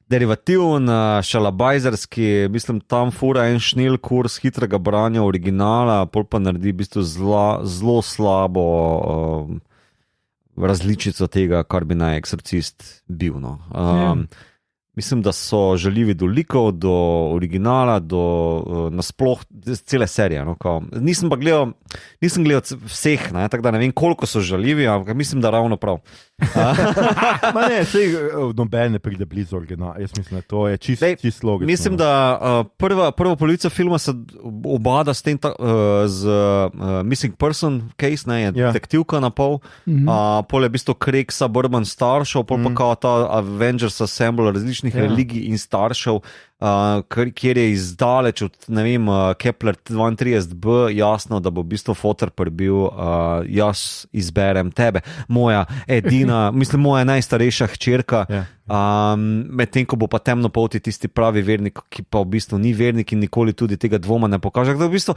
derivativen, šalabajzerski, mislim, tam fura en šnel kurs hitrega branja originala, pol pa naredi v bistvu zelo slabo različico tega, kar bi naj eksorcist bil. No. Mislim, da so žaljivi do likov, do originala, do nasploh cele serije. No, nisem gledal vseh, tako da ne vem, koliko so žaljivi, ampak mislim, da ravno prav. Noben ne pride blizu originala. Jaz mislim, da to je čist logično. Mislim, da prva polovica filma se obada s tem z Missing Person case, ne, je detektivka na pol, pol je v bistvu Craig Suburban staršev, pol pa kao ta Avengers Assemble različnih religij in staršev, kjer je izdaleč od, ne vem, Kepler 32b jasno, da bo v bistvu fotor prebil, jaz izberem tebe, moja najstarejša hčerka, medtem ko bo pa temnopolti tisti pravi vernik, ki pa v bistvu ni vernik in nikoli tudi tega dvoma ne pokaže. V bistvu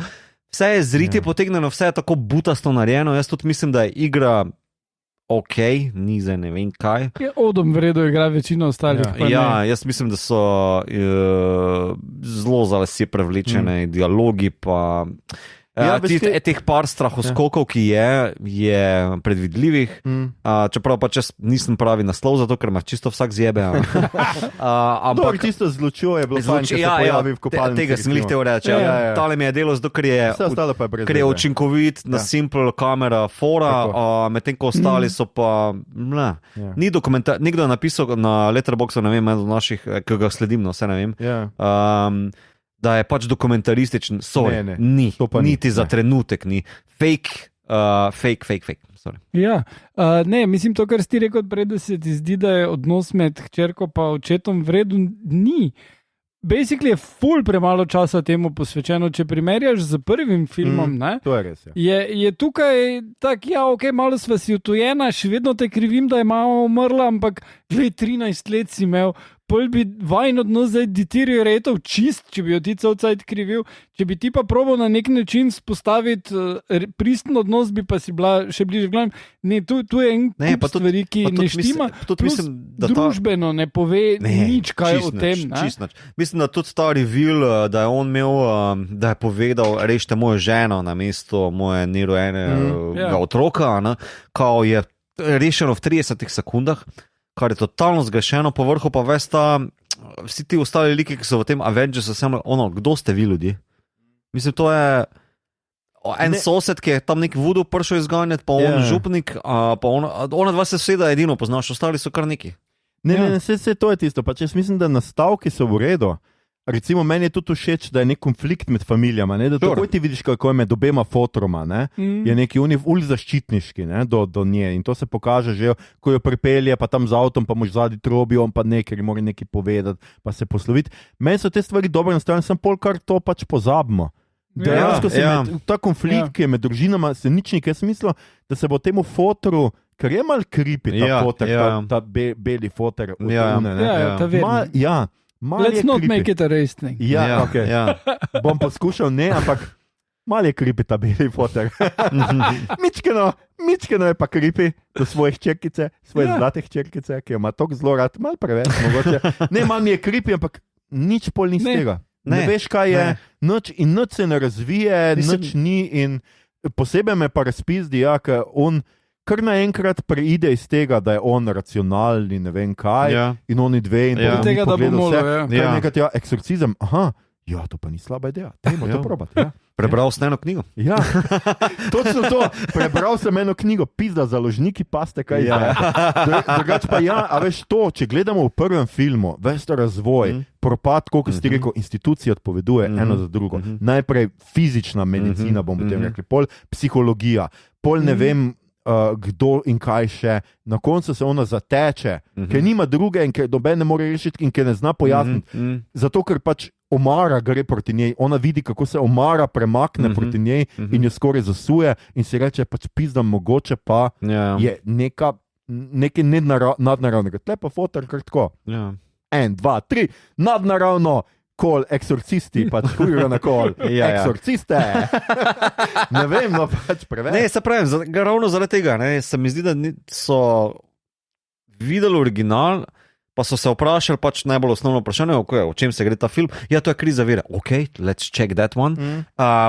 vse je zriti potegnjeno, vse je tako butasto narejeno, jaz tudi mislim, da je igra ok, ni za ne vem kaj. Odom v redu igra večino ostalih. Ja, jaz mislim, da so zelo za lase prevlečene, dialogi pa... Teh par strahoskokov, ki je predvidljivih, čeprav pa če nisem pravi naslov, zato ker me čisto vsak zjebe. Ampak tisto zlučjo je bilo fajn, če se pojavi v kopalnici. Tega sem jih teo reči. Tale mi je delo, zato ker je učinkovit, na simple kamera fora, medtem ko ostali so pa... Ni dokumentar, nekdo je napisal na Letterboxdu, ne vem, eno od naših, ki ga sledim, no vse ne vem, da je pač dokumentarističen, niti za trenutek ni. Fake. Ja, mislim, to, kar si rekel prej, da se ti zdi, da je odnos med hčerko pa očetom v redu, ni. Basically je ful premalo časa temu posvečeno, če primerjaš z prvim filmom, ne? To je res, je tukaj tak, malo sva si utujena, še vedno te krivim, da je mama umrla, ampak 13 let si imel, pol bi vajen odnos zdaj deterioratal čist, če bi jo ti cel cajt krivil, če bi ti pa probal na nek način spostaviti pristen odnos, bi pa si bila še bliže v glavnem. Ne, tu je en kup stvari, ki ne štima, plus družbeno ne pove nič kaj o tem. Mislim, da tudi ta reveal, da je on imel, da je povedal, rešite mojo ženo na mesto moje nerojenega otroka, kao je rešeno v 30 sekundah, kar je totalno zgrešeno, po vrhu pa vsi ti ostali liki, ki so v tem Avengers, kdo ste vi ljudje? Mislim, to je sosed, ki je tam nek voodoo prišel izganjati, pa on župnik, pa ona dva se seveda edino poznaš, ostali so kar neki. Ne, to je tisto, pač jaz mislim, da nastavki so v redu. Recimo, meni je tudi všeč, da je nek konflikt med familijama, da takoj ti vidiš, kako je med obema fotoroma, je neki zaščitniški do nje in to se pokaže že, ko jo pripelje, pa tam z avtom, pa mož zadnji trobi, on pa nekaj, mora nekaj povedati, pa se posloviti. Meni so te stvari dobro nastavljene, sem pol kar to pač pozabimo. Dejansko ta konflikt, ki je med družinama, se nič nekaj smislo, da se bo temu fotoru, ker je mal creepy ta foter, ta beli foter. Ta vedno. Let's not make it a race thing. Okay. Bom poskušal, ne, ampak mal je creepy ta beli foter. Mičkeno je pa creepy do svoje hčerkice, svoje zlate hčerkice, ki jo ima toliko zelo rad, mal preveč mogoče. Ne, mal mi je creepy, ampak nič pol ni z tega. Ne veš, kaj je, nič se ne razvije, nič ni in posebej me pa razpizdi, ker on kar naenkrat preide iz tega, da je on racionalni, ne vem kaj, in oni dve in tega, da bo molo, nekaj, eksorcizem, to pa ni slaba ideja, dajmo to probati, Prebral sem eno knjigo. Ja, točno to. Prebral sem eno knjigo, pizda, založniki, paste kaj. Drugač pa a veš to, če gledamo v prvem filmu, veš to razvoj, propad, koliko si ti rekel, institucije odpoveduje eno za drugo. Najprej fizična medicina, bomo potem rekli, pol psihologija, pol ne vem, kdo in kaj še. Na koncu se ona zateče, ker nima druge in ker noben ne more rešiti in ker ne zna pojasniti. Zato, ker pač omara gre proti njej, ona vidi, kako se omara premakne proti njej in jo skoraj zasuje in si reče, pač pizdam, mogoče pa je nekaj nadnaravnega. Tle pa fotor kar tako. 1, 2, 3, nadnaravno, kol, eksorcisti, pač hujo na kol, eksorciste. Ne vem, no pač preveč. Ne, se pravim, ravno zaradi tega, se mi zdi, da so videli original, pa so se vprašali pač najbolj osnovno vprašanje, o čem se gre ta film. Ja, to je kriza vere. Ok, let's check that one.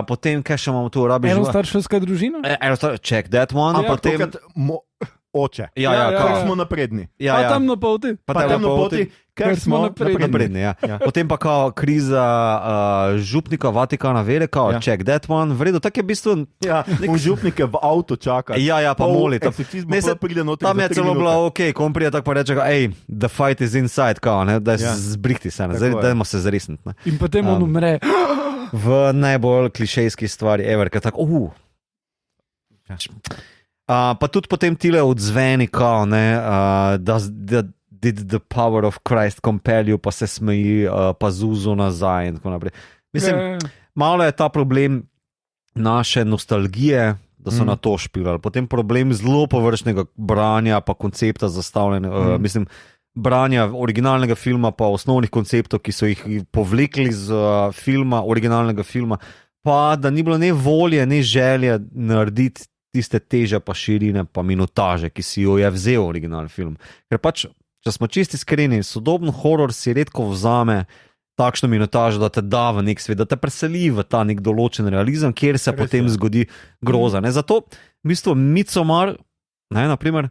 Potem, kaj še imamo tu v rabi? Enostarševska družina? Check that one. Ampak potem oče. Ker smo napredni. Pa temno polti. Ker smo napredni. Potem pa kao kriza župnika Vatikana vere, kao check that one. V redu, tak je v bistvu... Župnike v avto čaka. Pa moli. Tam je celo bila ok, ko on prije tako pa reče, the fight is inside, kao, da zbrihti se, dajmo se zaresniti. In potem on umre. V najbolj klišejski stvari ever, ker tako, pa tudi potem tile odzveni, kao, did the power of Christ compel you, pa se smeji, pa zuzu nazaj in tako naprej. Mislim, malo je ta problem naše nostalgije, da so na to špilali. Potem problem zelo površnega branja, pa koncepta zastavljanja, mislim, branja originalnega filma, pa osnovnih konceptov, ki so jih povlekli z filma, originalnega filma, pa da ni bilo ne volje, ne želje narediti tiste teže pa širine pa minutaže, ki si jo je vzel originalni film. Ker pač, če smo čisti iskreni, sodoben horor si redko vzame takšno minutažo, da te da v nek svet, da te preseli v ta nek določen realizem, kjer se potem zgodi groza. Zato, v bistvu, Midsommar, naprimer,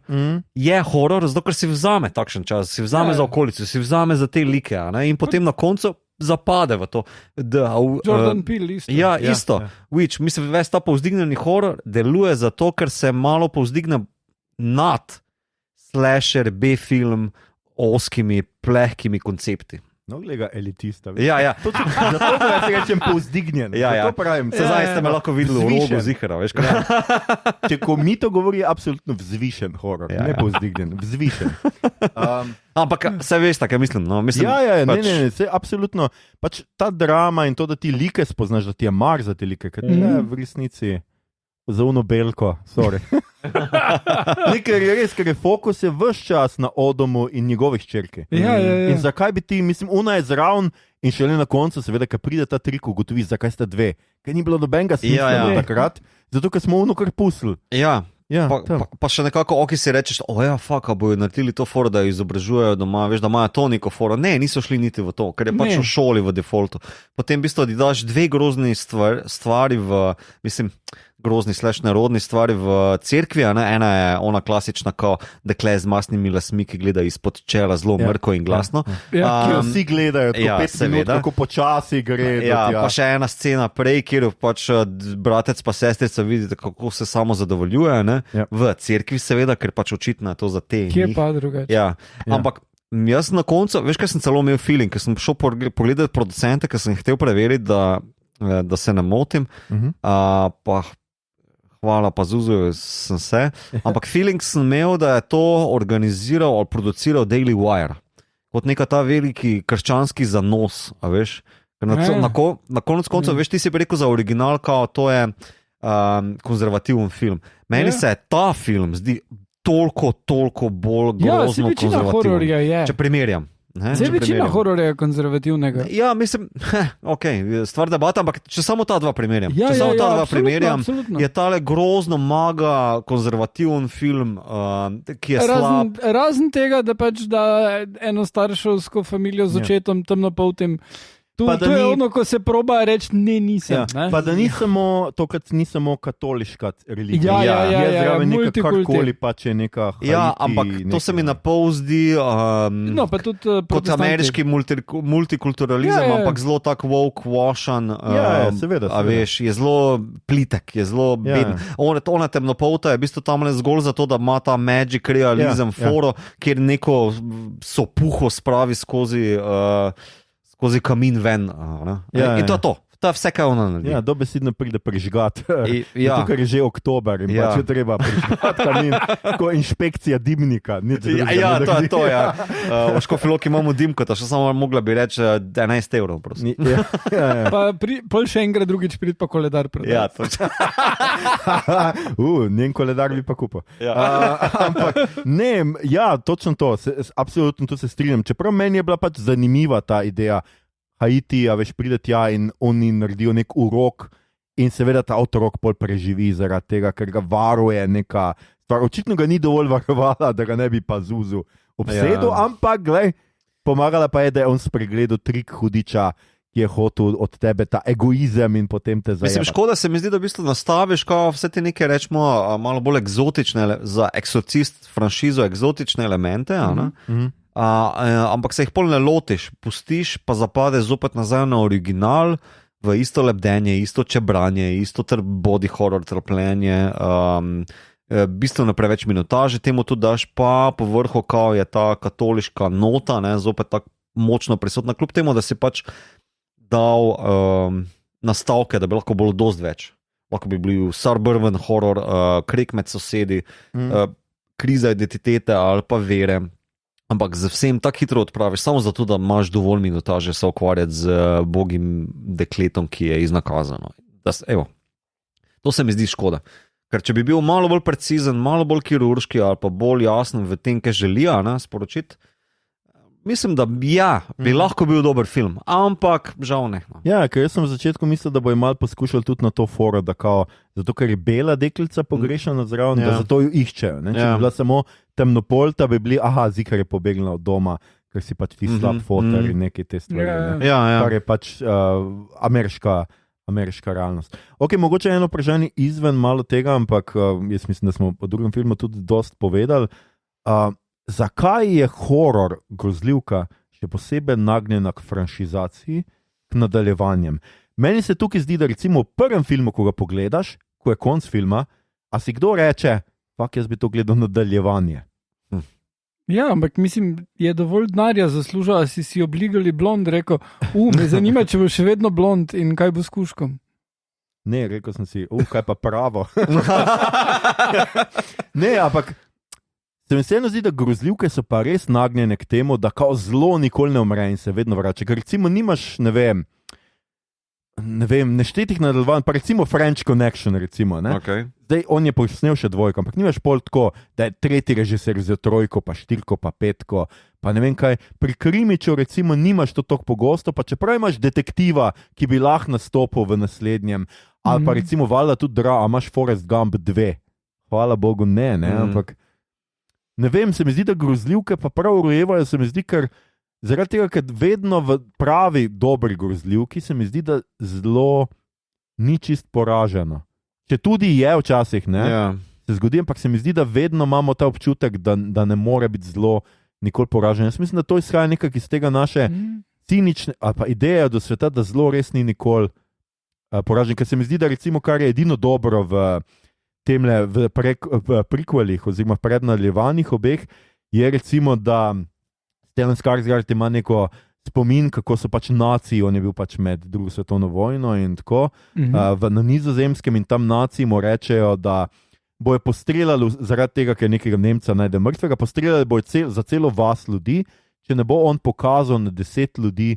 je horor, zato ker si vzame takšen čas, si vzame za okolico, si vzame za te like, in potem na koncu zapade v to. Jordan Peele isto. Ja, isto. Which, mislim, ves ta povzdignjeni horor deluje zato, ker se malo povzdigne nad slasher, B-film, oskimi, plehkimi koncepti. No, gleda elitista. Ja. Zato pa jaz rečem povzdignjen. Ja. Pravim. Se zdaj ste me lahko videli v rogu zihra, veš kaj? Če ko mi to govori, je absolutno vzvišen horor, ne povzdignjen, vzvišen. Ampak se veš, tako mislim. No, mislim ne, se absolutno, pač ta drama in to, da ti like spoznaš, da ti je mar za te like, ker ne v resnici za uno belko, sorry. Ker je res, ker je fokus je ves čas na Odomu in njegovih hčerki. In zakaj bi ti, mislim, una je zraven in šele na koncu, seveda, ko pride ta trik, ugotoviš, zakaj sta dve. Ker ni bilo nobenega smisla takrat, zato ker smo uno kar pustili. Pa še nekako oki si rečeš, bojo naredili to foro, da jo izobražujejo doma, veš, da imajo to neko foro. Ne, niso šli niti v to, ker je pač v šoli v defaultu. Potem v bistvu daš dve grozni stvari v, mislim, grozni / nerodni stvari v cerkvi, ena je ona klasična, kao dekle z masnimi lasmi, ki gleda izpod čela zelo mrko in glasno. Ki jo vsi gledajo, tako 5 minut, kako počasi gre. Pa še ena scena prej, kjer pač bratec pa sestrica vidite, kako se samo zadovoljuje, v cerkvi seveda, ker pač očitno je to za te. Kje pa drugače? Ampak jaz na koncu, veš, kaj sem celo imel feeling, ker sem šel pogledati producente, ker sem hotel preveriti, da se ne motim, pa hvala pa Zuzu, sem se. Ampak feeling sem imel, da je to organiziral ali produciral Daily Wire. Kot neka ta veliki krščanski zanos, a veš. Na konec konca, veš, ti si rekel za original, kao to je konzervativen film. Meni se ta film zdi toliko bolj grozno večina hororja je. Če primerjam. Zdaj večina hororja je konzervativnega. Ja, mislim, stvar debata, ampak če samo ta dva primerjam, absolutno. je tale grozno maga konzervativen film, ki je slab. Razen tega, da pač da eno starševsko familijo z očetom temnopoltim. To je ono, ko se proba reči, ne, nisem. Ja, pa da ni samo katoliška religija. Ja, zraven neka karkoli, pa če neka Haiti. Ja, ampak to se mi napol zdi pa tudi kot ameriški multikulturalizem, ampak zelo tak woke washan. Seveda. A veš, je zelo plitek, je zelo beden. Ona temnopolta je v bistvu tam le zgolj zato, da ima ta magic realizem foro, kjer neko sopuho spravi skozi kamin ven. In to je to. To je vse, kaj ona naredi. Ja, dobesedno pride prižgat. Tukaj je že oktober in pač je treba prižgat kamin, ko inšpekcija dimnika. To je. V Škofji Loki imamo dimko, to še samo mogla bi reči 11 evrov. Pa pol še enkrat drugič prid pa koledar prodati. Ja, točno. Njen koledar bi pa kupil. Ampak ne, točno to. Absolutno to se strinjam. Čeprav meni je bila pač zanimiva ta ideja, Haiti, a veš, pride tja in oni naredijo nek urok in seveda ta otrok pol preživi zaradi tega, ker ga varuje neka stvar. Očitno ga ni dovolj varovala, da ga ne bi pa Zuzu obsedel, ampak glej, pomagala pa je, da je on spregledal trik hudiča, ki je hotel od tebe ta egoizem in potem te zajeba. Mislim, škoda se mi zdi, da v bistvu nastaviš vse te neke, rečemo, malo bolj eksotične, za Exorcist franšizo eksotične elemente, ampak se jih pol ne lotiš, pustiš, pa zapade zopet nazaj na original, v isto lebdenje, isto čebranje, isto body horror trpljenje, bistveno preveč minutaže, temu tudi daš, pa povrhu kao je ta katoliška nota, zopet tako močno prisotna, kljub temu, da si pač dal nastavke, da bi lahko bilo dosti več. Lahko bi bil suburban horror, krek med sosedi, kriza identitete ali pa vere. Ampak z vsem tako hitro odpraviš, samo zato, da imaš dovolj minutaže se ukvarjati z bogim dekletom, ki je iznakazano. To se mi zdi škoda. Ker če bi bil malo bolj precizen, malo bolj kirurški ali pa bolj jasen v tem, kaj želijo sporočiti, mislim, da bi lahko bil dober film, ampak žal ne. Ja, ker jaz sem v začetku mislil, da bojo malo poskušali tudi na to foro, da zato ker je bela deklica pogrešana zraven, da zato jo iščejo. Če bi bila samo temnopolta, bi bili, zikar je pobegla od doma, ker si pač ti slab fotor in nekaj te stvari. Kar je pač ameriška realnost. Mogoče eno vprašanje izven malo tega, ampak jaz mislim, da smo po drugem filmu tudi dosti povedali. Zakaj je horor, grozljivka, še posebej nagnjena k franšizaciji, k nadaljevanjem? Meni se tukaj zdi, da recimo v prvem filmu, ko ga pogledaš, ko je konc filma, a si kdo reče, jaz bi to gledal nadaljevanje. Ja, ampak mislim, je dovolj denarja zaslužil, a si obligali blond, rekel, me zanima, če bo še vedno blond in kaj bo s kužkom. Ne, rekel sem si, kaj pa pravo. Ne, ampak se mi vseeno zdi, da grozljivke so pa res nagnjene k temu, da kao zlo nikoli ne umre in se vedno vrača. Ker recimo nimaš, ne vem, neštetih nadaljevanj, pa recimo French Connection, recimo, ne? Okay. Zdaj, on je posnel še dvojko, ampak nimaš pol tako, da je tretji režiser vzel trojko, pa štirko, pa petko, pa ne vem kaj. Pri Krimiču recimo nimaš to tako pogosto, pa čeprav imaš detektiva, ki bi lahko nastopil v naslednjem, ali pa recimo valjda tudi a imaš Forrest Gump 2. Hvala Bogu, ne, ampak ne vem, se mi zdi, da grozljivke pa prav urojevajo, se mi zdi, ker zaradi tega, ker vedno v pravi dobri grozljivki se mi zdi, da zelo ni čist poraženo. Če tudi je včasih, se zgodi, ampak se mi zdi, da vedno imamo ta občutek, da ne more biti zelo nikoli poraženo. Jaz mislim, da to izhaja nekako iz tega naše cinične, ali pa ideje do sveta, da zelo res ni nikoli poražen. Ker se mi zdi, da recimo, kar je edino dobro v temle, v prequelih oziroma prednadaljevanjih obeh, je recimo, da Stellan Skarsgård ima neko spomin, kako so pač naciji, on je bil pač med drugo svetovno vojno in tako, na Nizozemskem in tam naciji mu rečejo, da bojo postreljali zaradi tega, ker nekega Nemca najde mrtvega, postreljali bojo za celo vas ljudi, če ne bo on pokazal na 10 ljudi,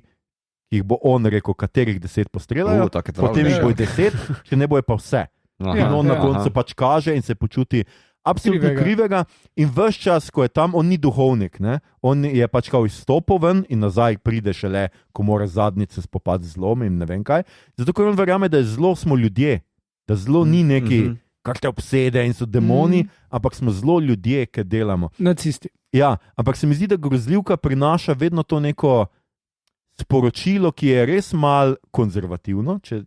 ki jih bo on rekel, katerih 10 postreljajo, potem jih bo 10, če ne bojo pa vse. In on na koncu pač kaže in se počuti, absolutno krivega in vse čas, ko je tam, on ni duhovnik, ne? On je pač kao izstopil ven in nazaj pride šele, ko mora zadnjice spopad z zlom in ne vem kaj. Zato, ker on verjame, da je zlo smo ljudje, da zlo ni neki, kar te obsede in so demoni, ampak smo zelo ljudje, ki delamo. Nacisti. Ja, ampak se mi zdi, da grozljivka prinaša vedno to neko sporočilo, ki je res mal konzervativno, če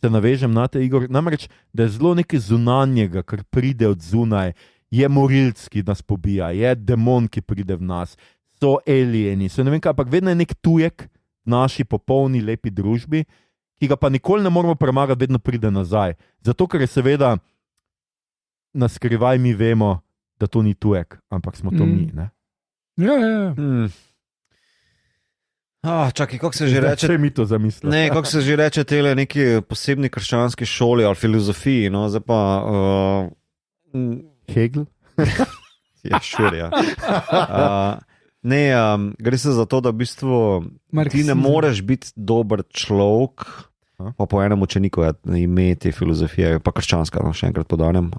se navežem na te, Igor. Namreč, da je zelo nekaj zunanjega, kar pride od zunaj, je morilc, ki nas pobija, je demon, ki pride v nas, so alieni, so ne vem kaj, ampak vedno je nek tujek v naši popolni, lepi družbi, ki ga pa nikoli ne moramo premagati, vedno pride nazaj. Zato, ker je seveda na skrivaj mi vemo, da to ni tujek, ampak smo to mi, ne? Ja. Čakaj, kako se že reče? Če mi to zamislimo. Ne, kako se že reče tele neki posebni krščanski šoli ali filozofiji, no, zdaj pa... Hegel? Ja, ja. Gre se za to, da v bistvu ti ne moreš biti dober človek, pa po enem učeniku je ime te filozofije, pa krščanska, no, še enkrat podarjam,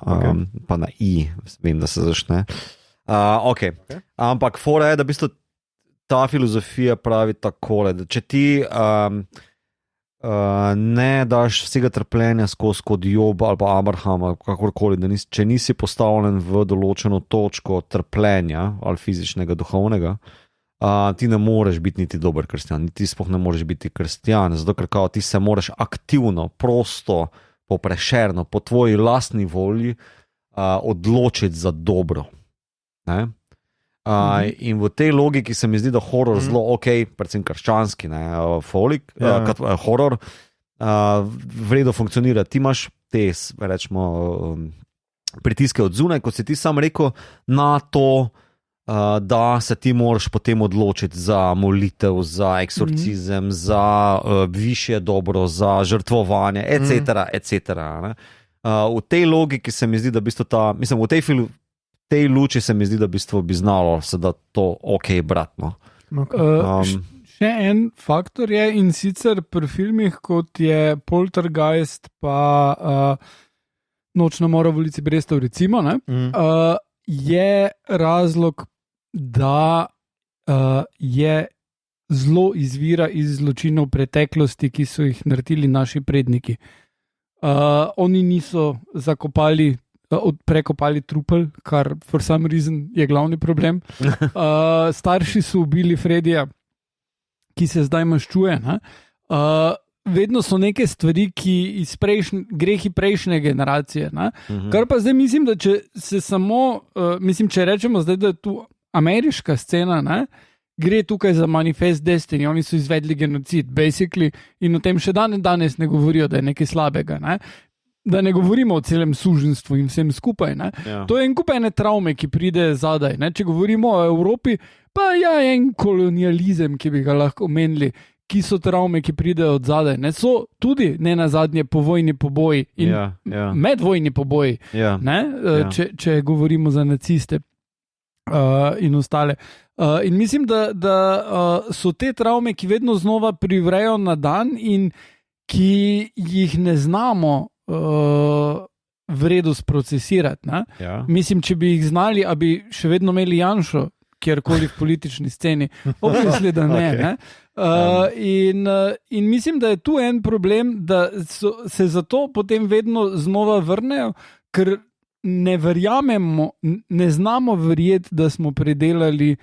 pa na I, vem, da se začne. Okay. Ampak fora je, da v bistvu ta filozofija pravi takole, da če ti ne daš vsega trpljenja skozi kot Job ali pa Abraham ali kakorkoli, če nisi postavljen v določeno točko trpljenja ali fizičnega, duhovnega, ti ne moreš biti niti dober kristjan, ti sploh ne moreš biti kristjan, zato ker kao ti se moraš aktivno, prosto, poprešerno, po tvoji lastni volji odločiti za dobro. Ne? In v tej logiki se mi zdi, da horor zelo predvsem krščanski, horor vredo funkcionira. Ti imaš te, rečemo, pritiske od zunaj, kot si ti sam rekel, na to, da se ti moraš potem odločiti za molitev, za eksorcizem, za višje dobro, za žrtvovanje, etc. V tej logiki se mi zdi, da v bistvu v tej luči se mi zdi, da bi znalo se da to bratno. Še en faktor je, in sicer pri filmih, kot je Poltergeist pa Nočna mora v ulici Brestov, recimo, je razlog, da je zlo izvira iz zločinov preteklosti, ki so jih naredili naši predniki. Oni niso prekopali trupel, kar for some reason je glavni problem. Starši so ubili Fredija, ki se zdaj maščuje. Vedno so neke stvari, ki iz grehi prejšnje generacije. Kar pa zdaj mislim, da če se samo, če rečemo zdaj, da je tu ameriška scena, gre tukaj za manifest destiny, oni so izvedli genocid, basically, in o tem še danes ne govorijo, da je nekaj slabega. Da ne govorimo o celem suženstvu in vsem skupaj. Ja. To je en kup ene travme, ki pride zadaj. Če govorimo o Evropi, pa en kolonializem, ki bi ga lahko omenili, ki so travme, ki pridejo od zadaj. So tudi ne nazadnje povojni poboji in medvojni poboji, če govorimo za naciste in ostale. In mislim, da so te travme, ki vedno znova privrejo na dan in ki jih ne znamo vredo sprocesirati. Mislim, če bi jih znali, a bi še vedno imeli Janšo kjerkoli v politični sceni, obvisli, da ne. In mislim, da je tu en problem, da se zato potem vedno znova vrnejo, ker ne verjamemo, ne znamo verjeti, da smo predelali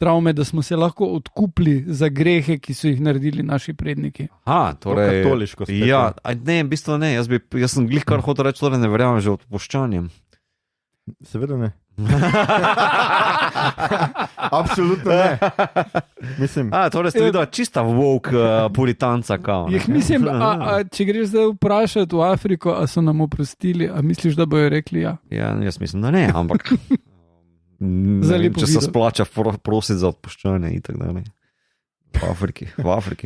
travme, da smo se lahko odkupili za grehe, ki so jih naredili naši predniki. Torej, katoliško spet. Ja, ne, v bistvu ne. Jaz sem glih kar hotel reči, torej ne verjamem že odpuščanjem. Seveda ne. Absolutno ne. Mislim. Torej ste videli čista woke puritanca. Mislim, če greš zdaj vprašati v Afriko, a so nam oprostili, a misliš, da bojo rekli ja? Ja, jaz mislim, da ne, ampak če se splača prositi za odpuščanje in tako dalje. V Afriki.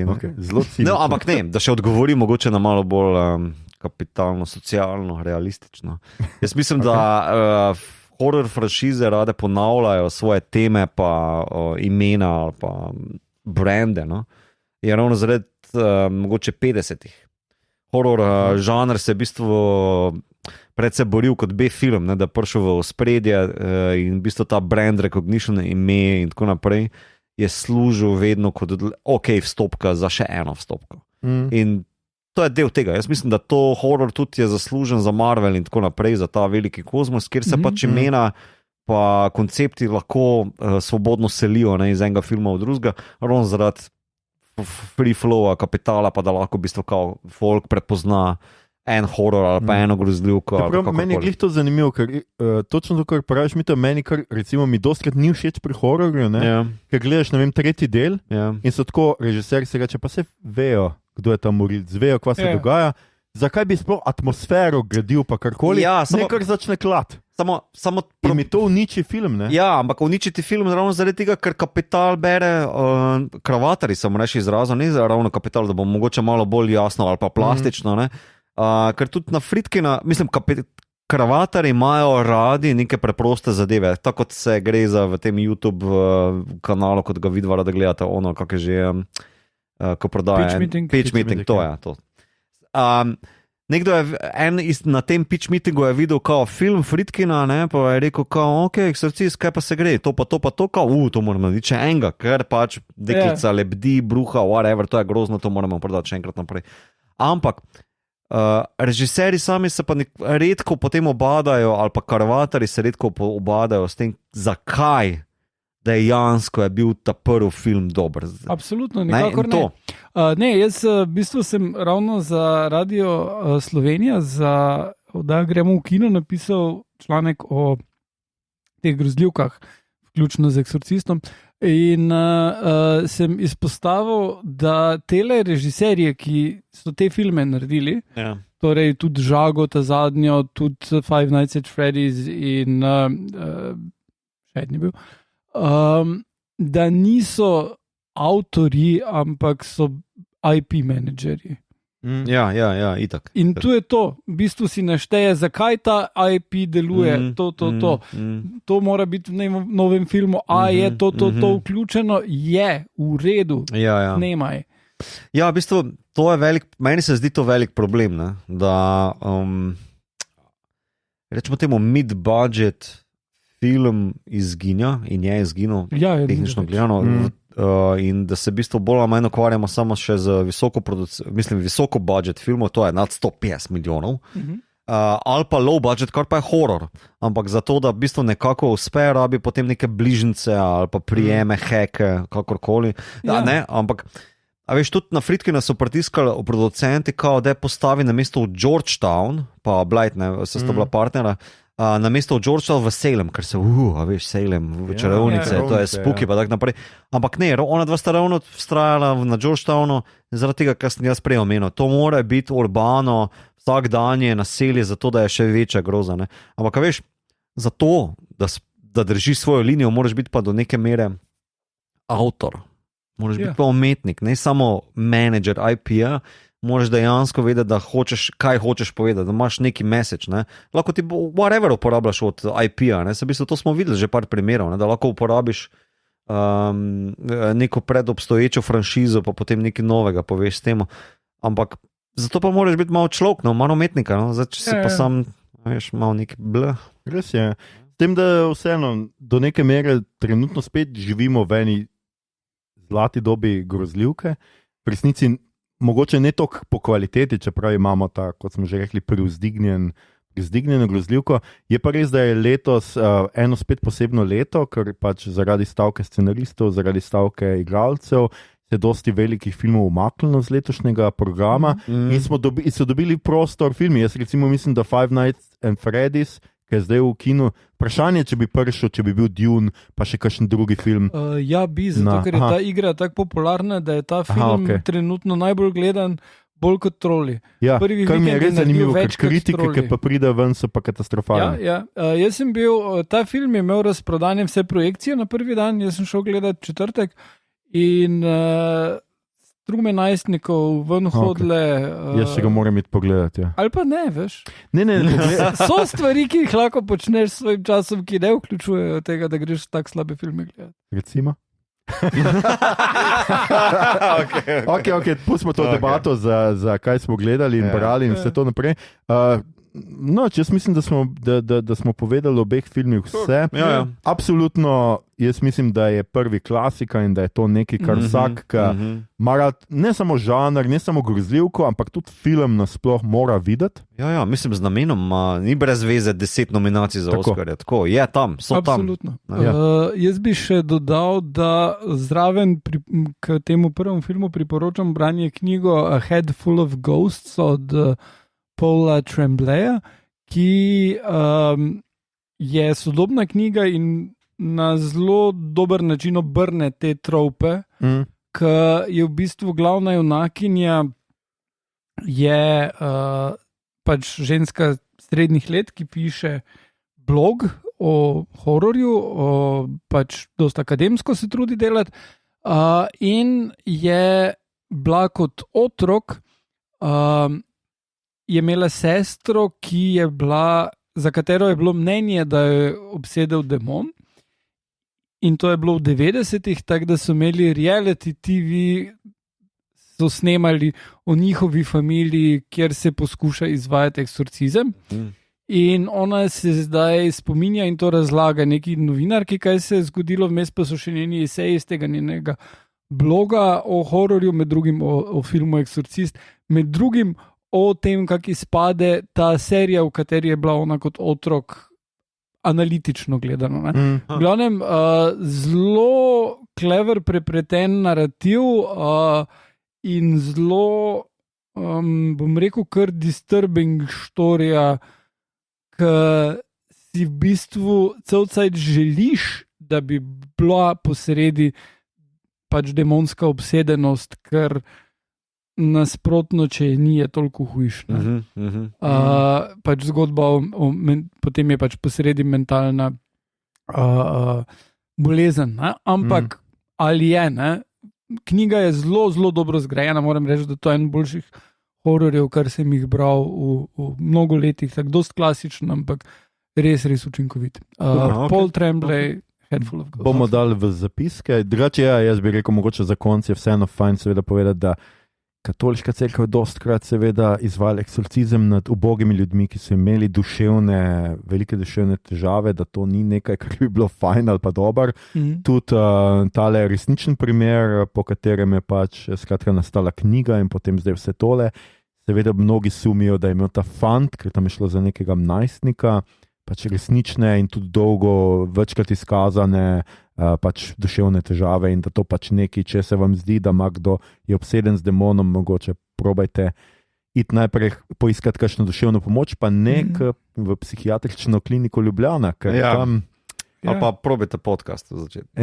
Okay, zelo ciljno. No, ampak ne, da še odgovorim mogoče na malo bolj kapitalno, socialno, realistično. Jaz mislim, da horror franšize rade ponavljajo svoje teme pa imena ali pa brande, je ravno zaradi mogoče 50-ih. Horror žanr se v bistvu predvsej boril kot B-film, da prišel v ospredje in v bistvu ta brand recognition, ime in tako naprej, je služil vedno kot vstopka za še eno vstopko. In to je del tega. Jaz mislim, da to horror tudi je zaslužen za Marvel in tako naprej, za ta veliki kozmos, kjer se pač imena pa koncepti lahko svobodno selijo iz enega filma v drugega, ravno zaradi free flowa, kapitala, pa da lahko v bistvu kao folk prepozna en horror ali pa eno grozljivko. Meni je glih to zanimivo, ker točno to, kar praviš, meni kar, recimo, mi dostkrat ni všeč pri horrorju, ker gledaš, ne vem, tretji del in so tako, režiser se reče, pa se vejo, kdo je tam morilc, vejo, kva se dogaja, zakaj bi sploh atmosfero gradil pa karkoli, nekaj začne klad. Samo mi to uniči film, ne? Ja, ampak uničiti film ravno zaradi tega, ker kapital bere, kravatari sem reči izrazil, ne ravno kapital, da bo mogoče malo bolj jasno ali pa plastično, ne? Ker tudi na Friedkina, mislim, kravatari imajo radi neke preproste zadeve, tako kot se gre za v tem YouTube kanalu, kot ga vidva rada gledate, ono, kak je že, ko prodaja. Pitch meeting, to je to. Nekdo je na tem pitch meetingu je videl kao film Friedkina, ne, pa je rekel kao, ok, Exorcist, kaj pa se gre, to pa to, kao, to moramo narediti še enega, ker pač deklica lebdi, bruha, whatever, to je grozno, to moramo prodati še enkrat naprej. Ampak režiserji sami se pa redko potem obadajo, ali pa karvatari se redko obadajo s tem, zakaj dejansko je bil ta prvi film dober. Absolutno, nikakor ne. Ne, jaz v bistvu sem ravno za Radio Slovenija, da gremo v kino, napisal članek o teh grozljivkah, vključno z Exorcistom. In sem izpostavil, da tele režiserje, ki so te filme naredili, torej tudi Žago, ta zadnjo, tudi Five Nights at Freddy's in še eden je bil, da niso avtorji, ampak so IP menedžerji. Ja, itak. In tu je to, v bistvu si našteje, zakaj ta IP deluje, to mora biti v novem filmu, je to vključeno, je v redu, snemaj. Ja, v bistvu, to je velik, meni se zdi to velik problem, ne? Da rečemo temu mid-budget film izginja in je izginil, tehnično gledano, in da se v bistvu bolj ali manj ukvarjamo samo še z visoko budget filmov, to je nad 150 milijonov, ali pa low budget, kar pa je horror, ampak zato, da v bistvu nekako uspe, rabi potem neke bližnjice ali pa prijeme, heke, kakorkoli, ne, ampak a veš, tudi na Friedkina so pritiskali producenti, kao da je postavi na mesto v Georgetown, pa Blight, ne, se sta bila partnera, na mesto v Georgetown v Salem, ker se, veš, Salem, v čarovnice, to je spooky, pa tak naprej. Ampak ne, ona dva sta ravno vztrajala na Georgetownu, zaradi tega, kar sem jaz prej omenil. To mora biti urbano, vsak dan je naselje, zato da je še večja groza, ne. Ampak, veš, zato, da držiš svojo linijo, moraš biti pa do neke mere avtor. Moraš biti pa umetnik, ne samo menedžer IP-ja, moraš dejansko vedeti, da kaj hočeš povedati, da imaš neki message, ne. Lahko ti whatever uporabljaš od IP-ja, ne. Se v bistvu to smo videli že par primerov, ne, da lahko uporabiš neko predobstoječo franšizo, pa potem nekaj novega poveš s tem. Ampak zato pa moraš biti malo človek, no, malo umetnika, no. Zdaj, če si pa sam, veš, malo neki Res je. S tem, da vseeno do neke mere trenutno spet živimo v eni zlati dobi grozljivke, v resnici mogoče ne toliko po kvaliteti, čeprav imamo ta, kot smo že rekli, privzdignjeno grozljivko. Je pa res, da je letos eno spet posebno leto, ker pač zaradi stavke scenaristov, zaradi stavke igralcev se dosti velikih filmov umaknilo z letošnjega programa in so dobili prostor filmi. Jaz recimo mislim, da Five Nights at Freddy's, ki je zdaj v kinu, vprašanje, če bi prišel, če bi bil Dune, pa še kakšen drugi film. Ker je ta igra tako popularna, da je ta film trenutno najbolj gledan, bolj kot Troli. Ja, kar mi je res zanimivo, ker kritike, ki pa pridejo ven, so pa katastrofalne. Jaz sem ta film je imel razprodane vse projekcije na prvi dan, jaz sem šel gledati četrtek in strume najstnikov ven hodile. Jaz se ga moram iti pogledati. Ja. Ali pa ne, veš? Ne. So stvari, ki jih lahko počneš s svojim časom, ki ne vključujejo tega, da greš tak slabe filme gledati. Recimo? Ok, pustimo to debato za kaj smo gledali in brali in vse to naprej. jaz mislim, da smo povedali o obeh filmih vse. Ja. Absolutno, jaz mislim, da je prvi klasika in da je to nekaj, kar vsak, ki ima rad ne samo žanr, ne samo grozljivko, ampak tudi film nasploh mora videti. Ja, mislim, z namenom ni brez veze 10 nominacij za Oscarje. Tako, je tam, so Absolutno. tam. Jaz bi še dodal, da zraven k temu prvemu filmu priporočam branje knjigo A Head Full of Ghosts od Paula Trembleya, ki je sodobna knjiga in na zelo dober način obrne te trope, ki je v bistvu glavna junakinja, je pač ženska srednjih let, ki piše blog o hororju, pač dosta akademsko se trudi delati, in je bila kot otrok, je imela sestro, za katero je bilo mnenje, da je obsedel demon. In to je bilo v 90-ih, tako da so imeli reality TV, so snemali o njihovi familiji, kjer se poskuša izvajati eksorcizem. In ona se zdaj spominja in to razlaga neki novinarki, kaj se je zgodilo, vmes pa so še njeni eseji iz tega njenega bloga o hororju, med drugim o filmu Eksorcist, med drugim o tem, kako izpade ta serija, v kateri je bila ona kot otrok analitično gledano. V glavnem, zelo clever, prepleten narativ in zelo, bom rekel, kar disturbing storija, ki si v bistvu cel cajt želiš, da bi bila posredi pač demonska obsedenost, ker nasprotno, če je ni, je toliko hujšna. Pač zgodba potem je pač posredi mentalna bolezen, ne? Ampak ali je, ne? Knjiga je zelo, zelo dobro zgrajena, moram reči, da to je en boljših hororjev, kar sem jih bral v mnogo letih, tako dost klasičen, ampak res učinkovit. Paul Tremblay, Head Full of Ghosts. Bomo dali v zapiske. Drugače, jaz bi rekel, mogoče za konec je vseeno fajn seveda povedati, da katoliška cerkev je dostkrat seveda izvajala eksorcizem nad ubogimi ljudmi, ki so imeli velike duševne težave, da to ni nekaj, kar bi bilo fajn ali pa dober. Tudi tale resničen primer, po katerem je pač skratka nastala knjiga in potem zdaj vse tole. Seveda mnogi sumijo, da je imel ta fant, ker tam je šlo za nekega najstnika, pač resnične in tudi dolgo večkrat izkazane pač duševne težave in da to pač nekaj, če se vam zdi, da ima kdo je obseden z demonom, mogoče probajte iti najprej poiskati kakšno duševno pomoč, pa ne v psihiatrično kliniko Ljubljana, ker tam... Ali pa probajte podcast v začetku.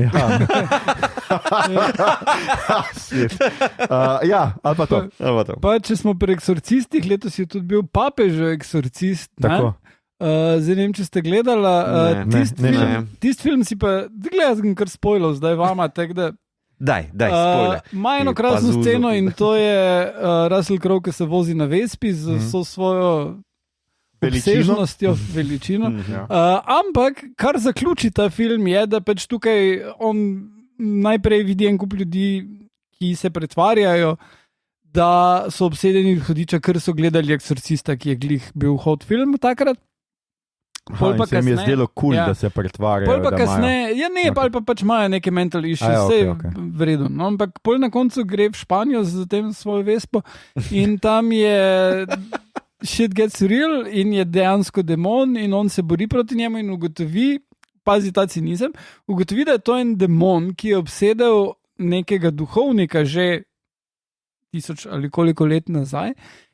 Ali pa to. Pa če smo pri eksorcistih, letos je tudi bil papežev eksorcist. Tako. Zdaj ne vem, če ste gledali tisti film, si pa gledal, sem kar spoilal, zdaj vama, tako da Daj, spoiler. Ima eno krasno sceno in to je Russell Crowe, ki se vozi na Vespi z vso svojo obsežnostjo, veličino. Ampak, kar zaključi ta film je, da pač tukaj on najprej vidi en kup ljudi, ki se pretvarjajo, da so obsedeni hudiča, ker so gledali Eksorcista, ki je glih bil hot film takrat. Se mi je zdelo cool, da se pretvarjajo. Pol pa kasneje, ali pa pač imajo neke mental issues, vse vredno. No, ampak pol na koncu gre v Španijo z tem svojo Vespo in tam je shit gets real in je dejansko demon in on se bori proti njemu in ugotovi, pazi ta cinizem, ugotovi, da je to en demon, ki je obsedel nekega duhovnika že 1000 ali koliko let nazaj.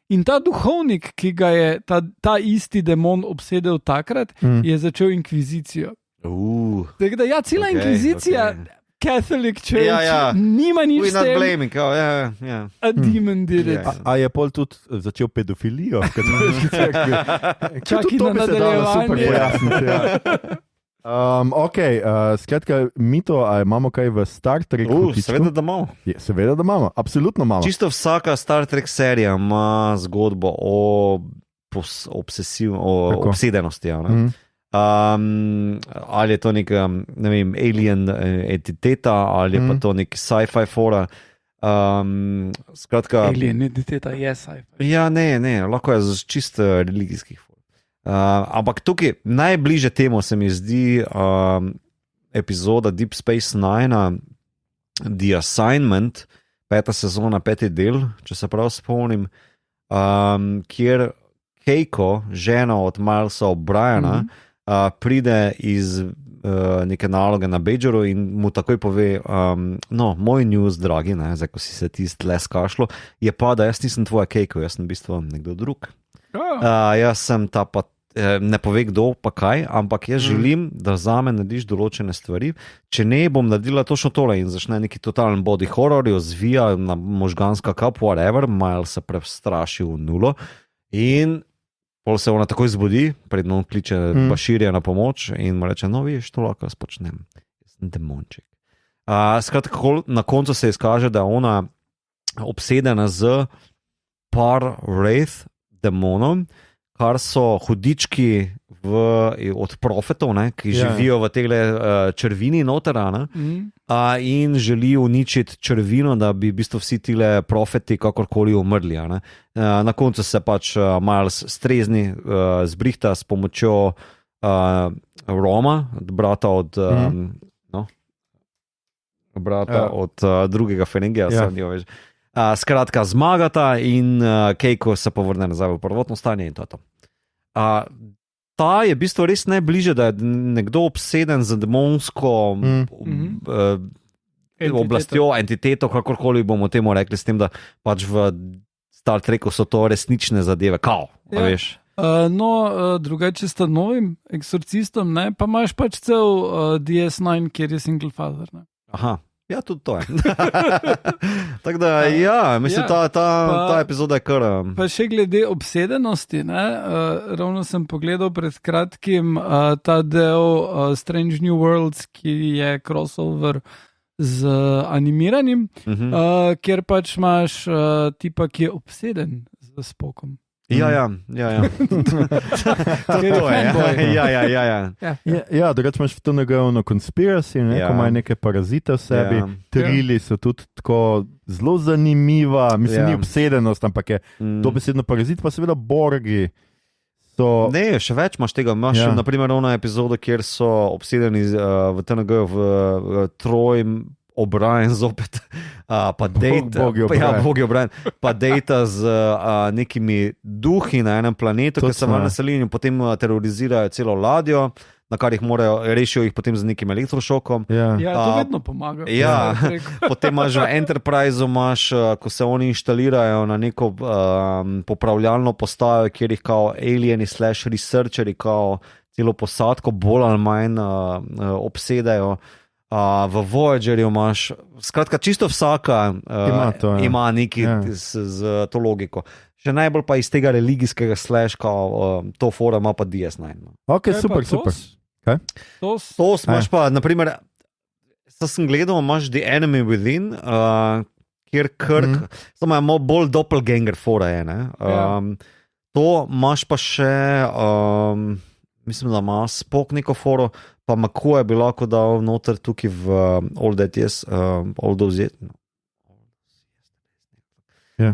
In ta duhovnik, ki ga je ta isti demon obsedel takrat, je začel inkvizicijo. Tako da, cela inkvizicija, Catholic Church, nima nič s tem. We're not blaming, A demon did it. A je pol tudi začel pedofilijo? Čakaj na nadaljevanje. Skratka, Mito, a imamo kaj v Star Treku? Seveda, da imamo. Seveda, da imamo, absolutno imamo. Čisto vsaka Star Trek serija ima zgodbo o obsedenosti. Ali je to neka, ne vem, alien entiteta, ali je pa to nek sci-fi fora. Skratka, alien entiteta je sci-fi. Ja, ne, lahko je z čisto religijskih for. Ampak tukaj najbliže temu se mi zdi epizoda Deep Space Nine, The Assignment, 5. sezona, 5. del, če se prav spomnim, kjer Keiko, žena od Milesa O'Briena, pride iz neke naloge na Badgeru in mu takoj pove, no, moj news, dragi, ne, zdaj, ko si se tist les kašlo, je pa, da jaz nisem tvoja Keiko, jaz sem v bistvu nekdo drug. Jaz sem ta pa, ne pove kdo pa kaj, ampak jaz želim, da zame narediš določene stvari, če ne bom naredila točno tole in začne neki totalen body horror, jo zvija na možganska kap, whatever, Miles se prestraši v nulo in pol se ona takoj zbudi, predno kliče Bashirja na pomoč in mu reče, no, vidiš, to lahko jaz počnem. Jaz sem demonček. Skratka, na koncu se izkaže, da je ona obsedena z par Wraith demonom, kar so hudički od profetov, ne, ki živijo v tele črvini notera, in želi uničiti črvino, da bi v bistvu vsi tile profeti kakorkoli umrli. Na koncu se pač Miles strezni, zbrihta s pomočjo Roma, brata od od drugega Ferengija, skratka zmagata in Keiko se povrne nazaj v prvotno stanje in to je to. Ta je v bistvu res najbliže, da je nekdo obseden z demonsko oblastjo, entiteto, kakorkoli bomo temu rekli, s tem, da pač v Star Treku so to resnične zadeve, veš. Drugače sta novim eksorcistom, ne? Pa imaš pač cel DS9, kjer je single father. Ne? Aha. Ja, tudi to je. Tako da, mislim, ta epizoda je kar... Pa še glede obsedenosti, ne? Ravno sem pogledal pred kratkim ta del Strange New Worlds, ki je crossover z animiranim, kjer pač imaš tipa, ki je obseden z Spokom. Ja. To je. Ja, drugače imaš v to negativno conspiracy, ko imajo neke parazite v sebi, trili so tudi tako zelo zanimiva, mislim, ni obsedenost, ampak je dobesedno parazit, pa seveda borgi. Ne, še več imaš tega. Imaš naprimer ona epizoda, kjer so obsedeni v TNG v Trojem, O'Brien zopet, pa Data z nekimi duhi na enem planetu, ki se vam naselijo in potem terorizirajo celo ladjo, na kar jih rešijo jih potem z nekim elektrošokom. To vedno pomaga. Potem imaš v Enterpriseu, ko se oni inštalirajo na neko popravljalno postajo, kjer jih kao alieni / researcheri kao celo posadko bolj ali manj obsedajo. V Voyagerju imaš, skratka, čisto vsaka ima neki z to logiko. Še najbolj pa iz tega religijskega slashka, to fora ima pa DS9. Ok, super. Kaj? To imaš pa, naprimer, sem gledal, imaš The Enemy Within, kjer Kirk, samo je bolj doppelganger fora je, ne? To imaš pa še, mislim, da ima Spock neko foro, pa McCoy bi lahko dal noter tukaj v All That Yes, All Those Yes.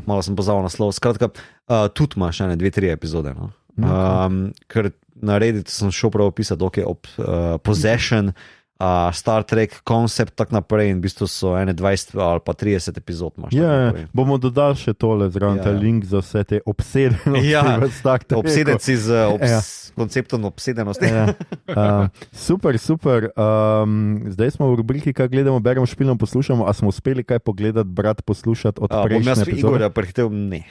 Malo sem pozabil naslov. Skratka, tudi imaš 2-3 epizode. No? Ker na Redditu sem šel prav opisati, Possession, Star Trek, Concept, tak naprej in v bistvu so 20 ali pa 30 epizod. Bomo dodali še tole zraven, ta link za vse te obsedenosti v Star Treku. Obsedenci z konceptom obsedenosti. Super. Zdaj smo v rubriki, kaj gledamo, beremo, špilno, poslušamo, a smo uspeli kaj pogledati, poslušati od prejšnje epizode? Igorja prehitev, ne.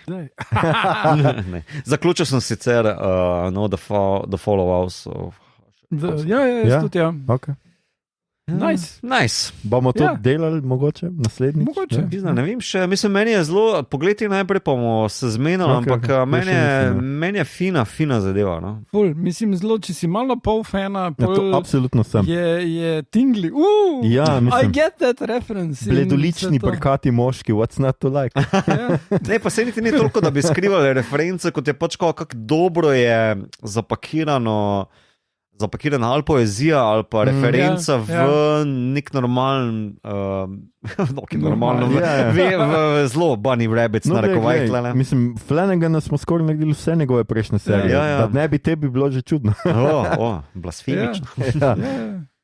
Zaključil sem sicer The Follow House. Tudi. Okay. Nice. Bomo to delali mogoče naslednjič? Mogoče. Ne vem še, mislim, meni je zelo, pogledaj najprej pa bomo se zmenili, ampak meni je fina zadeva. No? Mislim, zelo, če si malo pol fana, absolutno sem. Je tingli. I get that reference. Bledolični, brkati moški, what's not to like? Ne, pa se niti ni toliko, da bi skrivali reference, kot je pač kako dobro je zapakirano zapakirana ali poezija ali pa referenca v nek normalen, v zelo Bunny Rabbits, narekovaj. Mislim, Flanagana smo skoraj naredili vse njegove prejšnje serije. Da ne bi tebi bilo že čudno. Blasfemično.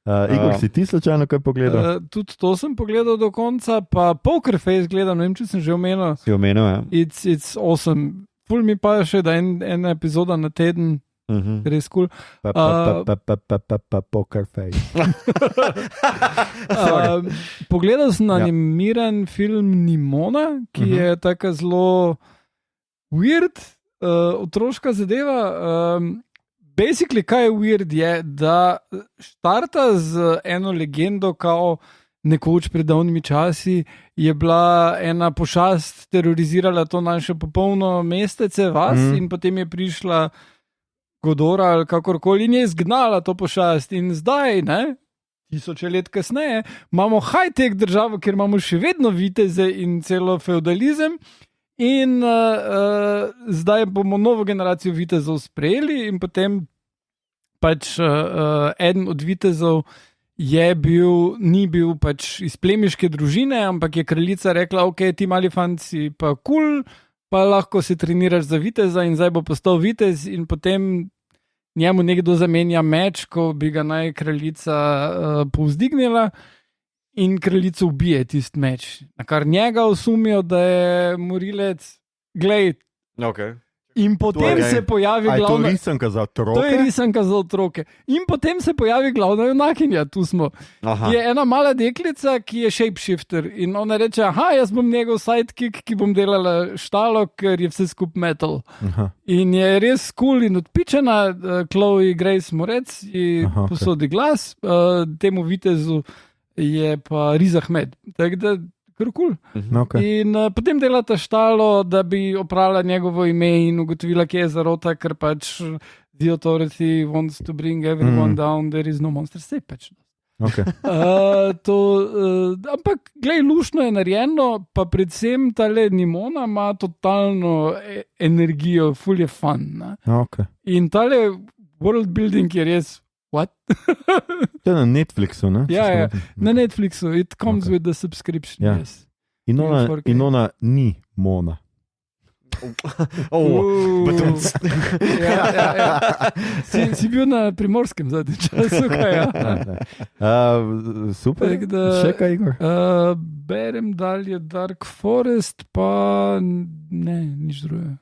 Igor, si ti slučajno kaj pogledal? Tudi to sem pogledal do konca, pa Poker Face gledam, ne vem, če sem že omenil. Si omenil, ja. It's awesome. Ful mi pa še, da ena epizoda na teden, res kul. Poker Face. Pogledal sem animiran film Nimona, ki je taka zelo weird, otroška zadeva. Basically, kaj je weird, je, da štarta z eno legendo, kao nekoč pred davnimi časi je bila ena pošast terorizirala to naše popolno mestece, vas, in potem je prišla Godora ali kakorkoli in je izgnala to pošast. In zdaj, ne, tisoče let kasneje, imamo high-tech državo, kjer imamo še vedno viteze in celo feudalizem. In zdaj bomo novo generacijo vitezov sprejeli in potem pač eden od vitezov ni bil pač iz plemiške družine, ampak je kraljica rekla, ok, ti mali fant si pa cool, pa lahko se treniraš za viteza in zdaj bo postal vitez in potem njemu nekdo zamenja meč, ko bi ga naj kraljica povzdignila. In kraljica ubije tisti meč, na kar njega osumijo, da je morilec. Glej. Okay. In potem se pojavi glavna... To je risanka za otroke? To je risanka za otroke. In potem se pojavi glavna junakinja, tu smo. Je ena mala deklica, ki je shapeshifter in ona reče, jaz bom njegov sidekick, ki bom delala štalo, ker je vse skup metal. In je res cool in odpičena, Chloe Grace Moretz ji posodi glas, temu vitezu je pa Riz Ahmed, tako da kar kul. In potem delata štalo, da bi oprala njegovo ime in ugotovila, kje je zarota, ker pač the authority wants to bring everyone down, there is no monster state pač. Ampak, glej, luštno je narejeno, pa predvsem tale Nimona ima totalno energijo, ful je fun. In tale world building je res what? To je na Netflixu, ne? Ja, na Netflixu. It comes with the subscription, yes. In ona ni Mona. Si bil na Primorskem zadnji času, kaj ja? Super, še kaj, Igor? Berem dalje Dark Forest, pa ne, nič druge.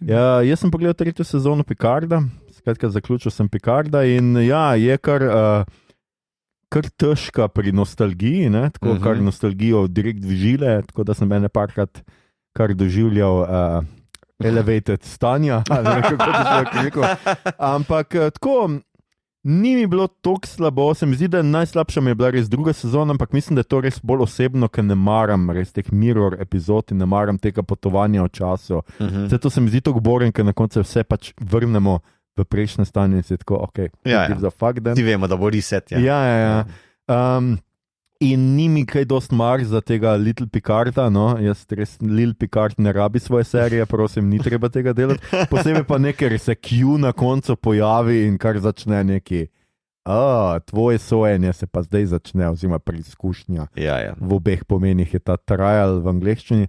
Jaz sem pogledal 3. sezono Picarda, skratka zaključil sem Picarda in je kar težka pri nostalgiji, tako kar nostalgijo direkt vžile, tako da sem ene parkrat kar doživljal elevated stanja, ampak tako ni mi bilo toliko slabo, se mi zdi, da najslabša mi je bila res 2. sezona, ampak mislim, da je to res bolj osebno, ker ne maram res teh mirror epizod in ne maram tega potovanja v času. Zato se mi zdi tako boring, ker na koncu vse pač vrnemo v prejšnje stanje in se tako, give the fuck then. Ti vemo, da bo reset. Ja. In ni mi kaj dost mar za tega Little Picarda, jaz res Little Picard ne rabi svoje serije, prosim, ni treba tega delati. Posebej pa nekaj se Q na koncu pojavi in kar začne neki, tvoje sojenje se pa zdaj začne, oziroma preizkušnja. V obeh pomenih je ta trial v angleščini.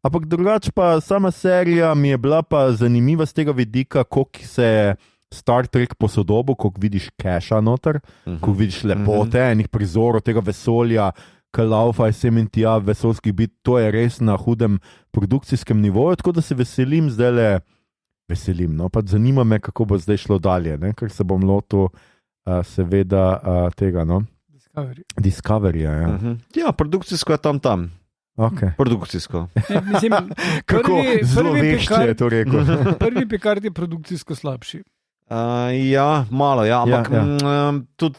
Ampak drugače pa sama serija mi je bila pa zanimiva z tega vidika, koliko se Star Trek posodobo, ko vidiš Casha noter, ko vidiš lepote enih prizorov tega vesolja, ki laufa sem in tja vesoljskih bit, to je res na hudem produkcijskem nivoju, tako da se veselim, pa zanima me, kako bo zdaj šlo dalje, ker se bom lotil seveda tega, Discovery, ja. Ja, produkcijsko je tam. Produkcijsko. Kako zelo vešče je to rekel. Prvi Picard je produkcijsko slabši. Ja, malo, ampak tudi,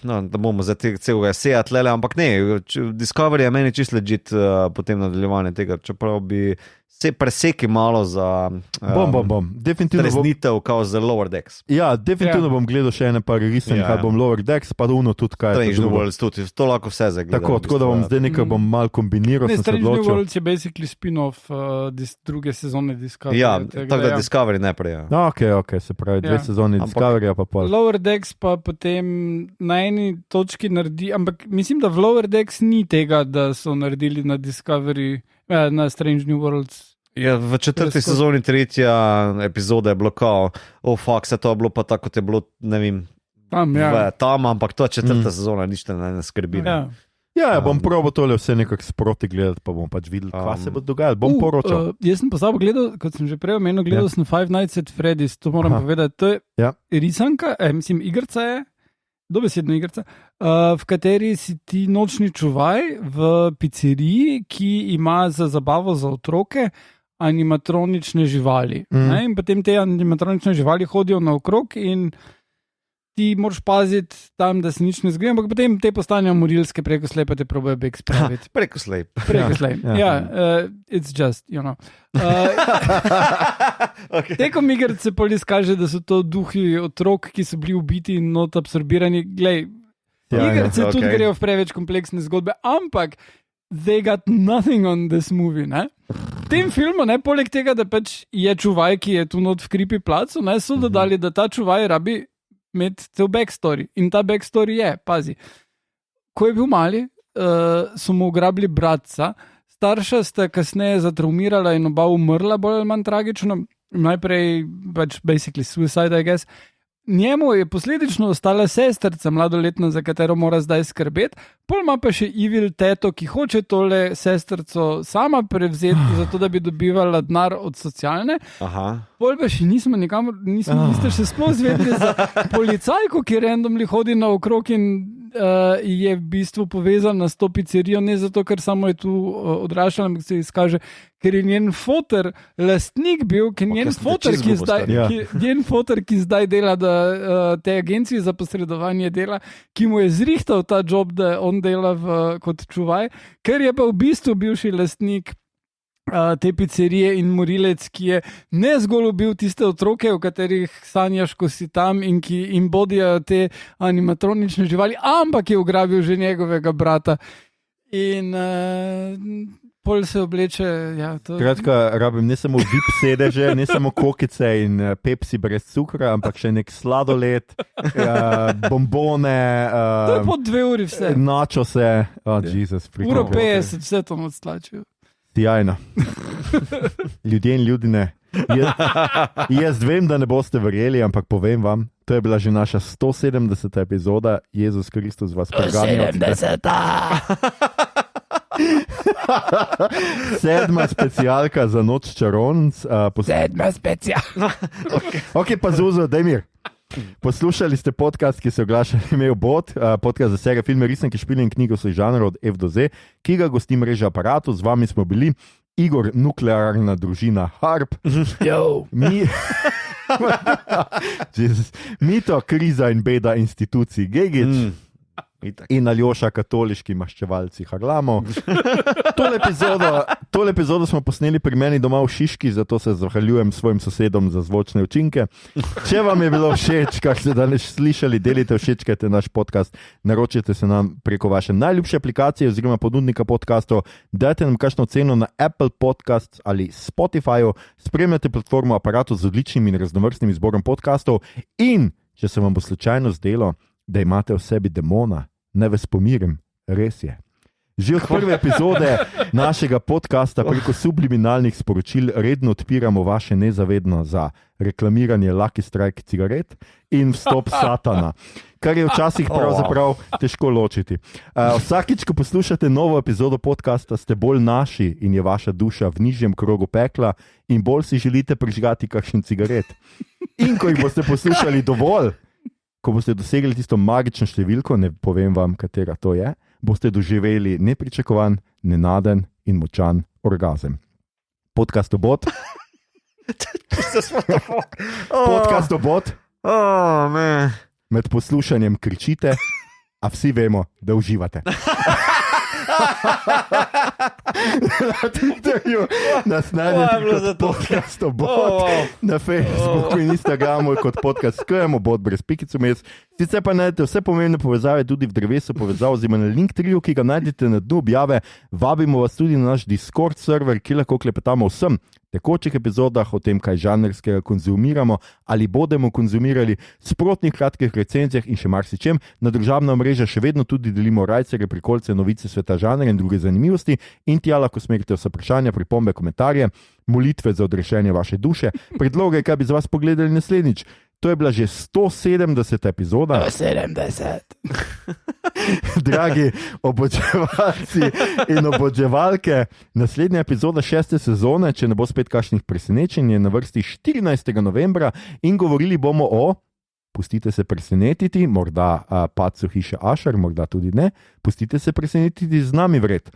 da bomo za celega sejat lele, ampak ne, Discovery je meni čisto legit potem nadaljevanje tega, čeprav bi se preseki malo za Bom. Definitivno bom. treznitev, kao za Lower Decks. Ja, definitivno bom gledal še ene par risanj, Ja. kaj bom Lower Decks, pa Uno tudi kaj. Strange to New drugo. Worlds tudi, to lahko vse zagledam. Tako da bom zdaj nekaj bom mal kombiniral, Ne, sem se Strange New odločil. Worlds je basically spin-off druge sezone Discovery. Ja, Tega, tako da Discovery najprej. Ja. No, ok, se pravi, dve Ja. sezoni Ampak- Discoveryja pa pol. Lower Decks pa potem na eni točki naredi, ampak mislim, da v Lower Decks ni tega, da so naredili na Discovery, na Strange New Worlds. Ja, v četrti Res, sezoni tretja epizoda je bilo kao, fuck, se to je bilo pa tako, kot je bilo, ne vem, Tam, ja. tam, ampak to je četrta sezona, nič te ne skrbi. Ja. Ja, bom probal tole vse nekako sproti gledati, pa bom pač videl, kaj se bo dogajalo. Bom poročal. Jaz sem pozabil gledati, kot sem že prej omenil, gledal sem Five Nights at Freddy's, to moram povedati. To je risanka, mislim, igrica je, dobesedno igrica, v kateri si ti nočni čuvaj v pizzeriji, ki ima za zabavo za otroke animatronične živali. In potem te animatronične živali hodijo naokrog in ti moraš paziti tam, da se nič ne zgodi, ampak potem te postanejo morilske, preko slej pa te probejo beg spraviti. Preko slej. Preko slej. Ja, it's just, you know. Okay. Tekom igr se pol izkaže, da so to duhi otrok, ki so bili ubiti in not absorbirani. Glej, igrice tudi grejo v preveč kompleksne zgodbe, ampak they got nothing on this movie, ne? V tem filmu, ne, poleg tega, da pač je čuvaj, ki je tu not v creepy placu, ne, so dodali, da ta čuvaj rabi imeti cel backstory. In ta backstory je, pazi, ko je bil mali, so mu ugrabili bratca, starša sta kasneje zatraumirala in oba umrla, bolj ali manj tragično, najprej pač basically suicide, I guess. Njemu je posledično ostala sestrica mladoletna, za katero mora zdaj skrbeti, pol ima pa še evil teto, ki hoče tole sestrico sama prevzeti, zato da bi dobivala denar od socialne. Aha. Pol pa še niste še sploh zvedeli za policajko, ki randomly hodi naokrog in je v bistvu povezana s to pizzerijo, ne zato, ker samo je tu odraščala, ampak se izkaže, ker je njen foter lastnik bil, ker njen foter, ki zdaj dela te agencije za posredovanje dela, ki mu je zrihtal ta job, da on dela kot čuvaj, ker je pa v bistvu bivši lastnik te pizzerije in morilec, ki je ne zgolj ubil tiste otroke, v katerih sanjaš, ko si tam in ki jim bodijo te animatronične živali, ampak je ugrabil že njegovega brata. In pol se obleče. Ja, Kratka, rabim ne samo VIP sedeže, ne samo kokice in Pepsi brez cukra, ampak še nek sladoled, bombone. To je po 2 uri vse. Načo se, Jezus, Uro 50, vse to odslačijo. Sjajno. Ljudje in ljudine. Jaz vem, da ne boste verjeli, ampak povem vam, to je bila že naša 170. epizoda. Jezus Kristus vas preganja. 170. 7. specialka za noč čarovnic. 7. specialka. Ok, pa Zuzo, daj mir. Poslušali ste podcast, ki se oglaša imel Bot, podcast za serije, filme, risanke, špile in knjige vseh žanrov od F do Z, ki ga gosti mreža Aparatu. Z vami smo bili Igor, nuklearna družina Harp, Mito, kriza in beda institucij Gegič. In Aljoša, katoliški maščevalci Harlamov. Tole epizodo smo posneli pri meni doma v Šiški, zato se zahvaljujem svojim sosedom za zvočne učinke. Če vam je bilo všeč, kar ste danes slišali, delite, všečkajte naš podcast, naročite se nam preko vaše najljubše aplikacije oziroma ponudnika podcastov, dajte nam kakšno ceno na Apple Podcasts ali Spotifyju, spremljate platformo Aparatu z odličnim in raznovrstnim izborom podcastov in če se vam bo slučajno zdelo, da imate v sebi demona, ne vas pomirim, res je. Že od prve epizode našega podcasta preko subliminalnih sporočil redno odpiramo vaše nezavedno za reklamiranje Lucky Strike cigaret in vstop satana, kar je včasih pravzaprav težko ločiti. Vsakič, ko poslušate novo epizodo podcasta, ste bolj naši in je vaša duša v nižjem krogu pekla in bolj si želite prižgati kakšen cigaret. In ko jih boste poslušali dovolj, ko boste dosegli tisto magično številko, ne povem vam, katera to je, boste doživeli nepričakovan, nenaden in močan orgazem. Podcast Obot. Podcast Obot. Med poslušanjem kričite, a vsi vemo, da uživate. Na Twitterju nas najdete kot podcast Obod, na Facebooku in Instagramu kot podcast Skujemo, Obod brez pikic vmes. Sicer pa najdete vse pomembne povezave tudi v drevesu povezav oziroma na Linktree, ki ga najdete na dnu objave. Vabimo vas tudi na naš Discord server, ki lahko klepetamo vsem tekočih epizodah o tem, kaj žanrskega konzumiramo ali bodemo konzumirali, sprotnih kratkih recenzijah in še marsičem. Na družabna mreža še vedno tudi delimo rajcere, prikolce, novice sveta žanra in druge zanimivosti in tja lahko smerite vse vprašanja, pripombe, komentarje, molitve za odrešenje vaše duše, predloge, kaj bi z vas pogledali naslednjič. To je bila že 170. epizoda. 70. Dragi oboževalci in oboževalke, naslednja epizoda 6. sezone, če ne bo spet kakšnih presenečenj, je na vrsti 14. novembra in govorili bomo o, pustite se presenetiti, morda padcu hiše Ašer, morda tudi ne, pustite se presenetiti z nami vred.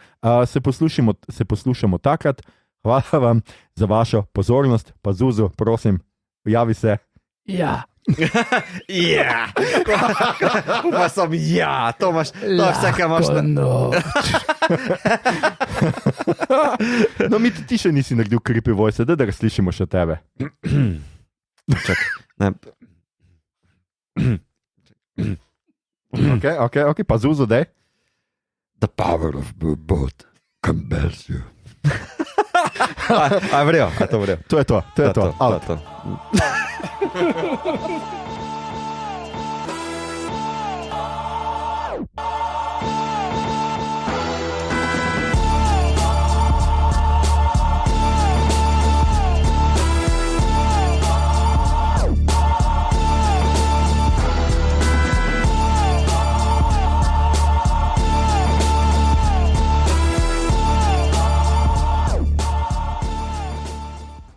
Se poslušamo takrat. Hvala vam za vašo pozornost, pa Zuzu, prosim, javi se. Ja. Ja, pa sem ja, to imaš, to je vse, kar imaš. No, mi ti še nisi naredil creepy voice, da slišimo še tebe. Čak, ne. Ok, pa Zuzu, dej. The power of both compels you. A vrejo, a to vrejo. To je to. To.